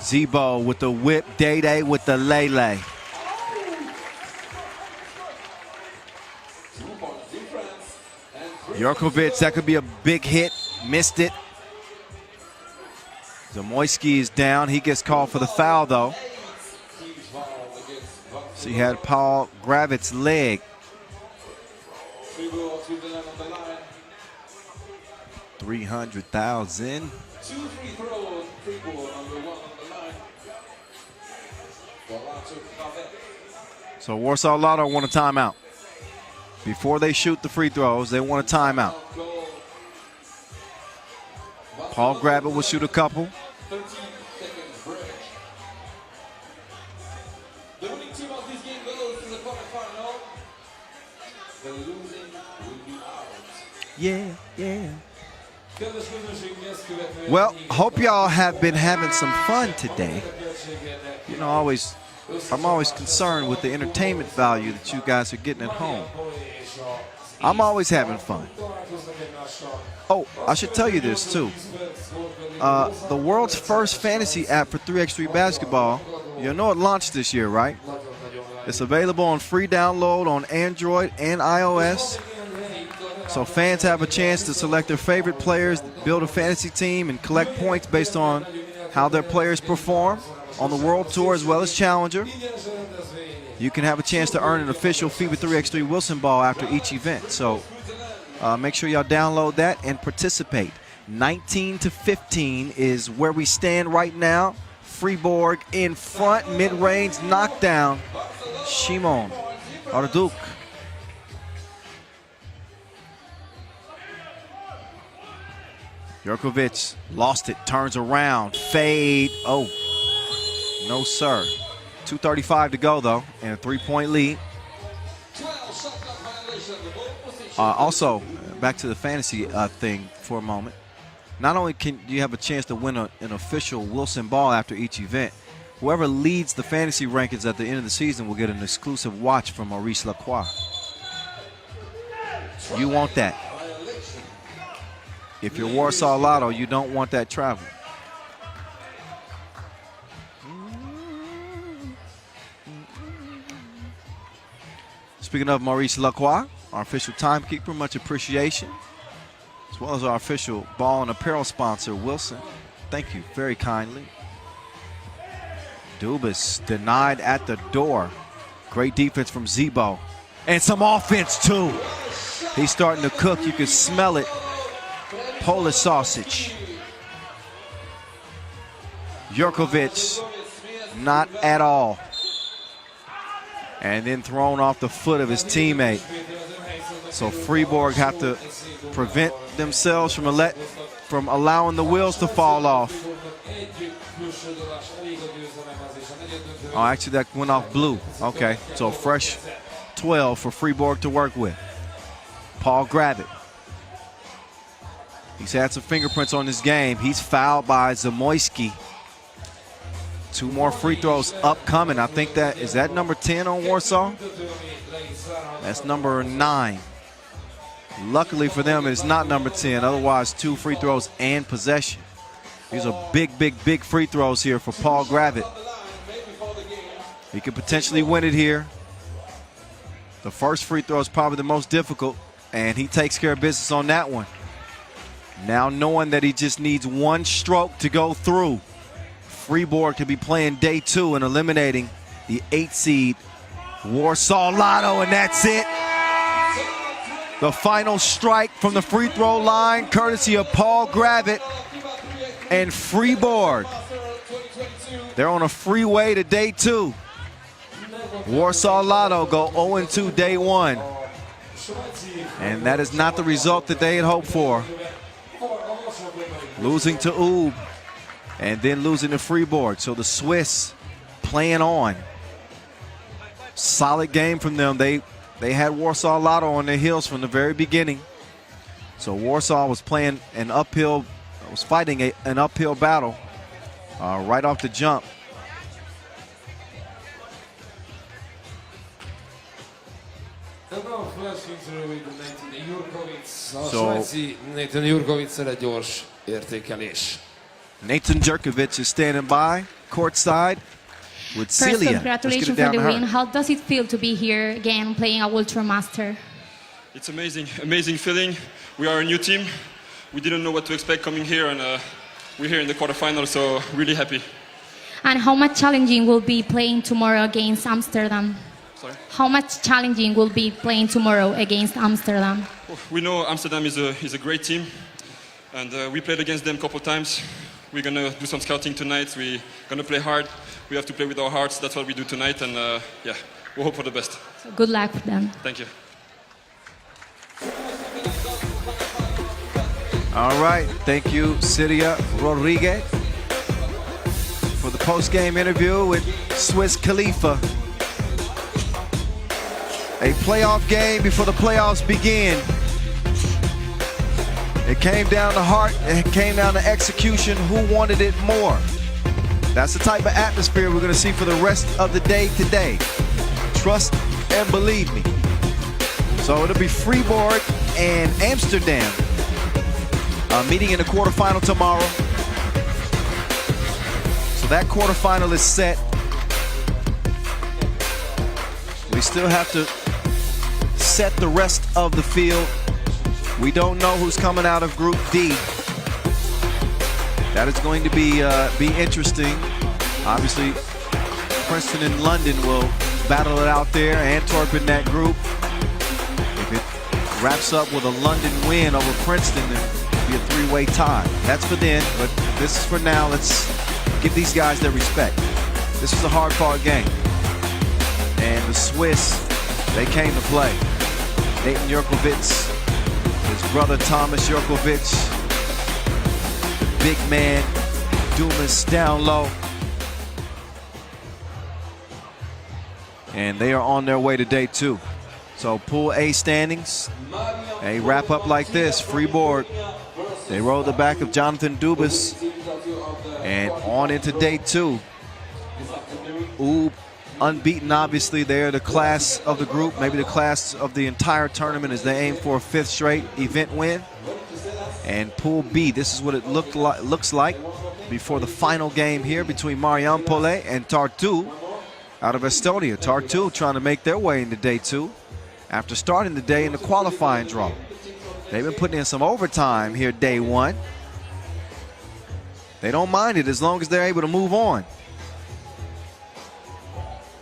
Zebo with the whip, Day with the lay-lay. Jurkovic, that could be a big hit, missed it. Zamoyski is down, he gets called for the foul though. So he had Paul Gravit's leg. 300,000. 2 free throws, Fribourg number 1 on the line. So Warsaw Lotto want a timeout. Before they shoot the free throws, they want a timeout. Paul Gravit will shoot a couple. 13 seconds break. The winning team of this game goes to the quarterfinal. The losing will be out. Yeah, yeah. Well, hope y'all have been having some fun today. You know, I'm always concerned with the entertainment value that you guys are getting at home. I'm always having fun. Oh, I should tell you this too. The world's first fantasy app for 3x3 basketball, you know it launched this year, right? It's available on free download on Android and iOS. So fans have a chance to select their favorite players, build a fantasy team, and collect points based on how their players perform on the World Tour as well as Challenger. You can have a chance to earn an official FIBA 3x3 Wilson ball after each event. So make sure y'all download that and participate. 19-15 is where we stand right now. Fribourg in front, mid-range knockdown. Shimon Arduk. Jurkovic lost it, turns around, fade. Oh, no sir. 2:35 to go though, and a 3-point lead. Also, back to the fantasy thing for a moment. Not only can you have a chance to win an official Wilson ball after each event, whoever leads the fantasy rankings at the end of the season will get an exclusive watch from Maurice Lacroix. You want that. If you're Warsaw Lotto, you don't want that travel. Speaking of Maurice Lacroix, our official timekeeper, much appreciation, as well as our official ball and apparel sponsor, Wilson. Thank you very kindly. Dubas denied at the door. Great defense from Zebo. And some offense too. He's starting to cook, you can smell it. Polish sausage. Jurkovic, not at all. And then thrown off the foot of his teammate. So Fribourg have to prevent themselves from allowing the wheels to fall off. Oh, actually that went off blue. Okay, so fresh 12 for Fribourg to work with. Paul Gravit. He's had some fingerprints on this game. He's fouled by Zamoyski. 2 more free throws upcoming. I think is that number 10 on Warsaw? That's number 9. Luckily for them, it's not number 10. Otherwise, 2 free throws and possession. These are big, big, big free throws here for Paul Gravit. He could potentially win it here. The first free throw is probably the most difficult, and he takes care of business on that one. Now knowing that he just needs 1 stroke to go through, Fribourg to be playing day 2 and eliminating the 8 seed Warsaw Lotto, and that's it. The final strike from the free throw line, courtesy of Paul Gravit and Fribourg. They're on a freeway to day 2. Warsaw Lotto go 0-2 day 1. And that is not the result that they had hoped for. Losing to Ub and then losing to Fribourg. So the Swiss playing on. Solid game from them. They had Warsaw Lotto on their heels from the very beginning. So Warsaw was playing an uphill, was fighting an uphill battle right off the jump. So Nathan Jurkovic egy gyors értékelés. Nathan Jurkovic is standing by. courtside with First, Celia. congratulations for the win. How does it feel to be here again playing a World Tour Master? It's amazing, amazing feeling. We are a new team. We didn't know what to expect coming here, and we're here in the quarterfinals, so really happy. And how much challenging will be playing tomorrow against Amsterdam? Sorry? How much challenging will be playing tomorrow against Amsterdam? We know Amsterdam is a great team, and we played against them a couple times. We're going to do some scouting tonight. We're going to play hard. We have to play with our hearts. That's what we do tonight, and yeah, we'll hope for the best. So good luck with them. Thank you. All right, thank you, Ciria Rodriguez, for the post-game interview with Swiss Khalifa. A playoff game before the playoffs begin. It came down to heart, it came down to execution, who wanted it more. That's the type of atmosphere we're gonna see for the rest of the day today. Trust and believe me. So it'll be Fribourg and Amsterdam meeting in the quarterfinal tomorrow. So that quarterfinal is set. We still have to set the rest of the field. We don't know who's coming out of Group D. That is going to be interesting. Obviously, Princeton and London will battle it out there. Antwerp in that group. If it wraps up with a London win over Princeton, then it'll be a three-way tie. That's for then, but this is for now. Let's give these guys their respect. This is a hard-fought game. And the Swiss, they came to play. Nathan Jurkovic, his brother Thomas Jurkovic, the big man, Dumas down low. And they are on their way to day two. So Pool A standings, a wrap up like this. Fribourg, they rolled the back of Jonathan Dubas and on into day two. Unbeaten, obviously. They're the class of the group, maybe the class of the entire tournament as they aim for a fifth straight event win. And Pool B, this is what it looks like before the final game here between Marijampolė and Tartu out of Estonia. Tartu trying to make their way into day two after starting the day in the qualifying draw. They've been putting in some overtime here day one. They don't mind it as long as they're able to move on.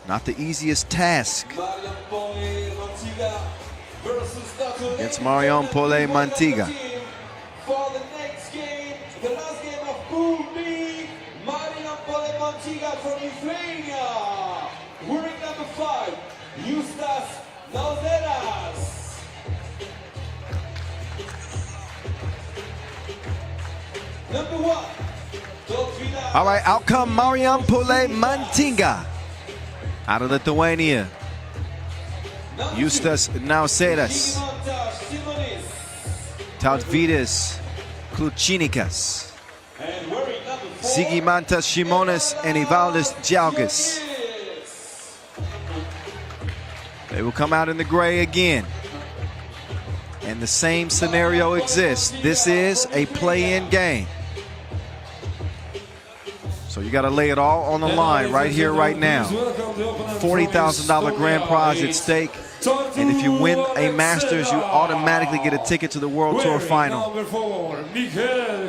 Not the easiest task against Marijampolė Mantinga. For the next game, the last game of Pool B, Marijampolė Mantinga from Lithuania. Wearing number 5, Justas Nauderas. Number 1, Tautvydas. All right, out come Marijampolė Mantinga out of Lithuania. Justas Nauderas, Tautvydas Klučinikas, Sigimantas Šimonis, and Evaldas Džiaugas. They will come out in the gray again. And the same scenario exists. This is a play-in game. So you got to lay it all on the line right here, right now. $40,000 grand prize at stake. And if you win a Masters, you automatically get a ticket to the World Tour Final,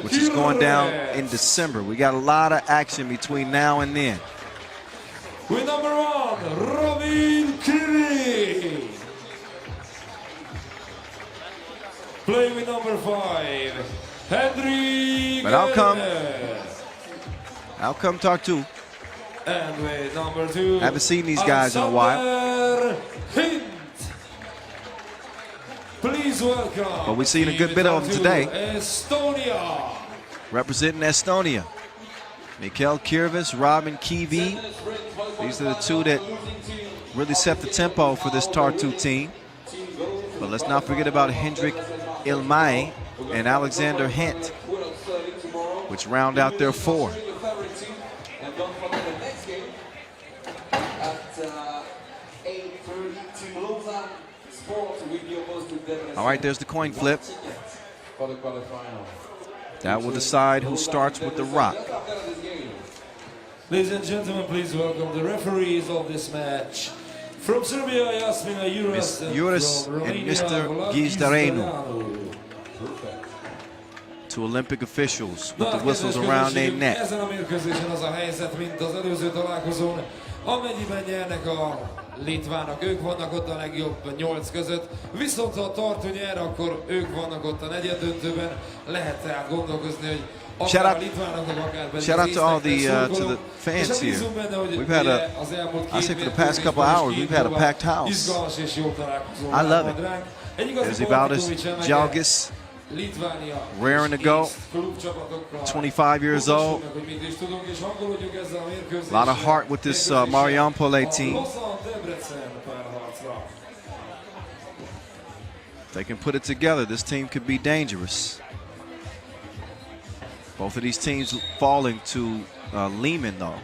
which is going down in December. We got a lot of action between now and then. With number 1, Robin Kiri. Play with number 5, Henry. But out come Tartu. And with number 2, haven't seen these guys in a while. Please welcome. But we've seen a good bit of them today. Estonia. Representing Estonia. Mikkel Kirvis, Robin Kivi. These are the two that really set the tempo for this Tartu team. But let's not forget about Hendrik Ilmai and Alexander Hent, which round out their 4. And don't forget the next game at 8:30 to Lausanne. Sport will be opposed to Debrecen. All right, there's the coin flip. For the quarterfinal. That will decide who starts with the rock. Ladies and gentlemen, please welcome the referees of this match. From Serbia, Jasmina Juras, and Romania, Mr. Vlad Gizdarenu. Two Olympic officials with the whistles around their neck. Ezen a mérkőzésen az a helyzet, mint az előző találkozón. Amennyiben nyernek a litvánok, ők vannak ott a legjobb 8 között, viszont ha a tartó nyer, akkor ők vannak ott a negyeddöntőben. Lehet tehát gondolkozni, hogy Shout akár a litvánoknak, akár pedig out to all the szurkolók. fans És here. bízunk benne, hogy We've had az elmúlt I say két for the past couple mérkőzésben hours, is we've had a packed house. izgalmas és jó találkozó I vár love majd it. ránk. Egy igazi There's Ivaldis politikai csemege, Jalgis, Litvánia raring to go. 25 years old. A lot of heart with this Marijampolė team. If they can put it together, this team could be dangerous. Both of these teams falling to Liman, though.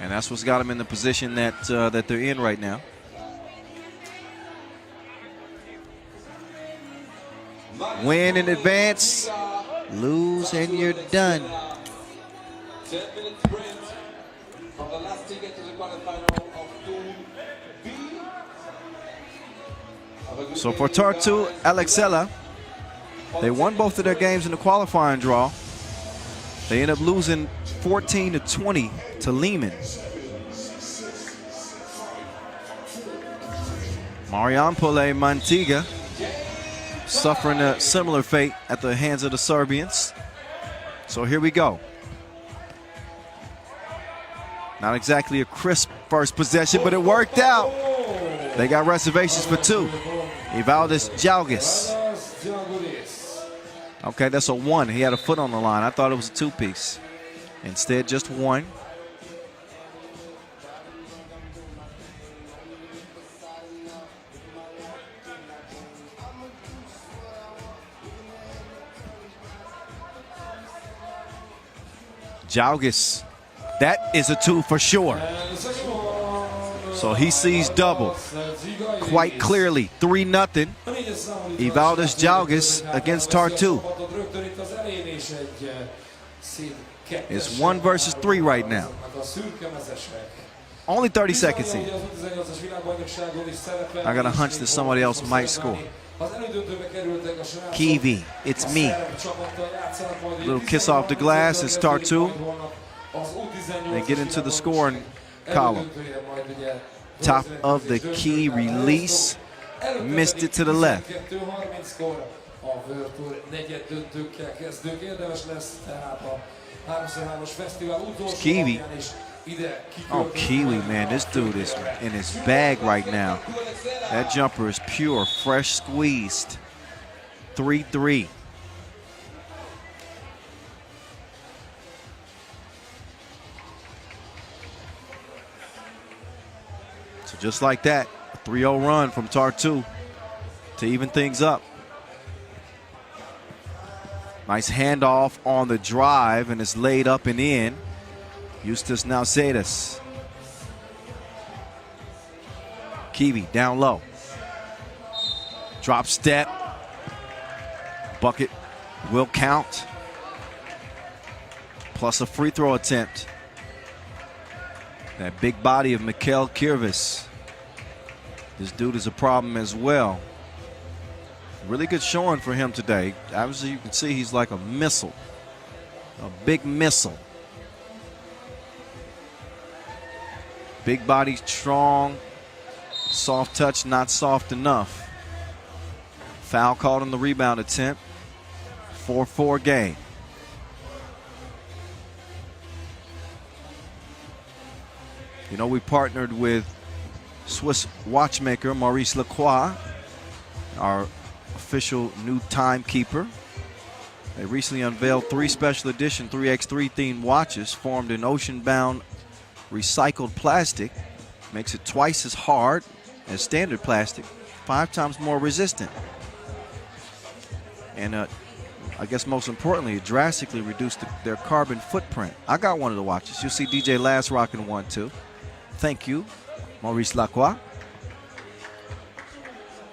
And that's what's got them in the position that they're in right now. Win in advance, lose and you're done. 10-minute sprint from the last ticket to the quarterfinal of 2B. So for Tartu Alexela, they won both of their games in the qualifying draw. They end up losing 14-20 to Liman. Marijampolė Mantinga suffering a similar fate at the hands of the Serbians. So here we go. Not exactly a crisp first possession, but it worked out. They got reservations for two. Ivaldis Jalgis. Okay, that's a one. He had a foot on the line. I thought it was a two-piece. Instead, just one. Jalgis, that is a two for sure. So he sees double quite clearly, 3-0. Ivaldis Jalgis against Tartu. It's 1 versus 3 right now. Only 30 seconds in. I got a hunch that somebody else might score. Kiwi, it's me. Little kiss off the glass, it's Tartu. They get into the scoring column. Top of the key release, missed it to the left. It's Kiwi. Oh, Kiwi, man, this dude is in his bag right now. That jumper is pure, fresh squeezed. 3-3. So just like that, a 3-0 run from Tartu to even things up. Nice handoff on the drive, and it's laid up and in. Justus Nausedas. Kiwi down low. Drop step. Bucket will count. Plus a free throw attempt. That big body of Mikhail Kirvis. This dude is a problem as well. Really good showing for him today. Obviously, you can see he's like a missile. A big missile. Big body, strong, soft touch, not soft enough. Foul called on the rebound attempt. 4-4 game. You know, we partnered with Swiss watchmaker Maurice Lacroix, our official new timekeeper. They recently unveiled 3 special edition 3x3 themed watches formed in ocean-bound recycled plastic. Makes it twice as hard as standard plastic, 5 times more resistant. And I guess most importantly, it drastically reduced their carbon footprint. I got one of the watches. You'll see DJ Last rocking one too. Thank you, Maurice Lacroix.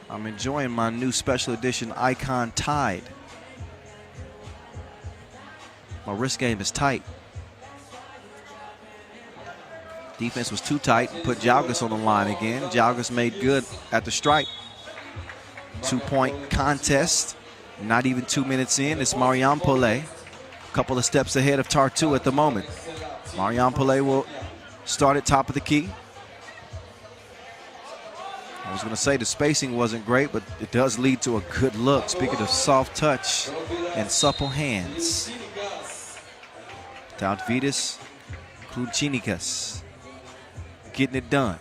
I'm enjoying my new special edition Icon Tide. My wrist game is tight. Defense was too tight and put Jalgis on the line again. Jalgis made good at the stripe. 2-point contest. Not even 2 minutes in. It's Marijampolė. A couple of steps ahead of Tartu at the moment. Marijampolė will start at top of the key. I was going to say the spacing wasn't great, but it does lead to a good look. Speaking of soft touch and supple hands. Tautvydas Klučinikas getting it done.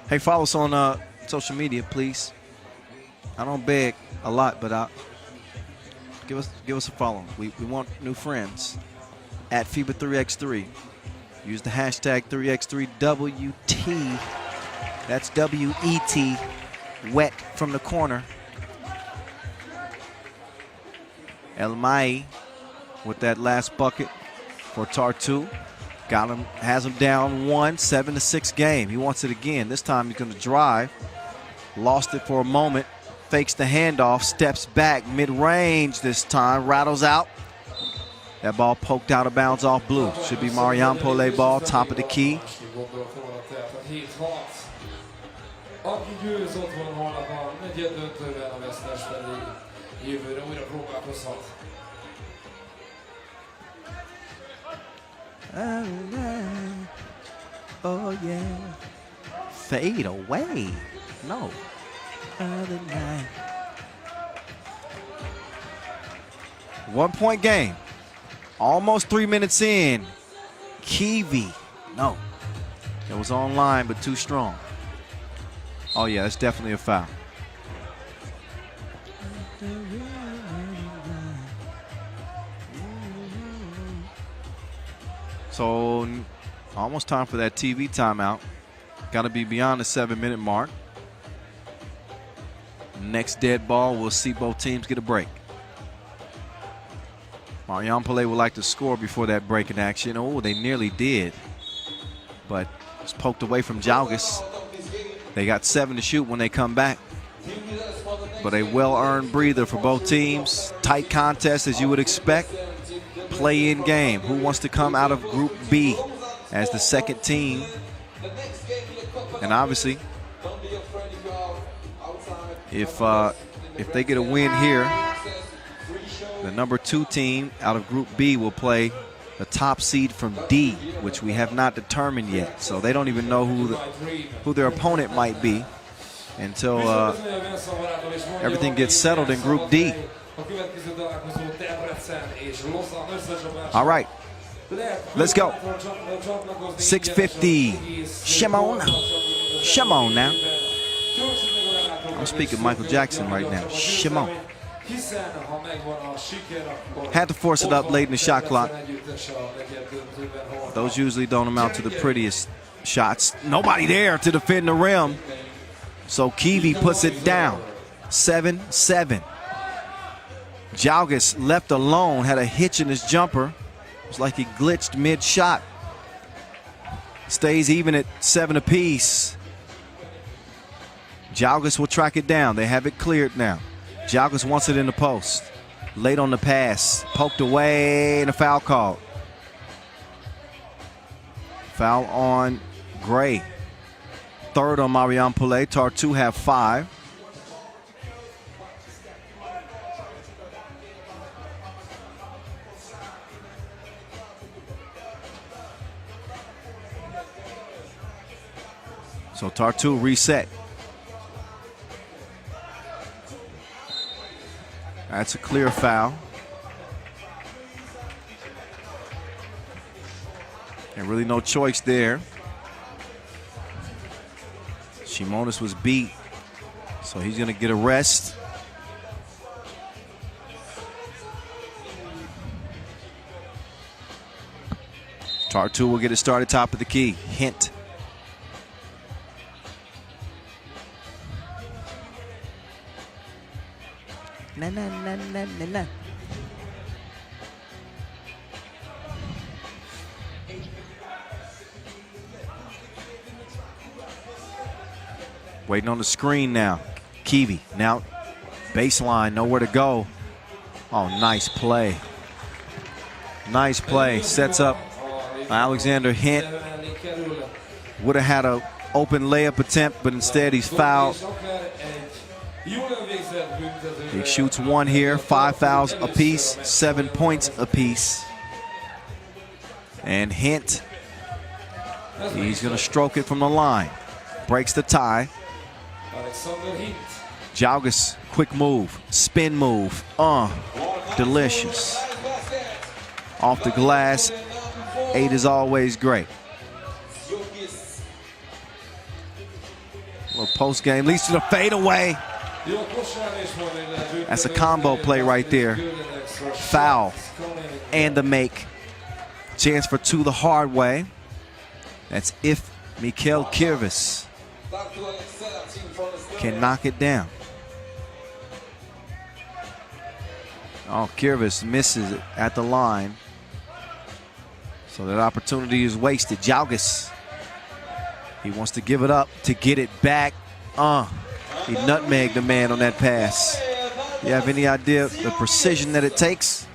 Hey, follow us on social media, please. I don't beg a lot, but give us a follow. We want new friends at FIBA 3x3. Use the hashtag 3x3WT. That's W-E-T, wet from the corner. El Mai with that last bucket for Tartu. Got him, has him down 1, 7-6 game. He wants it again. This time he's going to drive. Lost it for a moment. Fakes the handoff, steps back, mid-range this time, rattles out. That ball poked out of bounds off blue. Should be Marijampolė ball, top of the key. Aki győz ott van holnap a negyed döntőben, a vesztes pedig jövőre újra próbálkozhat. Oh yeah. Fade away. No. Other night. 1-point game. Almost 3 minutes in. Kiwi. No. It was online, but too strong. Oh yeah, that's definitely a foul. So almost time for that TV timeout. Got to be beyond the 7-minute mark. Next dead ball, we'll see both teams get a break. Marijampolė would like to score before that break in action. Oh, they nearly did. But it's poked away from Jalgis. They got 7 to shoot when they come back. But a well-earned breather for both teams. Tight contest as you would expect. Play-in game. Who wants to come out of Group B as the second team? And obviously, if they get a win here, the number 2 team out of Group B will play the top seed from D, which we have not determined yet. So they don't even know who their opponent might be until everything gets settled in Group D. All right, let's go. 6:50. Shimon now. I'm speaking Michael Jackson right now. Shimon. Had to force it up late in the shot clock. Those usually don't amount to the prettiest shots. Nobody there to defend the rim. So Kiwi puts it down. 7-7. Jalgis left alone, had a hitch in his jumper. It was like he glitched mid-shot. Stays even at 7 apiece. Jalgis will track it down. They have it cleared now. Jalgis wants it in the post. Late on the pass. Poked away and a foul called. Foul on Gray. Third on Marijampolė. Tartu have 5. So Tartu reset. That's a clear foul. And really no choice there. Shimonis was beat, so he's going to get a rest. Tartu will get it started top of the key. Hint. Na na na na na na. Waiting on the screen now. Kiwi now baseline, nowhere to go. Oh, nice play. Nice play. Sets up Alexander Hint. Would have had an open layup attempt, but instead he's fouled. He shoots one here, 5 fouls apiece, 7 points apiece. And Hint, he's going to stroke it from the line. Breaks the tie. Jalgis, quick move, spin move. Delicious. Off the glass, 8 is always great. Little post game leads to the fadeaway. That's a combo play right there. Foul and the make. Chance for two the hard way. That's if Mikhail Kirvis can knock it down. Oh, Kirvis misses it at the line. So that opportunity is wasted. Jalgis, he wants to give it up to get it back. He nutmegged the man on that pass. You have any idea the precision that it takes?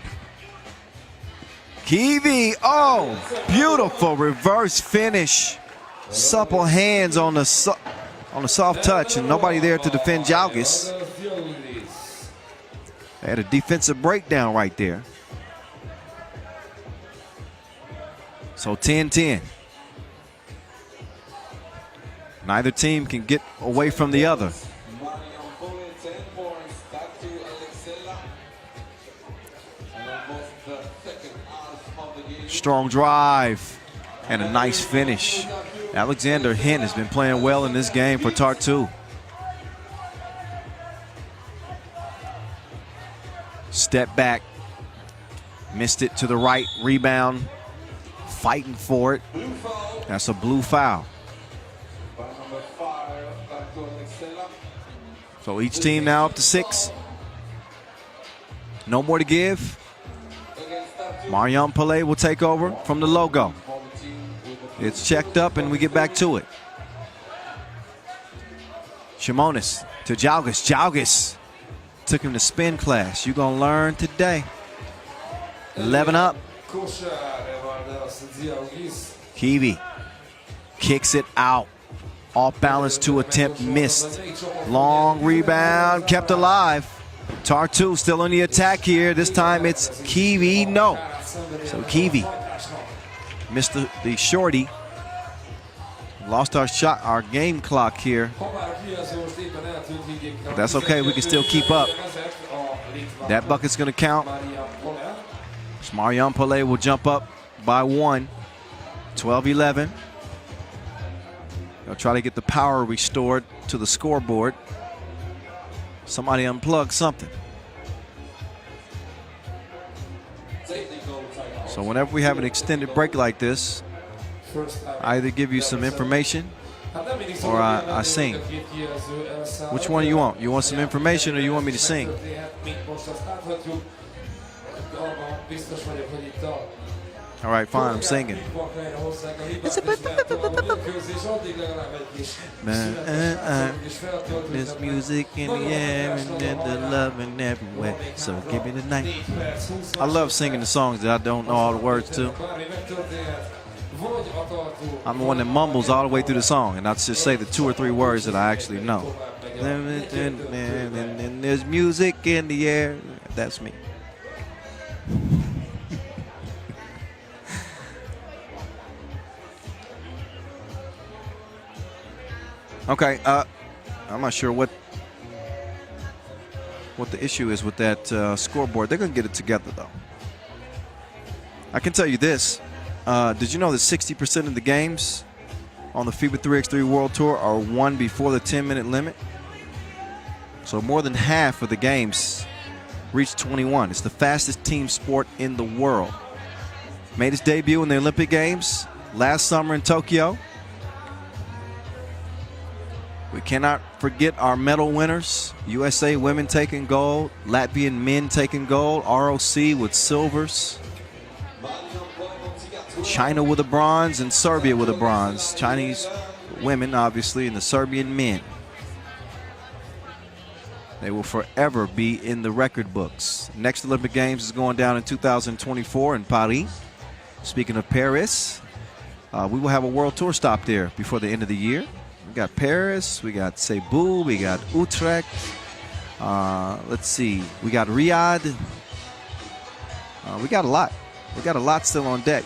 Kiwi, beautiful reverse finish. Supple hands on the soft touch, and nobody there to defend Jalgis. They had a defensive breakdown right there. So 10-10. Neither team can get away from the other. Strong drive and a nice finish. Alexander Hint has been playing well in this game for Tartu. Step back, missed it to the right, rebound, fighting for it. That's a blue foul. So each team now up to 6. No more to give. Marijampolė will take over from the logo. It's checked up and we get back to it. Shimonis to Jalgis. Jalgis took him to spin class. You're going to learn today. 11 up. Kiwi kicks it out. Off balance to attempt, missed. Long rebound, kept alive. Tartu still on the attack here. This time it's Kiwi, no. So Kiwi missed the shorty. Lost our shot, our game clock here. But that's okay, we can still keep up. That bucket's gonna count. Marijampolė will jump up by 1, 12-11. They'll try to get the power restored to the scoreboard. Somebody unplug something. So whenever we have an extended break like this, I either give you some information or I sing. Which one do you want? You want some information or you want me to sing? All right, fine, I'm singing. There's music in the air and the loving everywhere. So give me the night. I love singing the songs that I don't know all the words to. I'm the one that mumbles all the way through the song, and I just say the 2 or 3 words that I actually know. And there's music in the air. That's me. Okay, I'm not sure what the issue is with that scoreboard. They're going to get it together, though. I can tell you this. Did you know that 60% of the games on the FIBA 3x3 World Tour are won before the 10-minute limit? So more than half of the games reach 21. It's the fastest team sport in the world. Made its debut in the Olympic Games last summer in Tokyo. We cannot forget our medal winners. USA women taking gold, Latvian men taking gold, ROC with silvers. China with a bronze and Serbia with a bronze. Chinese women, obviously, and the Serbian men. They will forever be in the record books. Next Olympic Games is going down in 2024 in Paris. Speaking of Paris, we will have a World Tour stop there before the end of the year. We got Paris, we got Cebu, we got Utrecht. Let's see, we got Riyadh. We got a lot. We got a lot still on deck.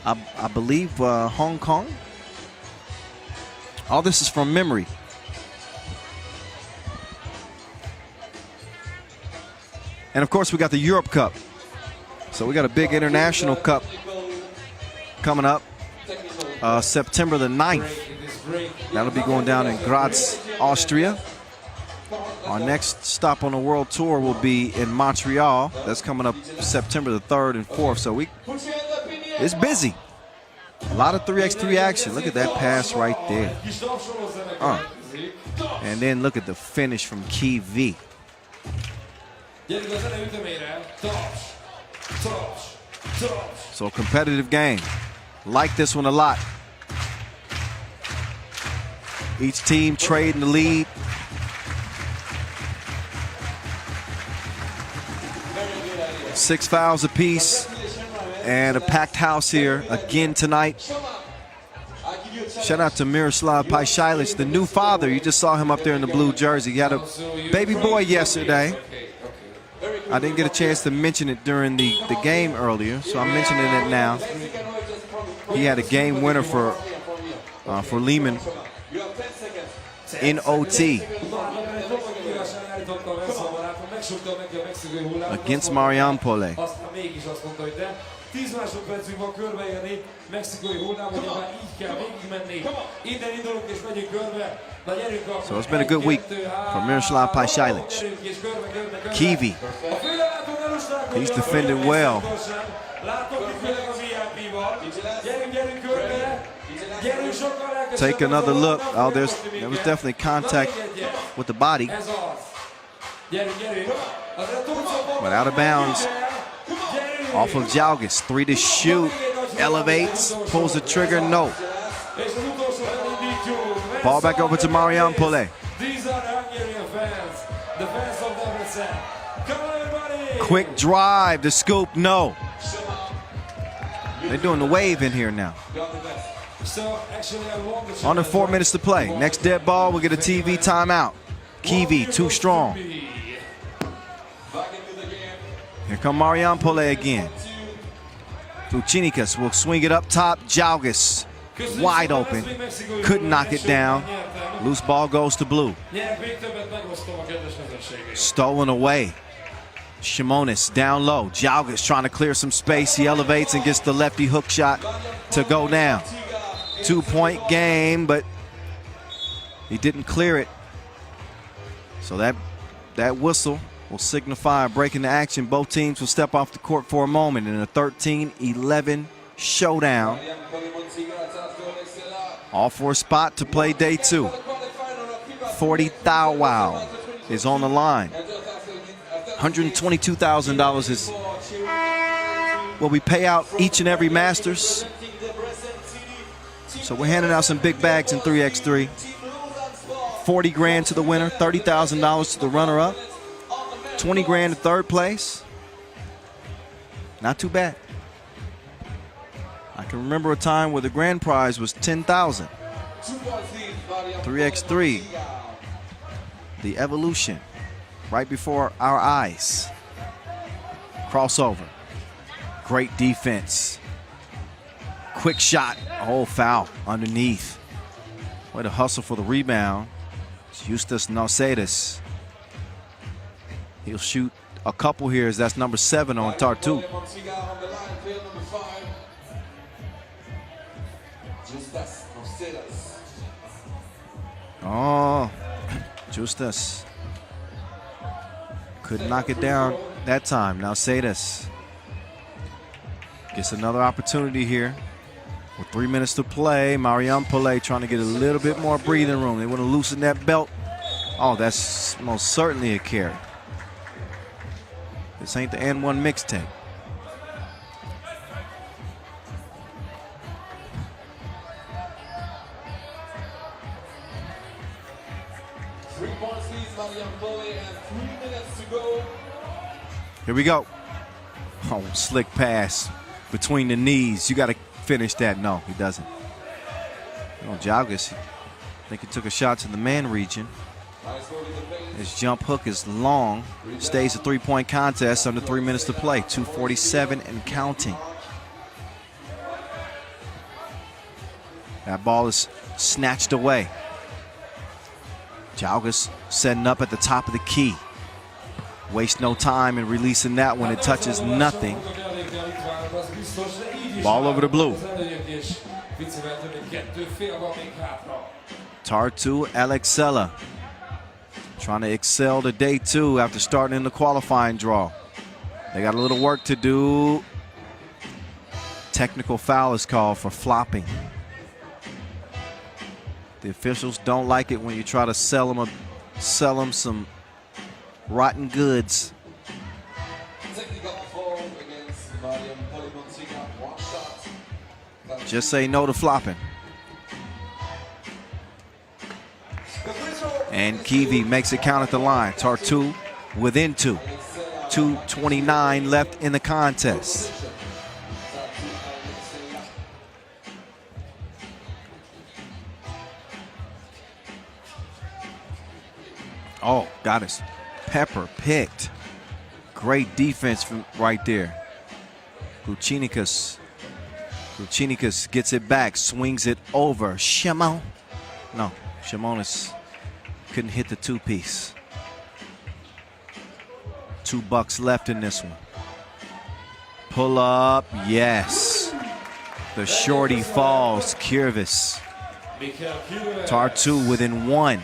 I believe Hong Kong. All this is from memory. And of course, we got the Europe Cup. So we got a big international cup coming up September the 9th. That'll be going down in Graz, Austria. Our next stop on the World Tour will be in Montreal. That's coming up September the 3rd and 4th. So it's busy. A lot of 3x3 action. Look at that pass right there. And then look at the finish from Key V. So a competitive game. Like this one a lot. Each team trading the lead. Six fouls apiece. And a packed house here again tonight. Shout out to Miroslav Pajsilic, the new father. You just saw him up there in the blue jersey. He had a baby boy yesterday. I didn't get a chance to mention it during the game earlier, so I'm mentioning it now. He had a game winner for Liman in OT against Marijampolė. 10 másodpercünk van körbeérni mexikói hullám, ugye már így kell végigmenni. Innen indulunk és megyünk körbe. Na gyerünk akkor. So it's been a good week for Miroslav Pajsilic. Kiwi. He's defended well. Take another look. Oh, there was definitely contact with the body. But out of bounds. Off of Jalgis, 3 to shoot, elevates, pulls the trigger, no. Ball back over to Marijampolė. These are the Hungarian fans, the fans of Debrecen. Come on, everybody! Quick drive, the scoop, no. They're doing the wave in here now. Under 4 minutes to play. Next dead ball, we'll get a TV timeout. Kiwi, too strong. Here come Marijampolė again. Vucinikas will swing it up top. Jalgis wide open. Couldn't knock it down. Loose ball goes to blue. Stolen away. Shimonis down low. Jalgis trying to clear some space. He elevates and gets the lefty hook shot to go down. 2-point game, but he didn't clear it. So that whistle will signify a break in the action. Both teams will step off the court for a moment in a 13-11 showdown. All for a spot to play day 2. $40,000 is on the line. $122,000 is what we pay out each and every Masters. So we're handing out some big bags in 3x3. 40 grand to the winner, $30,000 to the runner-up. 20 grand to third place. Not too bad. I can remember a time where the grand prize was 10,000. 3x3. The evolution right before our eyes. Crossover. Great defense. Quick shot. Oh, foul underneath. Way to hustle for the rebound. It's Justus Nausedas. He'll shoot a couple here as that's number 7 on Tartu. Oh, Justus. Couldn't knock it down that time. Nausedas gets another opportunity here. With 3 minutes to play, Marijampolė trying to get a little bit more breathing room. They want to loosen that belt. Oh, that's most certainly a carry. This ain't the N1 mixtape. Marijampolė, and 3 minutes to go. Here we go. Oh, slick pass between the knees. You got to finish that. No, he doesn't. Oh, Jalgis, I think he took a shot to the man region. His jump hook is long. Stays a 3-point contest under 3 minutes to play. 2:47 and counting. That ball is snatched away. Jalgis setting up at the top of the key. Waste no time in releasing that one. It touches nothing. Ball over the blue. Tartu Alexella trying to excel to day 2 after starting in the qualifying draw. They got a little work to do. Technical foul is called for flopping. The officials don't like it when you try to sell them some rotten goods. Just say no to flopping. And Kiwi makes it count at the line. Tartu within 2. 2:29 left in the contest. Oh, got his pepper picked. Great defense from right there. Gruchinikas gets it back, swings it over. Shimon. No, Shimonis couldn't hit the 2-piece. $2 left in this one. Pull up, yes. The shorty falls, Kyrvis. Tartu within 1.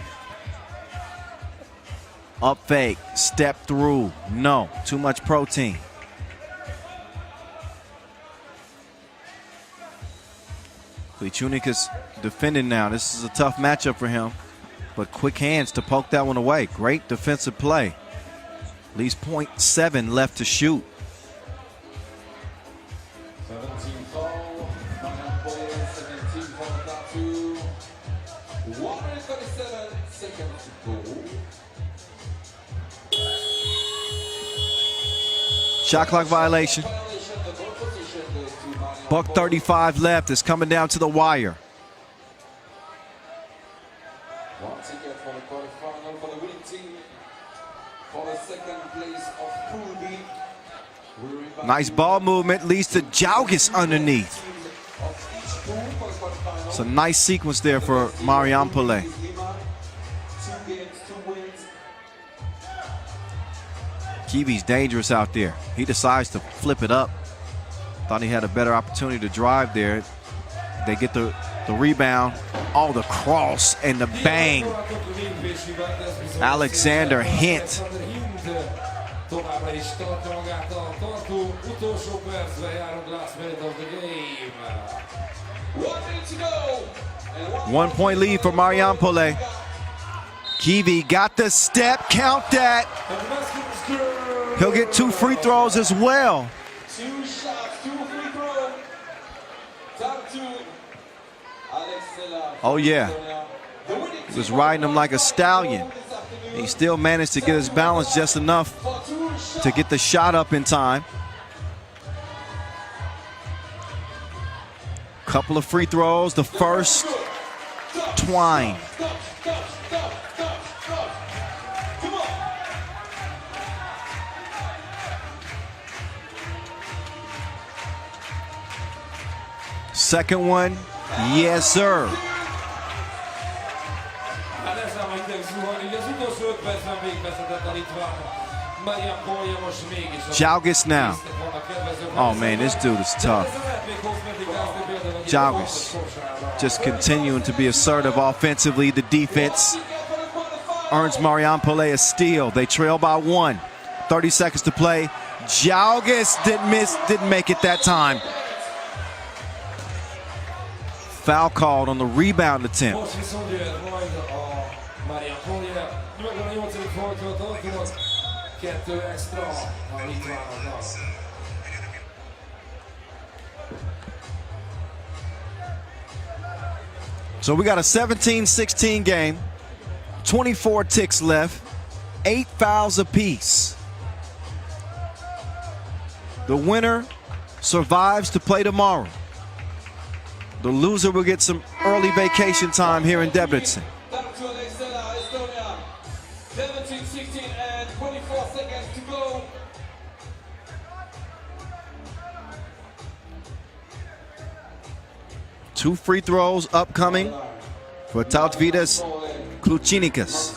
Up fake, step through, no, too much protein. Klichunikas defending now. This is a tough matchup for him, but quick hands to poke that one away. Great defensive play. At least 0.7 left to shoot. 17 foul, Marijampolė, 17 for Tartu. 1:37 seconds to go. Shot clock violation. $1:35 left. It's coming down to the wire. One ticket for the quarterfinal for the winning team. For the second place of Pool B. Nice ball movement, leads to Jalgis underneath. It's a nice sequence there for Marijampolė. 2 games, 2 wins. Kiwi's dangerous out there. He decides to flip it up. Thought he had a better opportunity to drive there. They get the rebound. Oh, the cross and the bang. Alexander Hint. Továbbra is tartja magát a Tartu, utolsó percben járunk, last minute of the game. 1 minute to go. 1 point lead for Marijampolė. Kiwi got the step, count that. He'll get 2 free throws as well. 2 shots, 2 free throws. Tartu, Alexella. Oh yeah, he was riding him like a stallion. He still managed to get his balance just enough to get the shot up in time. Couple of free throws, the first, Twine. Second one, yes sir. Jalgis now. Oh man, this dude is tough. Jalgis just continuing to be assertive offensively. The defense earns Marijampolė a steal. They trail by 1. 30 seconds to play. Jalgis didn't make it that time. Foul called on the rebound attempt. So we got a 17-16 game, 24 ticks left. 8 fouls apiece. The winner survives to play tomorrow. The loser will get some early vacation time here in Debrecen. 17, 16, and 24 seconds to go. Two free throws upcoming for Tautvydas Klučinikas.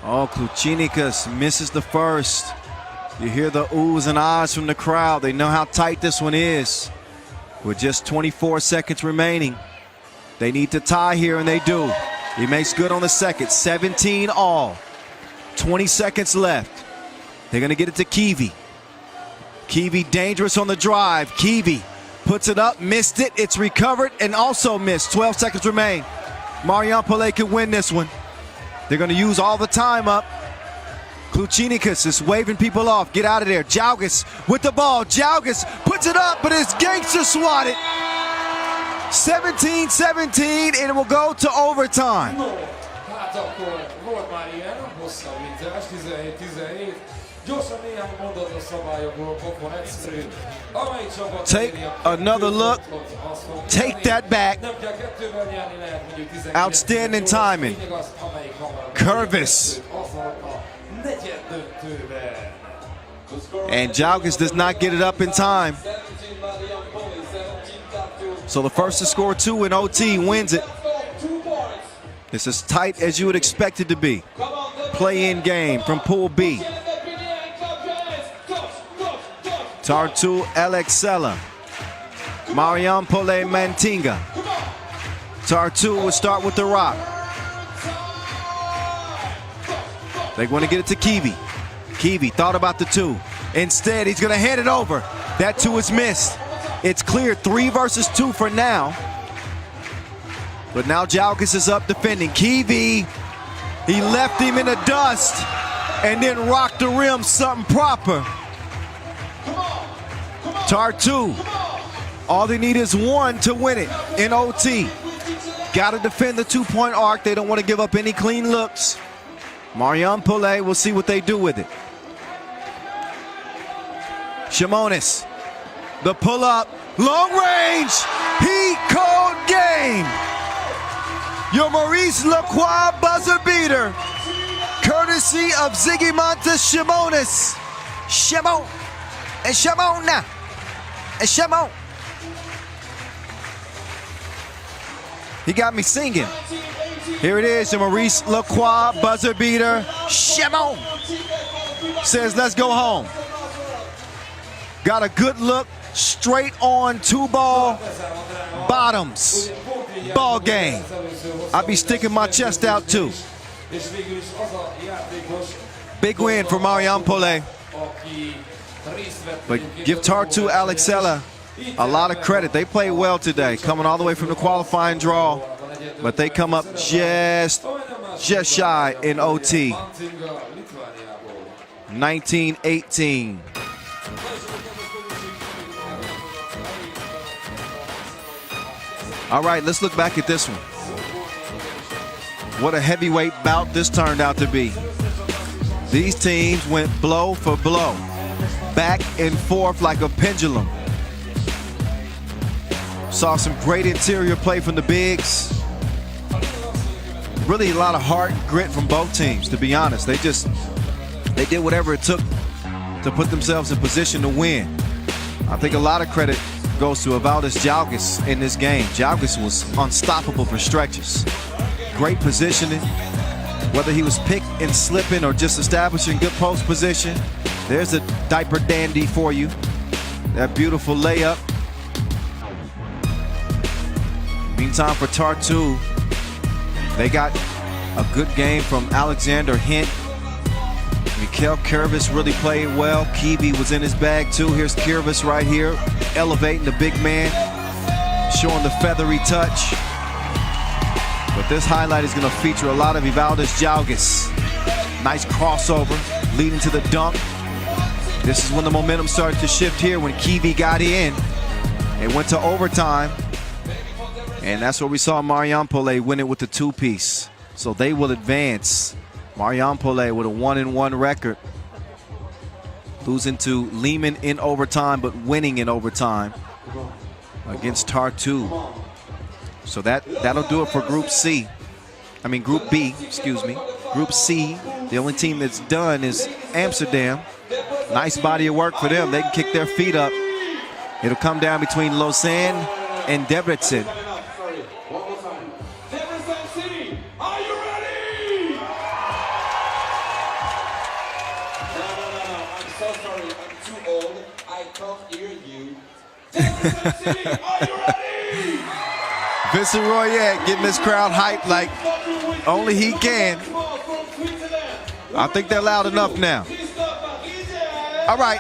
Oh, Klučinikas misses the first. You hear the oohs and ahs from the crowd. They know how tight this one is. With just 24 seconds remaining, they need to tie here, and they do. He makes good on the second. 17 all. 20 seconds left. They're going to get it to Kivi. Kivi dangerous on the drive. Kivi puts it up, missed it. It's recovered and also missed. 12 seconds remain. Marijampolė could win this one. They're going to use all the time up. Klučinikas is waving people off. Get out of there. Jaugas with the ball. Jaugas puts it up, but it's gangster swatted. 17-17, and it will go to overtime. Hát akkor volt már ilyen, hosszabbítás, 17-17. Gyorsan néhány mondat a szabályokról, pofon egyszerű. Amely csapat... Take another look. Take that back. Nem kell kettővel nyerni, lehet mondjuk 19. Outstanding timing. Curvis. And Jaugas does not get it up in time. So the first to score 2 in OT wins it. It's as tight as you would expect it to be. Play-in game from Pool B. Tartu Alexela. Marijampolė Mantinga. Tartu will start with the rock. They want to get it to Kivi. Kivi thought about the 2. Instead, he's going to hand it over. That 2 is missed. It's clear 3 versus 2 for now. But now Jaugas is up defending. Kivi, he left him in the dust and then rocked the rim something proper. Tartu, all they need is 1 to win it in OT. Got to defend the 2-point arc. They don't want to give up any clean looks. Marijampolė will see what they do with it. Šimonis, the pull-up, long range, he called game. Your Maurice Lacroix buzzer beater, courtesy of Ziggymantas Šimonis. Šimon, and Šimona, and Šimon. He got me singing. Here it is, the Maurice Lacroix buzzer beater. Šimon says, let's go home. Got a good look, straight on 2-ball bottoms. Ball game. I'll be sticking my chest out too. Big win for Marijampolė. But give Tartu Alexela a lot of credit. They played well today, coming all the way from the qualifying draw. But they come up just shy in OT. 19-18. All right, let's look back at this one. What a heavyweight bout this turned out to be. These teams went blow for blow, back and forth like a pendulum. Saw some great interior play from the bigs. Really a lot of heart and grit from both teams, to be honest. They did whatever it took to put themselves in position to win. I think a lot of credit goes to Evaldas Jaugas in this game. Jaugas was unstoppable for stretches. Great positioning. Whether he was pick and slipping or just establishing good post position, there's a diaper dandy for you. That beautiful layup. Meantime for Tartu, they got a good game from Alexander Hint. Mikhail Curvis really played well. Kivi was in his bag too. Here's Curvis right here, elevating the big man, showing the feathery touch. But this highlight is going to feature a lot of Evaldas Jaugas. Nice crossover, leading to the dunk. This is when the momentum started to shift here when Kivi got in. It went to overtime. And that's where we saw Marijampolė win it with the two-piece. So they will advance. Marijampolė with a 1-1 record. Losing to Liman in overtime, but winning in overtime against Tartu. So that'll do it for Group C. I mean Group B, excuse me. Group C, the only team that's done is Amsterdam. Nice body of work for them. They can kick their feet up. It'll come down between Lausanne and Debrecen. Vincent Royette getting this crowd hyped like only he can. I think they're loud enough now. All right.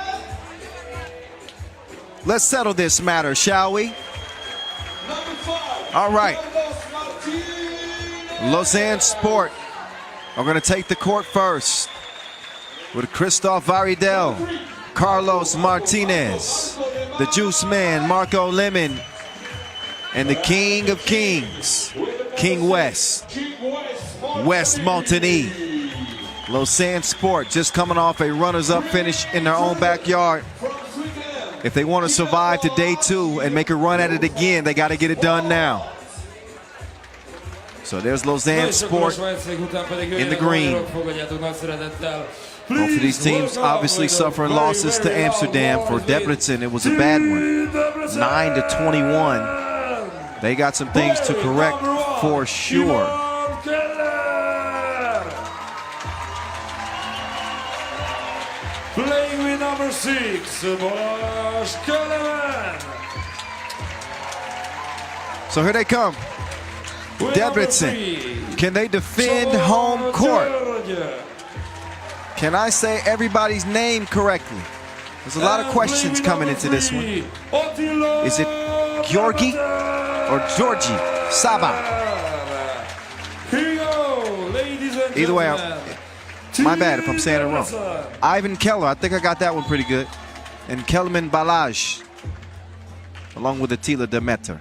Let's settle this matter, shall we? All right. Lausanne Sport are going to take the court first with Christophe Varidel, Carlos Martinez, the Juice Man, Marco Liman, and the King of Kings, King West, West Montigny. Lausanne Sport just coming off a runners-up finish in their own backyard. If they want to survive to day 2 and make a run at it again, they got to get it done now. So there's Lausanne Sport in the green. Both of these teams obviously suffering losses to Amsterdam. For Debrecen, it was a bad one, 9-21. They got some things to correct for sure. Playing with number 6, Bosch Kellerman. So here they come. Debrecen. Can they defend home court? Can I say everybody's name correctly? There's a lot of questions coming into this one. Is it Georgi or Georgi Saba? Either way, my bad if I'm saying it wrong. Ivan Keller, I think I got that one pretty good. And Kelman Balaj, along with Attila Demeter.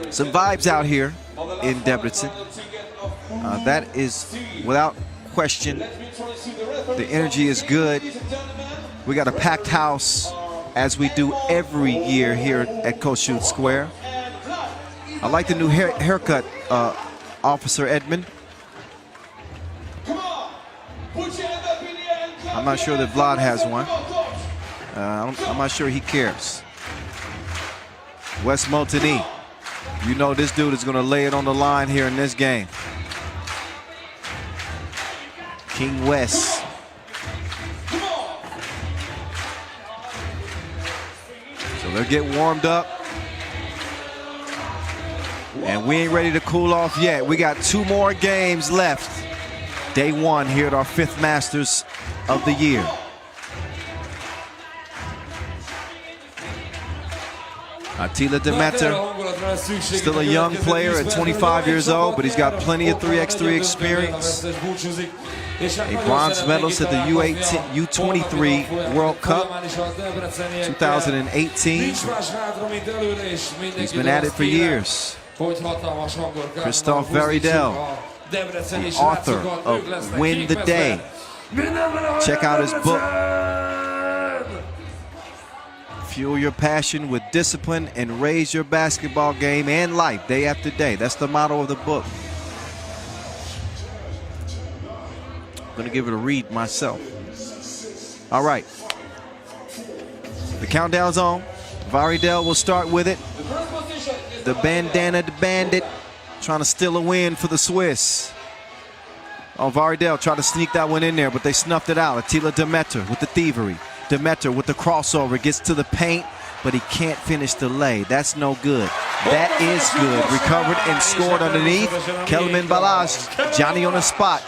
Some vibes out here in Debrecen. That is without question. The energy is good. We got a packed house as we do every year here at Kossuth Square. I like the new haircut, Officer Edmund. I'm not sure that Vlad has one. I'm not sure he cares. West Montigny. You know this dude is going to lay it on the line here in this game. King West. So they'll get warmed up. And we ain't ready to cool off yet. We got 2 more games left. Day 1 here at our 5th Masters of the year. Attila Demeter, still a young player at 25 years old, but he's got plenty of 3x3 experience. A bronze medalist at the U23 World Cup 2018. He's been at it for years. Christophe Varidel, the author of Win the Day. Check out his book. Fuel your passion with discipline and raise your basketball game and life day after day. That's the motto of the book. I'm going to give it a read myself. All right. The countdown's on. Varidel will start with it. The bandana, the bandit, trying to steal a win for the Swiss. Oh, Varidel tried to sneak that one in there, but they snuffed it out. Attila Demeter with the thievery. Demeter with the crossover, gets to the paint, but he can't finish the lay. That's no good. That is good. Recovered and scored underneath. Kelman Balaj, Johnny on the spot.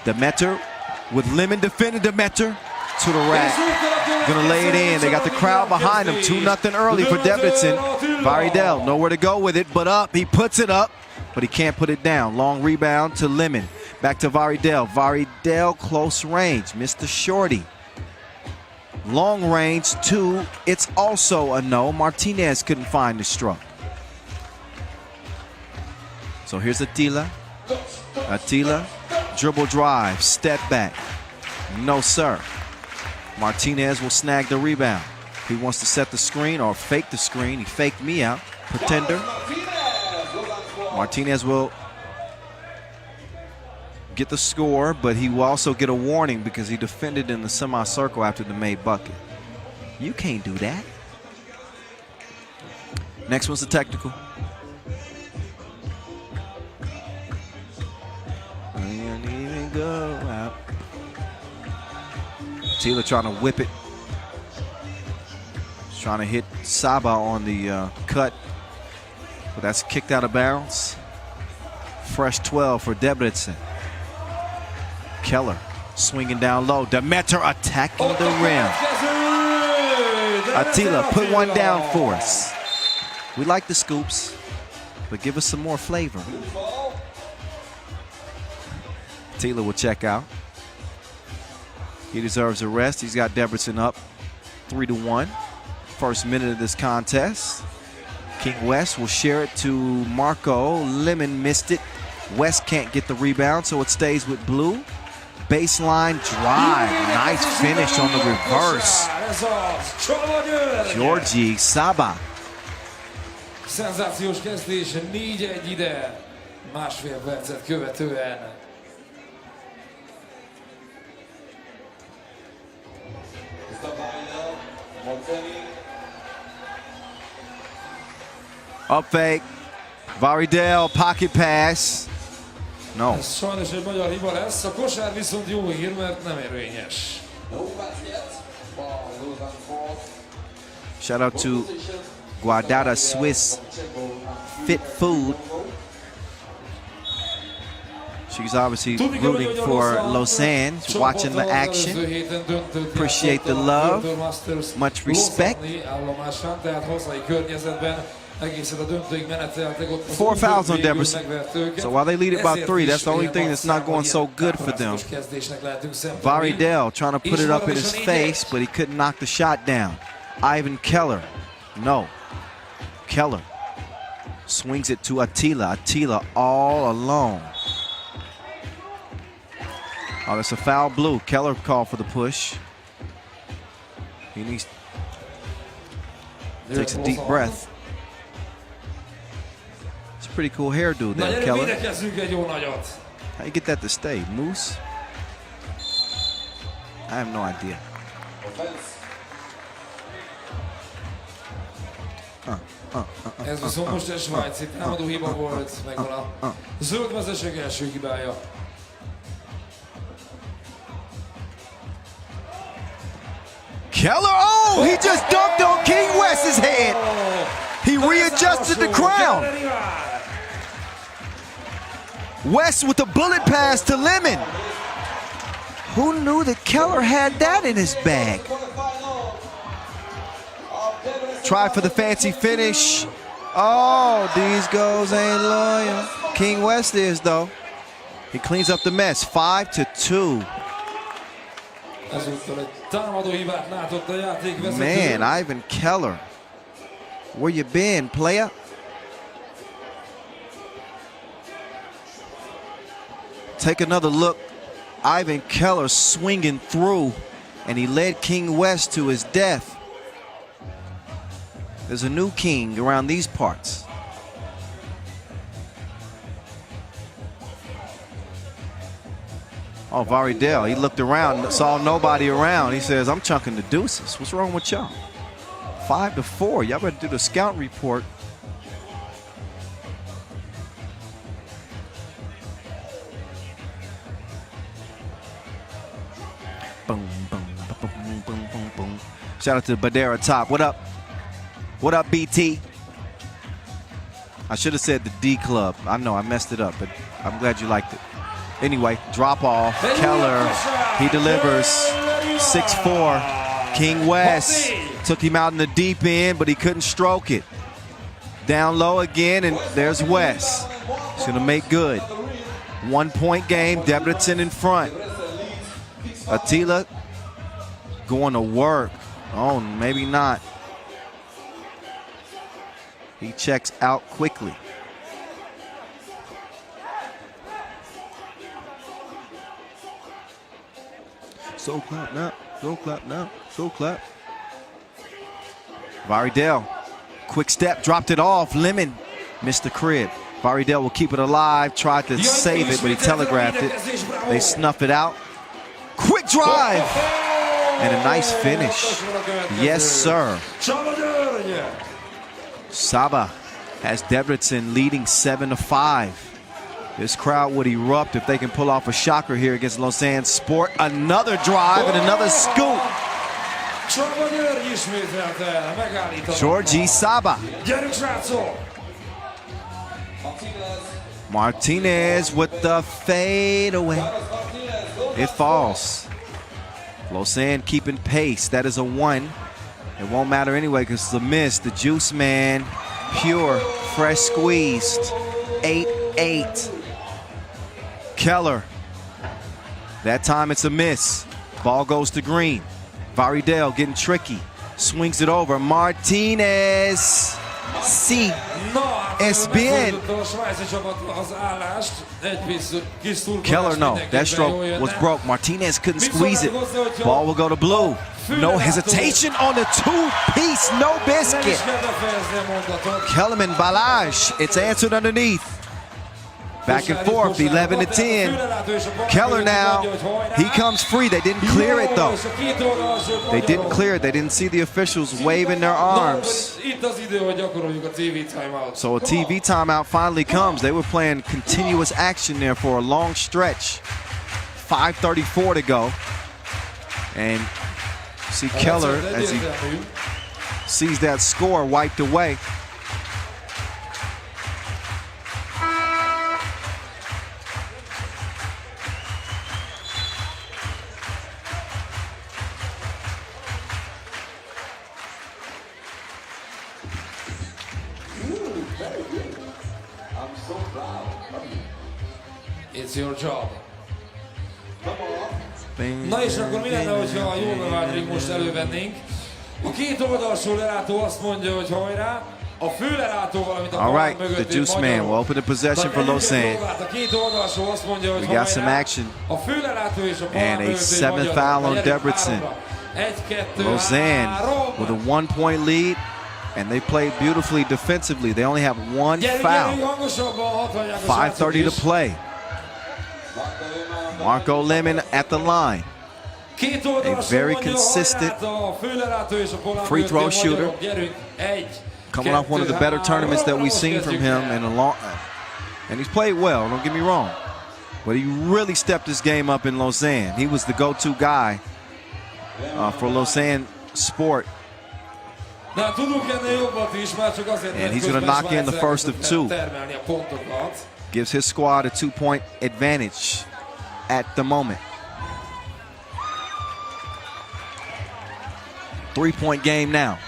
Demeter with Liman defending Demeter to the rack. Gonna lay it in. They got the crowd behind him. 2-0 early for Debrecen. Varidel, nowhere to go with it, but up. He puts it up, but he can't put it down. Long rebound to Liman. Back to Varidel. Varidel, close range. Missed the shorty. Long range, 2. It's also a no. Martinez couldn't find the stroke. So here's Attila. Attila, dribble drive, step back. No, sir. Martinez will snag the rebound. He wants to set the screen or fake the screen. He faked me out. Pretender. Martinez will get the score, but he will also get a warning because he defended in the semicircle after the made bucket. You can't do that. Next one's a technical. And even go out. Taylor trying to whip it. He's trying to hit Saba on the cut, but that's kicked out of bounds. Fresh 12 for Debrecen. Keller swinging down low. Demeter attacking the rim. Attila, put one down for us. We like the scoops, but give us some more flavor. Attila will check out. He deserves a rest. He's got Debrecen up 3-1. First minute of this contest. King West will share it to Marco. Liman missed it. West can't get the rebound, so it stays with Blue. Baseline drive. Nice finish on the reverse. Georgi Saba. Szenzációs kezdés, 4-1 ide, másfél percet követően. Up fake. Varidel, pocket pass. No. Ez sajnos egy magyar hiba lesz, a kosár viszont jó hír, mert nem érvényes. Shout out to Guardada Swiss Fit Food. She's obviously rooting for Lausanne, watching the action. Appreciate the love, much respect. 4 fouls on Debrecen. So while they lead it by 3, that's the only thing that's not going so good for them. Varidel trying to put it up in his face, but he couldn't knock the shot down. Ivan Keller, no. Keller swings it to Attila. Attila all alone. Oh, that's a foul, Blue. Keller called for the push. He needs, takes a deep breath. It's a pretty cool hairdo there, Keller. How you get that to stay? Moose? I have no idea. Ez viszont most egy svájci támadó hiba volt, megvan a zöld mezőség első hibája. Keller, oh, he just dunked on King West's head. He readjusted the crown. West with a bullet pass to Liman. Who knew that Keller had that in his bag? Try for the fancy finish. Oh, these goals ain't loyal. King West is, though. He cleans up the mess, 5-2. Man, Ivan Keller. Where you been, player? Take another look. Ivan Keller swinging through, and he led King West to his death. There's a new king around these parts. Oh, Varidel, he looked around, saw nobody around. He says, I'm chunking the deuces. What's wrong with y'all? 5-4, y'all better do the scout report. Boom, boom, boom, boom, boom, boom, boom. Shout out to Badera Top. What up? What up, BT? I should have said the D Club. I know I messed it up, but I'm glad you liked it. Anyway, drop off. Keller, he delivers. 6-4. King West took him out in the deep end, but he couldn't stroke it. Down low again, and there's West. He's going to make good. 1 point game, Debrecen in front. Attila going to work. Oh, maybe not. He checks out quickly. So clap now, so clap now, so clap. Varidel, quick step, dropped it off. Liman missed the crib. Varidel will keep it alive, tried to save it, but he telegraphed it. They snuff it out. Quick drive, and a nice finish. Yes, sir. Saba has Debrecen leading 7-5. This crowd would erupt if they can pull off a shocker here against Lausanne Sport. Another drive and another scoop. Georgi Saba. Martinez with the fadeaway. It falls. Lausanne keeping pace. That is a 1. It won't matter anyway because it's a miss. The juice man, pure, fresh squeezed. 8-8. Keller. That time it's a miss. Ball goes to green. Varidel getting tricky. Swings it over. Martinez. Sí. Es bien. Keller, no. That stroke was broke. Martinez couldn't squeeze it. Ball will go to blue. No hesitation on the two-piece, no biscuit. Kellerman Balaj. It's answered underneath. Back and forth, 11-10. Keller now, he comes free. They didn't clear it though. They didn't clear it. They didn't see the officials waving their arms. So a TV timeout finally comes. They were playing continuous action there for a long stretch. 5:34 to go. And see Keller as he sees that score wiped away. It's your job. Na és akkor mi lenne, hogyha a jó bevált most elővennénk? A két oldalsó lelátó azt mondja, hogy hajrá, a fő lelátó, valamint a all right, the juice man will open the possession for Lausanne. We got some action. And a 7th foul on Debrecen. Lausanne with a 1-point lead. And they played beautifully defensively. They only have 1 foul. 5:30 to play. Marco Liman at the line. A very consistent free throw shooter. Coming off one of the better tournaments that we've seen from him in a long time. And he's played well, don't get me wrong. But he really stepped his game up in Lausanne. He was the go-to guy for Lausanne Sport. And he's going to knock in the first of 2. Gives his squad a 2-point advantage at the moment. 3-point game now.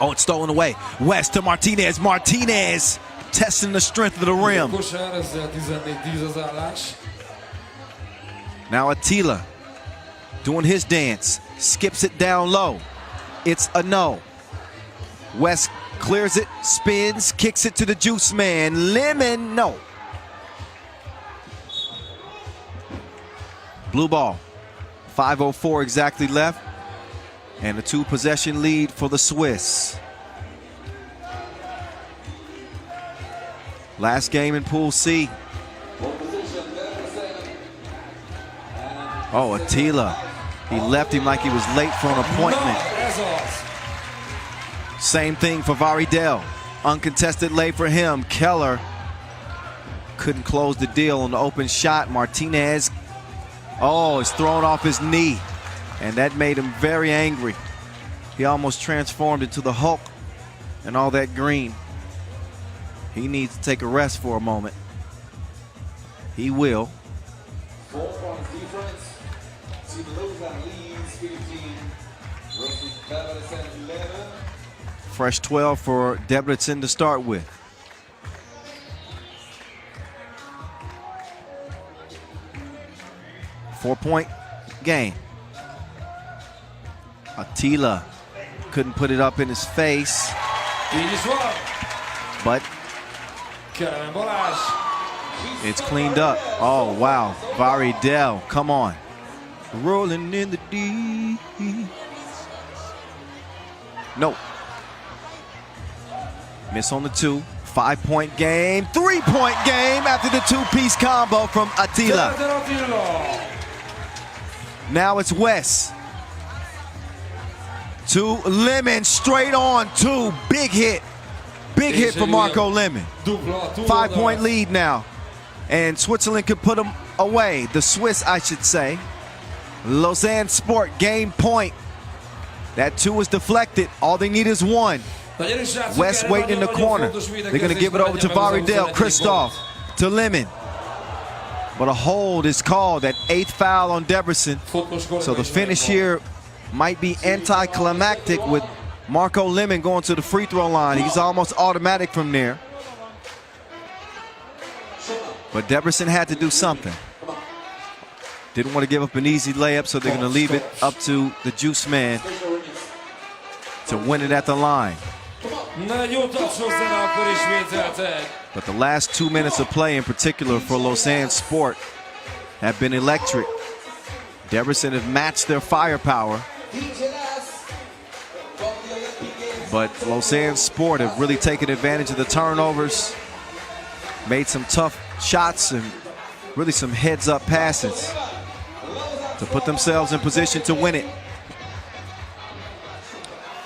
Oh, it's stolen away. West to Martinez. Martinez testing the strength of the rim. Now Attila doing his dance. Skips it down low. It's a no. West clears it, spins, kicks it to the juice man. Liman, no. Blue ball. 5:04 exactly left. And a 2-possession lead for the Swiss. Last game in Pool C. Oh, Attila. He left him like he was late for an appointment. Same thing for Varidel. Uncontested late for him. Keller couldn't close the deal on the open shot. Martinez, oh, is thrown off his knee. And that made him very angry. He almost transformed into the Hulk and all that green. He needs to take a rest for a moment. He will. 4 points difference. Team Lausanne leads 15. Debrecen 11. Fresh 12 for Debrecen to start with. Four-point game. Attila couldn't put it up in his face. But it's cleaned up. Oh, wow. Varidel, come on. Rolling in the deep. No. Miss on the 2. 5-point game. 3-point game after the 2-piece combo from Attila. Now it's Wes. To Liman, straight on 2. Big hit. Big hit for Marco Liman. 5-point lead now. And Switzerland could put them away. The Swiss, I should say. Lausanne Sport, game point. That 2 is deflected. All they need is 1. West waiting in the corner. They're going to give it over to Varidel. Christoph to Liman. But a hold is called. That 8th foul on Debrecen. So the finish here might be anticlimactic with Marco Liman going to the free throw line. He's almost automatic from there. But Debrecen had to do something. Didn't want to give up an easy layup, so they're going to leave it up to the juice man to win it at the line. But the last 2 minutes of play in particular for Lausanne Sport have been electric. Debrecen have matched their firepower. But Lausanne Sport have really taken advantage of the turnovers, made some tough shots and really some heads-up passes to put themselves in position to win it.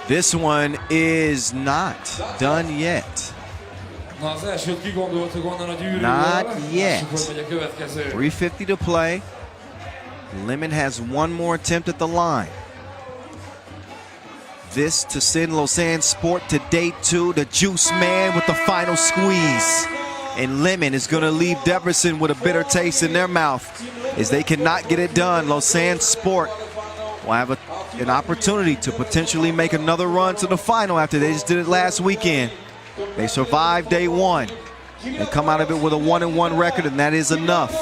This one is not done yet. Not yet. 3:50 to play. Liman has one more attempt at the line. This to send Lausanne Sport to day 2. The juice man with the final squeeze. And Liman is going to leave Debrecen with a bitter taste in their mouth as they cannot get it done. Lausanne Sport will have an opportunity to potentially make another run to the final after they just did it last weekend. They survived day 1. They come out of it with a 1-1 record, and that is enough.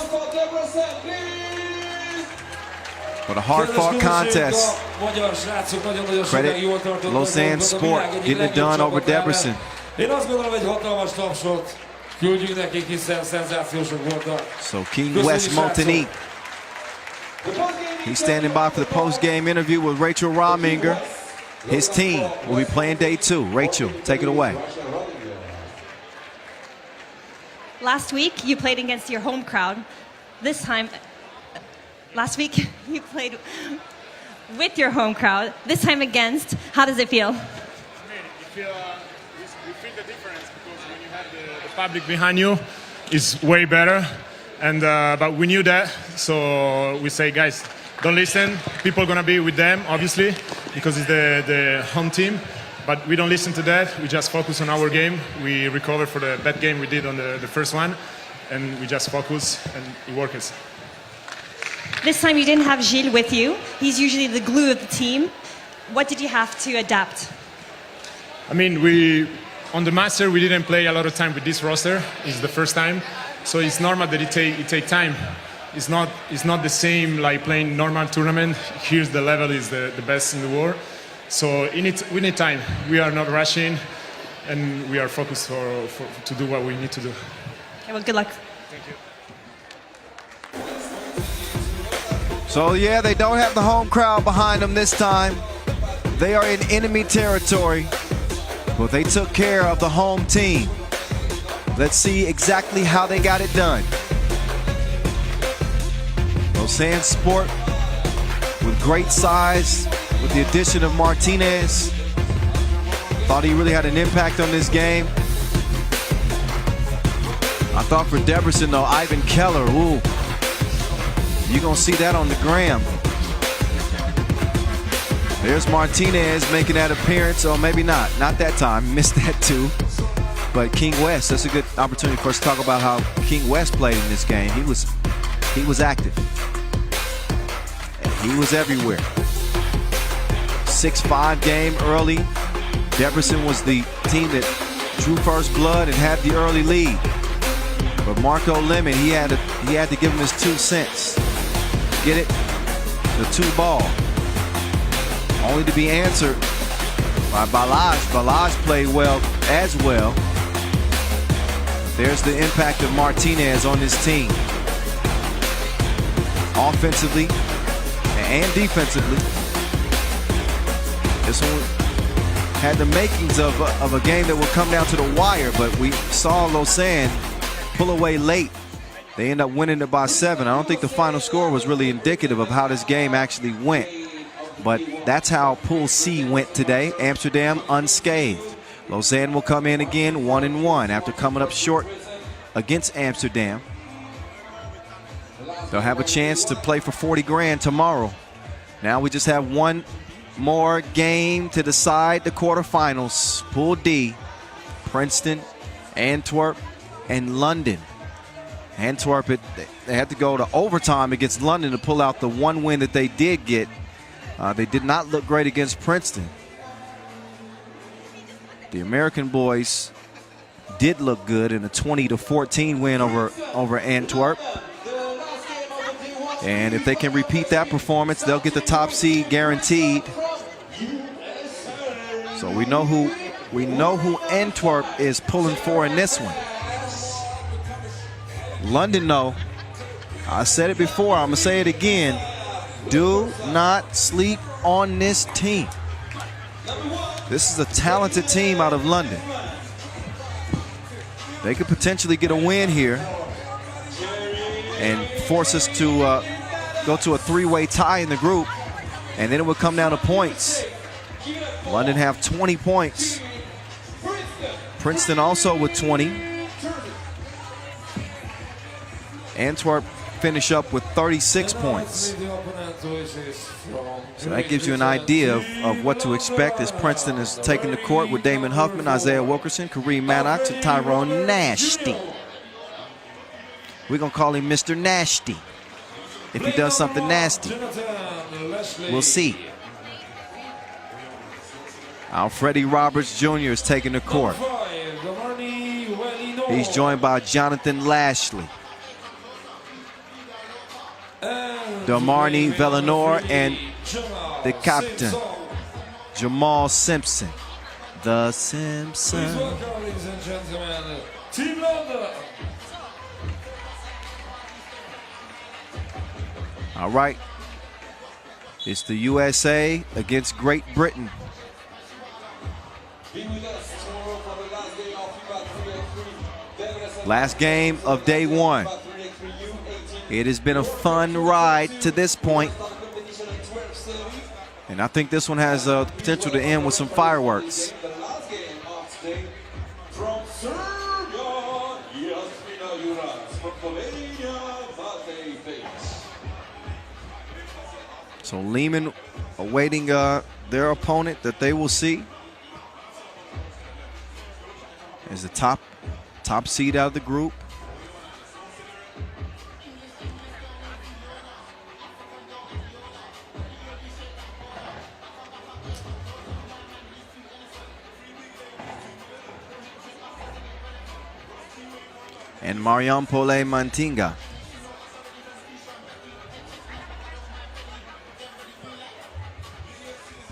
But a hard-fought contest. Credit Lausanne Sport getting it done over Debrecen. So King West Montanique, he's standing by for the post-game interview with Rachel Rominger. His team will be playing day 2. Rachel, take it away. Last week, you played against your home crowd. This time, last week, you played with your home crowd. This time against. How does it feel? You feel the difference because when you have the public behind you, it's way better. And but we knew that, so we say, guys, don't listen. People are gonna be with them, obviously, because it's the home team. But we don't listen to that. We just focus on our game. We recover for the bad game we did on the first one, and we just focus and it works. This time you didn't have Gilles with you. He's usually the glue of the team. What did you have to adapt? I mean, on the Master, we didn't play a lot of time with this roster. It's the first time. So it's normal that it take time. It's not the same like playing normal tournament. Here's the level is the best in the world. So we need time. We are not rushing, and we are focused to do what we need to do. Okay, well, good luck. Thank you. So yeah, they don't have the home crowd behind them this time. They are in enemy territory, but they took care of the home team. Let's see exactly how they got it done. Lausanne Sport with great size, with the addition of Martinez. Thought he really had an impact on this game. I thought for Debrecen though, Ivan Keller, ooh. You're gonna see that on the gram. There's Martinez making that appearance, or maybe not. Not that time, missed that too. But King West, that's a good opportunity for us to talk about how King West played in this game. He was active. And he was everywhere. 6-5 game early. Debrecen was the team that drew first blood and had the early lead. But Marco Liman, he had to give him his 2 cents. Get it? The 2 ball. only to be answered by Balázs. Balázs played well as well. There's the impact of Martinez on this team. Offensively and defensively. This one had the makings of a game that would come down to the wire, but we saw Lausanne pull away late. They end up winning it by 7. I don't think the final score was really indicative of how this game actually went. But that's how Pool C went today. Amsterdam unscathed. Lausanne will come in again 1-1 after coming up short against Amsterdam. They'll have a chance to play for 40 grand tomorrow. Now we just have one more game to decide the quarterfinals. Pool D, Princeton, Antwerp, and London. Antwerp, they had to go to overtime against London to pull out the one win that they did get. They did not look great against Princeton. The American boys did look good in a 20-14 win over Antwerp. And if they can repeat that performance, they'll get the top seed guaranteed. So we know who Antwerp is pulling for in this one. London, though, I said it before, I'm gonna say it again. Do not sleep on this team. This is a talented team out of London. They could potentially get a win here and force us to go to a 3-way tie in the group, and then it would come down to points. London have 20 points. Princeton also with 20. Antwerp finish up with 36 points. So that gives you an idea of what to expect as Princeton is taking the court with Damon Huffman, Isaiah Wilkerson, Kareem Maddox, and Tyrone Nasty. We're going to call him Mr. Nasty if he does something nasty. We'll see. Freddie Roberts Jr. is taking the court. He's joined by Jonathan Lashley, Domarny Vellenor, and the captain, Jamal Simpson. The Simpson. Ladies and gentlemen, Team London. All right. It's the USA against Great Britain. Last game of day 1. It has been a fun ride to this point. And I think this one has the potential to end with some fireworks. So Liman awaiting their opponent that they will see as the top seed out of the group. And Marijampolė Mantinga.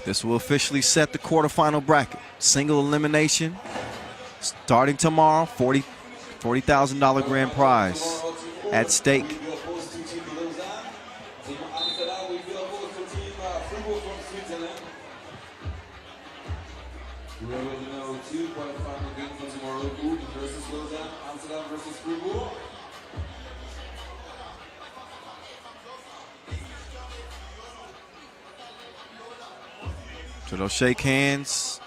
This will officially set the quarterfinal bracket. Single elimination starting tomorrow. $40,000 grand prize at stake. You already know 2 quarterfinal games for tomorrow. Huishan versus Lausanne, Amsterdam versus Fribourg. So they'll shake hands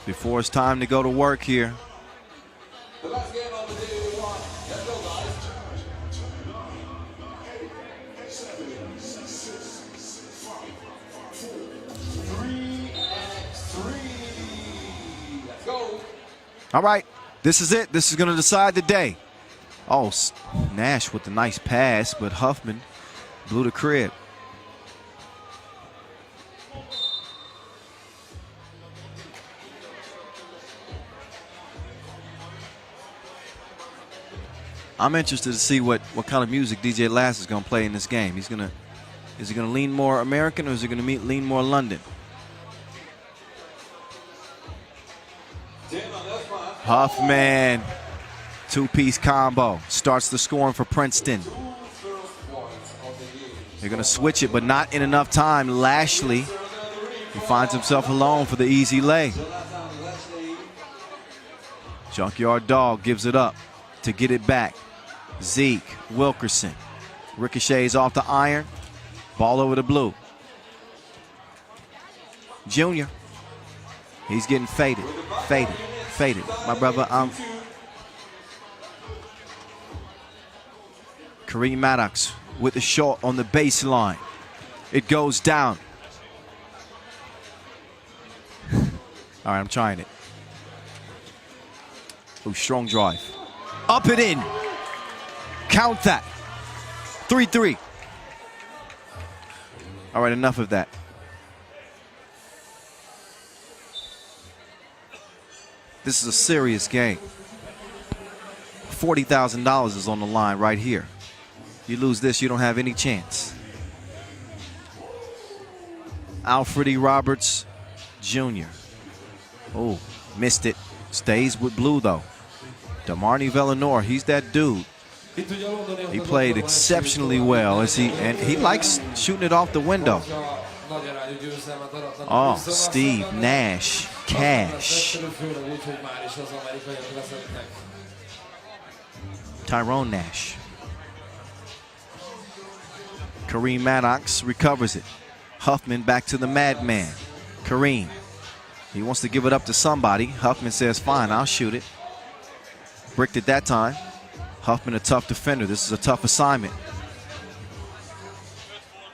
before it's time to go to work here. The last game of the day 1. Let's go, guys. 3x3. Let's go. All right, this is it. This is going to decide the day. Oh, Nash with the nice pass, but Huffman blew the crib. I'm interested to see what kind of music DJ Lass is going to play in this game. Is he going to lean more American, or is he going to lean more London? Huffman, two-piece combo, starts the scoring for Princeton. They're gonna switch it, but not in enough time. Lashley, he finds himself alone for the easy lay. Junkyard Dog gives it up to get it back. Zeke, Wilkerson, ricochets off the iron, ball over the blue. Junior, he's getting faded. My brother, Kareem Maddox with the shot on the baseline. It goes down. All right, I'm trying it. Ooh, strong drive. Up and in. Count that. 3-3. All right, enough of that. This is a serious game. $40,000 is on the line right here. You lose this, you don't have any chance. Alfred E. Roberts Jr. Oh, missed it. Stays with blue though. Damarni Villanor, he's that dude. He played exceptionally well and he likes shooting it off the window. Oh, Steve Nash, Cash. Tyrone Nash. Kareem Maddox recovers it. Huffman back to the madman. Kareem. He wants to give it up to somebody. Huffman says, fine, I'll shoot it. Bricked it that time. Huffman a tough defender. This is a tough assignment.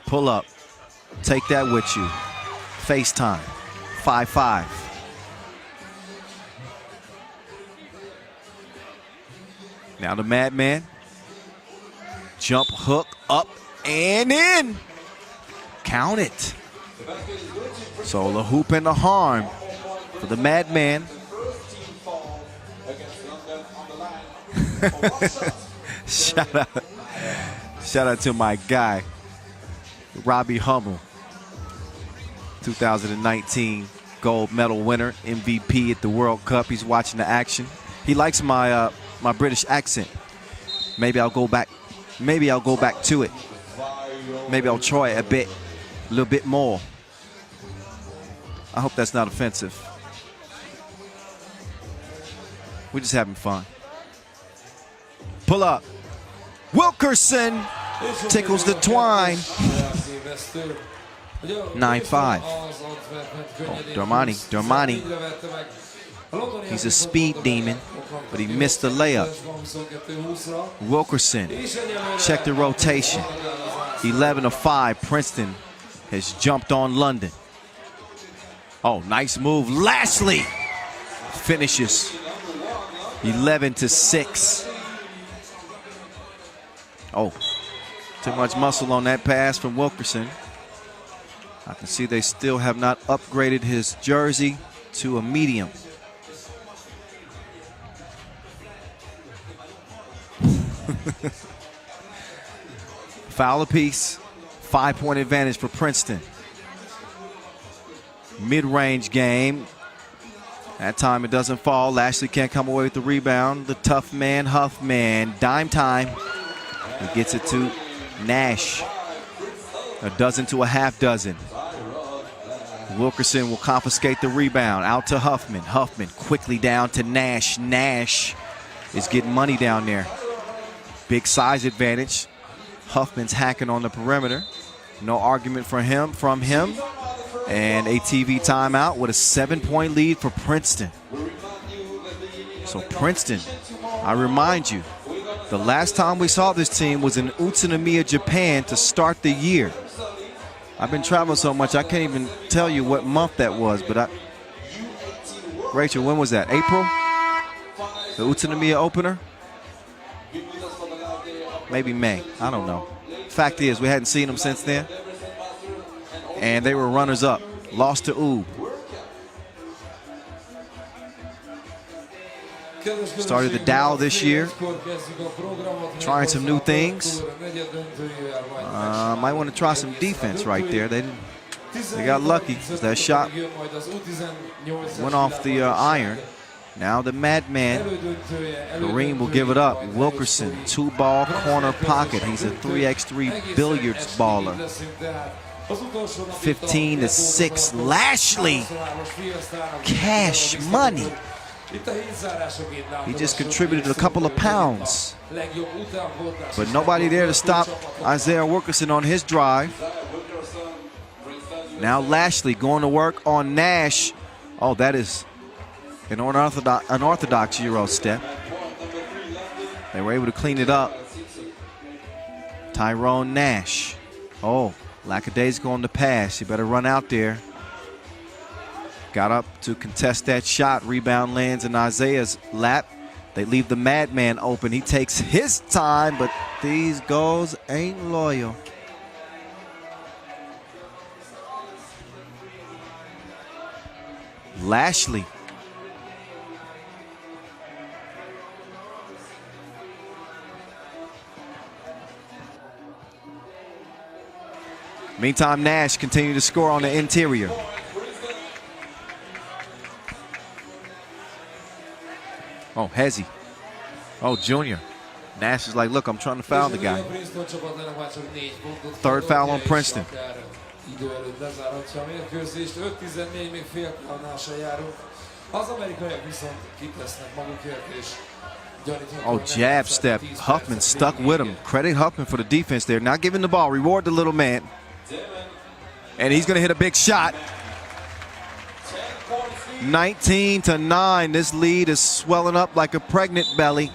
Pull up. Take that with you. FaceTime. 5-5. Now the madman. Jump hook up and in. Count it. So the hoop and the harm for the madman. Shout out to my guy, Robbie Hummel, 2019 gold medal winner, MVP at the World Cup. He's watching the action. He likes my my British accent. Maybe I'll go back to it. Maybe I'll try it a little bit more. I hope that's not offensive. We're just having fun. Pull up. Wilkerson tickles the twine. 9-5. Oh, Dormani. He's a speed demon, but he missed the layup. Wilkerson, check the rotation. 11-5. Princeton has jumped on London. Oh, nice move. Lashley finishes. 11-6. Oh, too much muscle on that pass from Wilkerson. I can see they still have not upgraded his jersey to a medium. Foul apiece. 5-point advantage for Princeton. Mid-range game. That time it doesn't fall. Lashley can't come away with the rebound. The tough man, Huffman. Dime time. He gets it to Nash. A dozen to a half dozen. Wilkerson will confiscate the rebound. Out to Huffman. Huffman quickly down to Nash. Nash is getting money down there. Big size advantage. Huffman's hacking on the perimeter. No argument from him. And a TV timeout with a 7-point lead for Princeton. So Princeton, I remind you, the last time we saw this team was in Utsunomiya, Japan to start the year. I've been traveling so much I can't even tell you what month that was, but Rachel, when was that? April? The Utsunomiya opener? Maybe May, I don't know. Fact is, we hadn't seen them since then. And they were runners-up, lost to Ub. Started the Dow this year, trying some new things. Might want to try some defense right there. They got lucky. That shot went off the iron. Now the madman, Kareem, will give it up. Wilkerson, 2-ball corner pocket. He's a 3x3 billiards baller. 15-6, Lashley, cash money. He just contributed a couple of pounds. But nobody there to stop Isaiah Wilkerson on his drive. Now Lashley going to work on Nash. Oh, that is an unorthodox Euro step. They were able to clean it up. Tyrone Nash. Oh, lackadaisical on the pass. You better run out there. Got up to contest that shot. Rebound lands in Isaiah's lap. They leave the madman open. He takes his time, but these goals ain't loyal. Lashley. Meantime, Nash continued to score on the interior. Oh, Hezzy. Oh, Junior. Nash is like, look, I'm trying to foul the guy. Third foul on Princeton. Oh, jab step. Huffman stuck with him. Credit Huffman for the defense there. Not giving the ball. Reward the little man. And he's going to hit a big shot. 19-9. This lead is swelling up like a pregnant belly.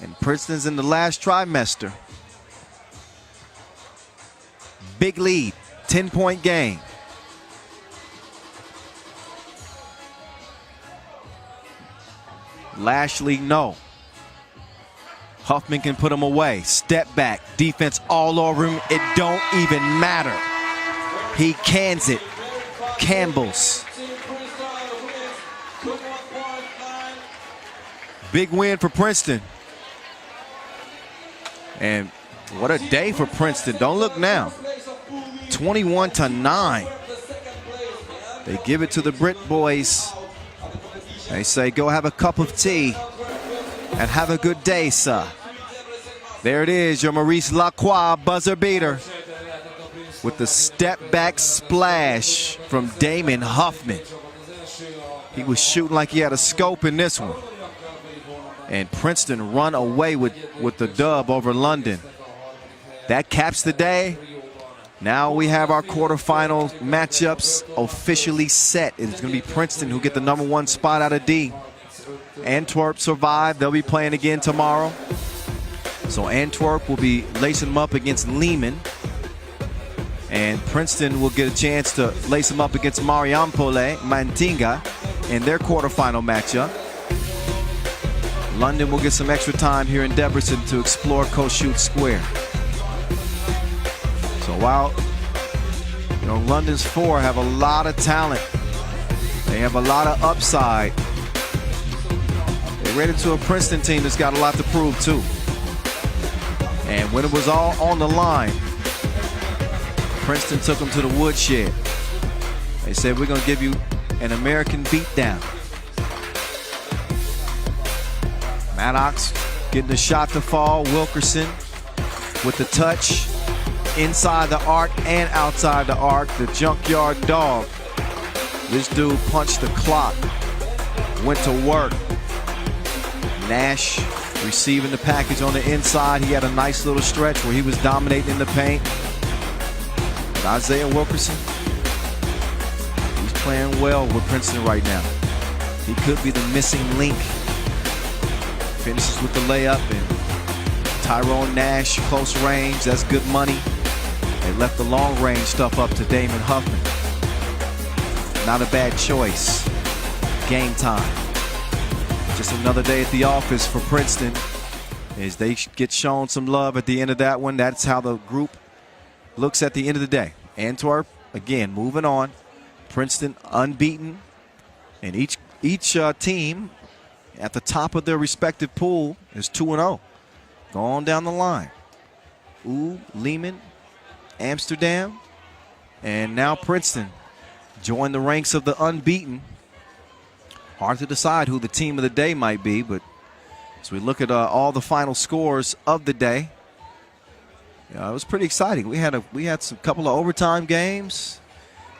And Princeton's in the last trimester. Big lead, 10-point game. Lashley, no. Huffman can put him away. Step back, defense all over him. It don't even matter. He cans it. Campbell's. Big win for Princeton. And what a day for Princeton. Don't look now. 21-9. They give it to the Brit boys. They say, go have a cup of tea and have a good day, sir. There it is, your Maurice Lacroix buzzer beater with the step back splash from Damon Huffman. He was shooting like he had a scope in this one. And Princeton run away with the dub over London. That caps the day. Now we have our quarterfinal matchups officially set. It's going to be Princeton who get the #1 spot out of D. Antwerp survived. They'll be playing again tomorrow. So Antwerp will be lacing them up against Liman. And Princeton will get a chance to lace them up against Marijampolė, Mantinga, in their quarterfinal matchup. London will get some extra time here in Debrecen to explore Kossuth Square. So while London's 4 have a lot of talent, they have a lot of upside, they ran into a Princeton team that's got a lot to prove too. And when it was all on the line, Princeton took them to the woodshed. They said, we're going to give you an American beatdown. Maddox getting the shot to fall. Wilkerson with the touch inside the arc and outside the arc. The junkyard dog. This dude punched the clock. Went to work. Nash receiving the package on the inside. He had a nice little stretch where he was dominating in the paint. But Isaiah Wilkerson, he's playing well with Princeton right now. He could be the missing link. Finishes with the layup, and Tyrone Nash, close range, that's good money. They left the long range stuff up to Damon Huffman. Not a bad choice. Game time. Just another day at the office for Princeton as they get shown some love at the end of that one. That's how the group looks at the end of the day. Antwerp, again, moving on. Princeton unbeaten. And each team at the top of their respective pool is 2-0. Go on down the line. Liman, Amsterdam, and now Princeton. join the ranks of the unbeaten. Hard to decide who the team of the day might be, but as we look at all the final scores of the day, it was pretty exciting. We had some couple of overtime games.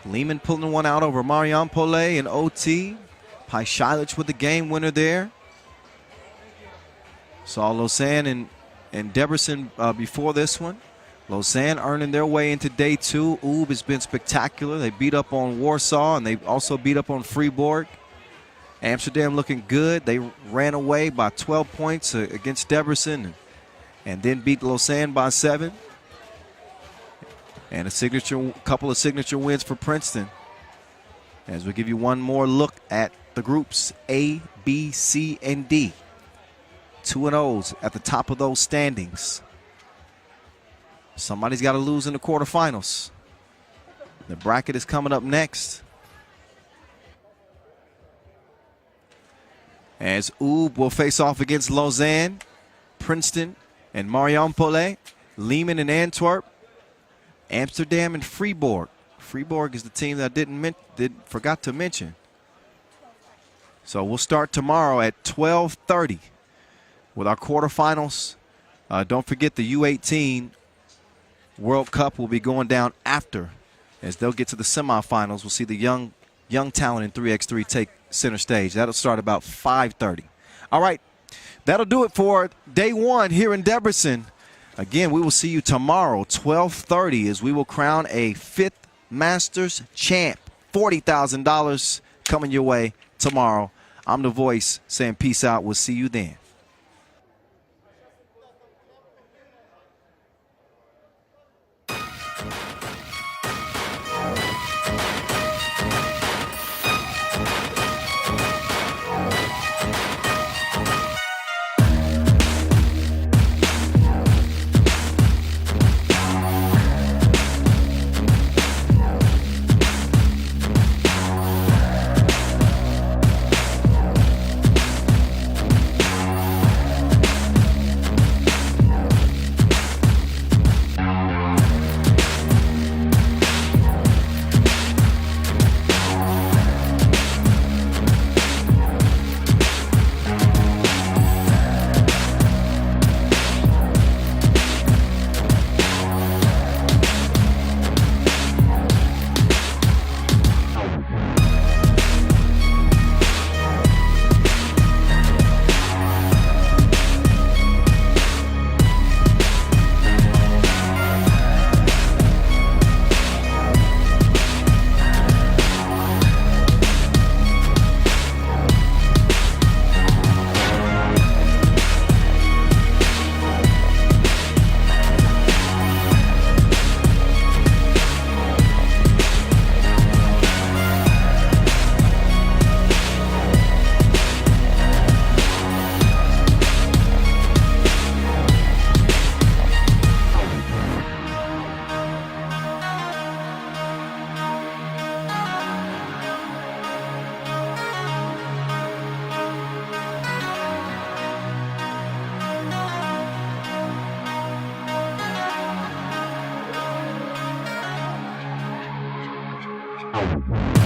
Liman pulling one out over Marijampolė in OT. Hajdú-Bihar with the game winner there. Saw Lausanne and Debrecen before this one. Lausanne earning their way into day 2. Oob has been spectacular. They beat up on Warsaw, and they also beat up on Fribourg. Amsterdam looking good. They ran away by 12 points against Debrecen and then beat Lausanne by 7. And a couple of signature wins for Princeton. As we give you one more look at the groups A, B, C, and D. 2-0s at the top of those standings. Somebody's got to lose in the quarterfinals. The bracket is coming up next. As Oob will face off against Lausanne, Princeton, and Marijampolė, Liman and Antwerp, Amsterdam and Fribourg. Fribourg is the team that I forgot to mention. So we'll start tomorrow at 12:30 with our quarterfinals. Don't forget the U18 World Cup will be going down after, as they'll get to the semifinals. We'll see the young talent in 3x3 take center stage. That'll start about 5:30. All right, that'll do it for day 1 here in Debrecen. Again, we will see you tomorrow, 12:30, as we will crown a 5th Masters champ. $40,000 coming your way tomorrow. I'm the voice saying peace out. We'll see you then. Wow.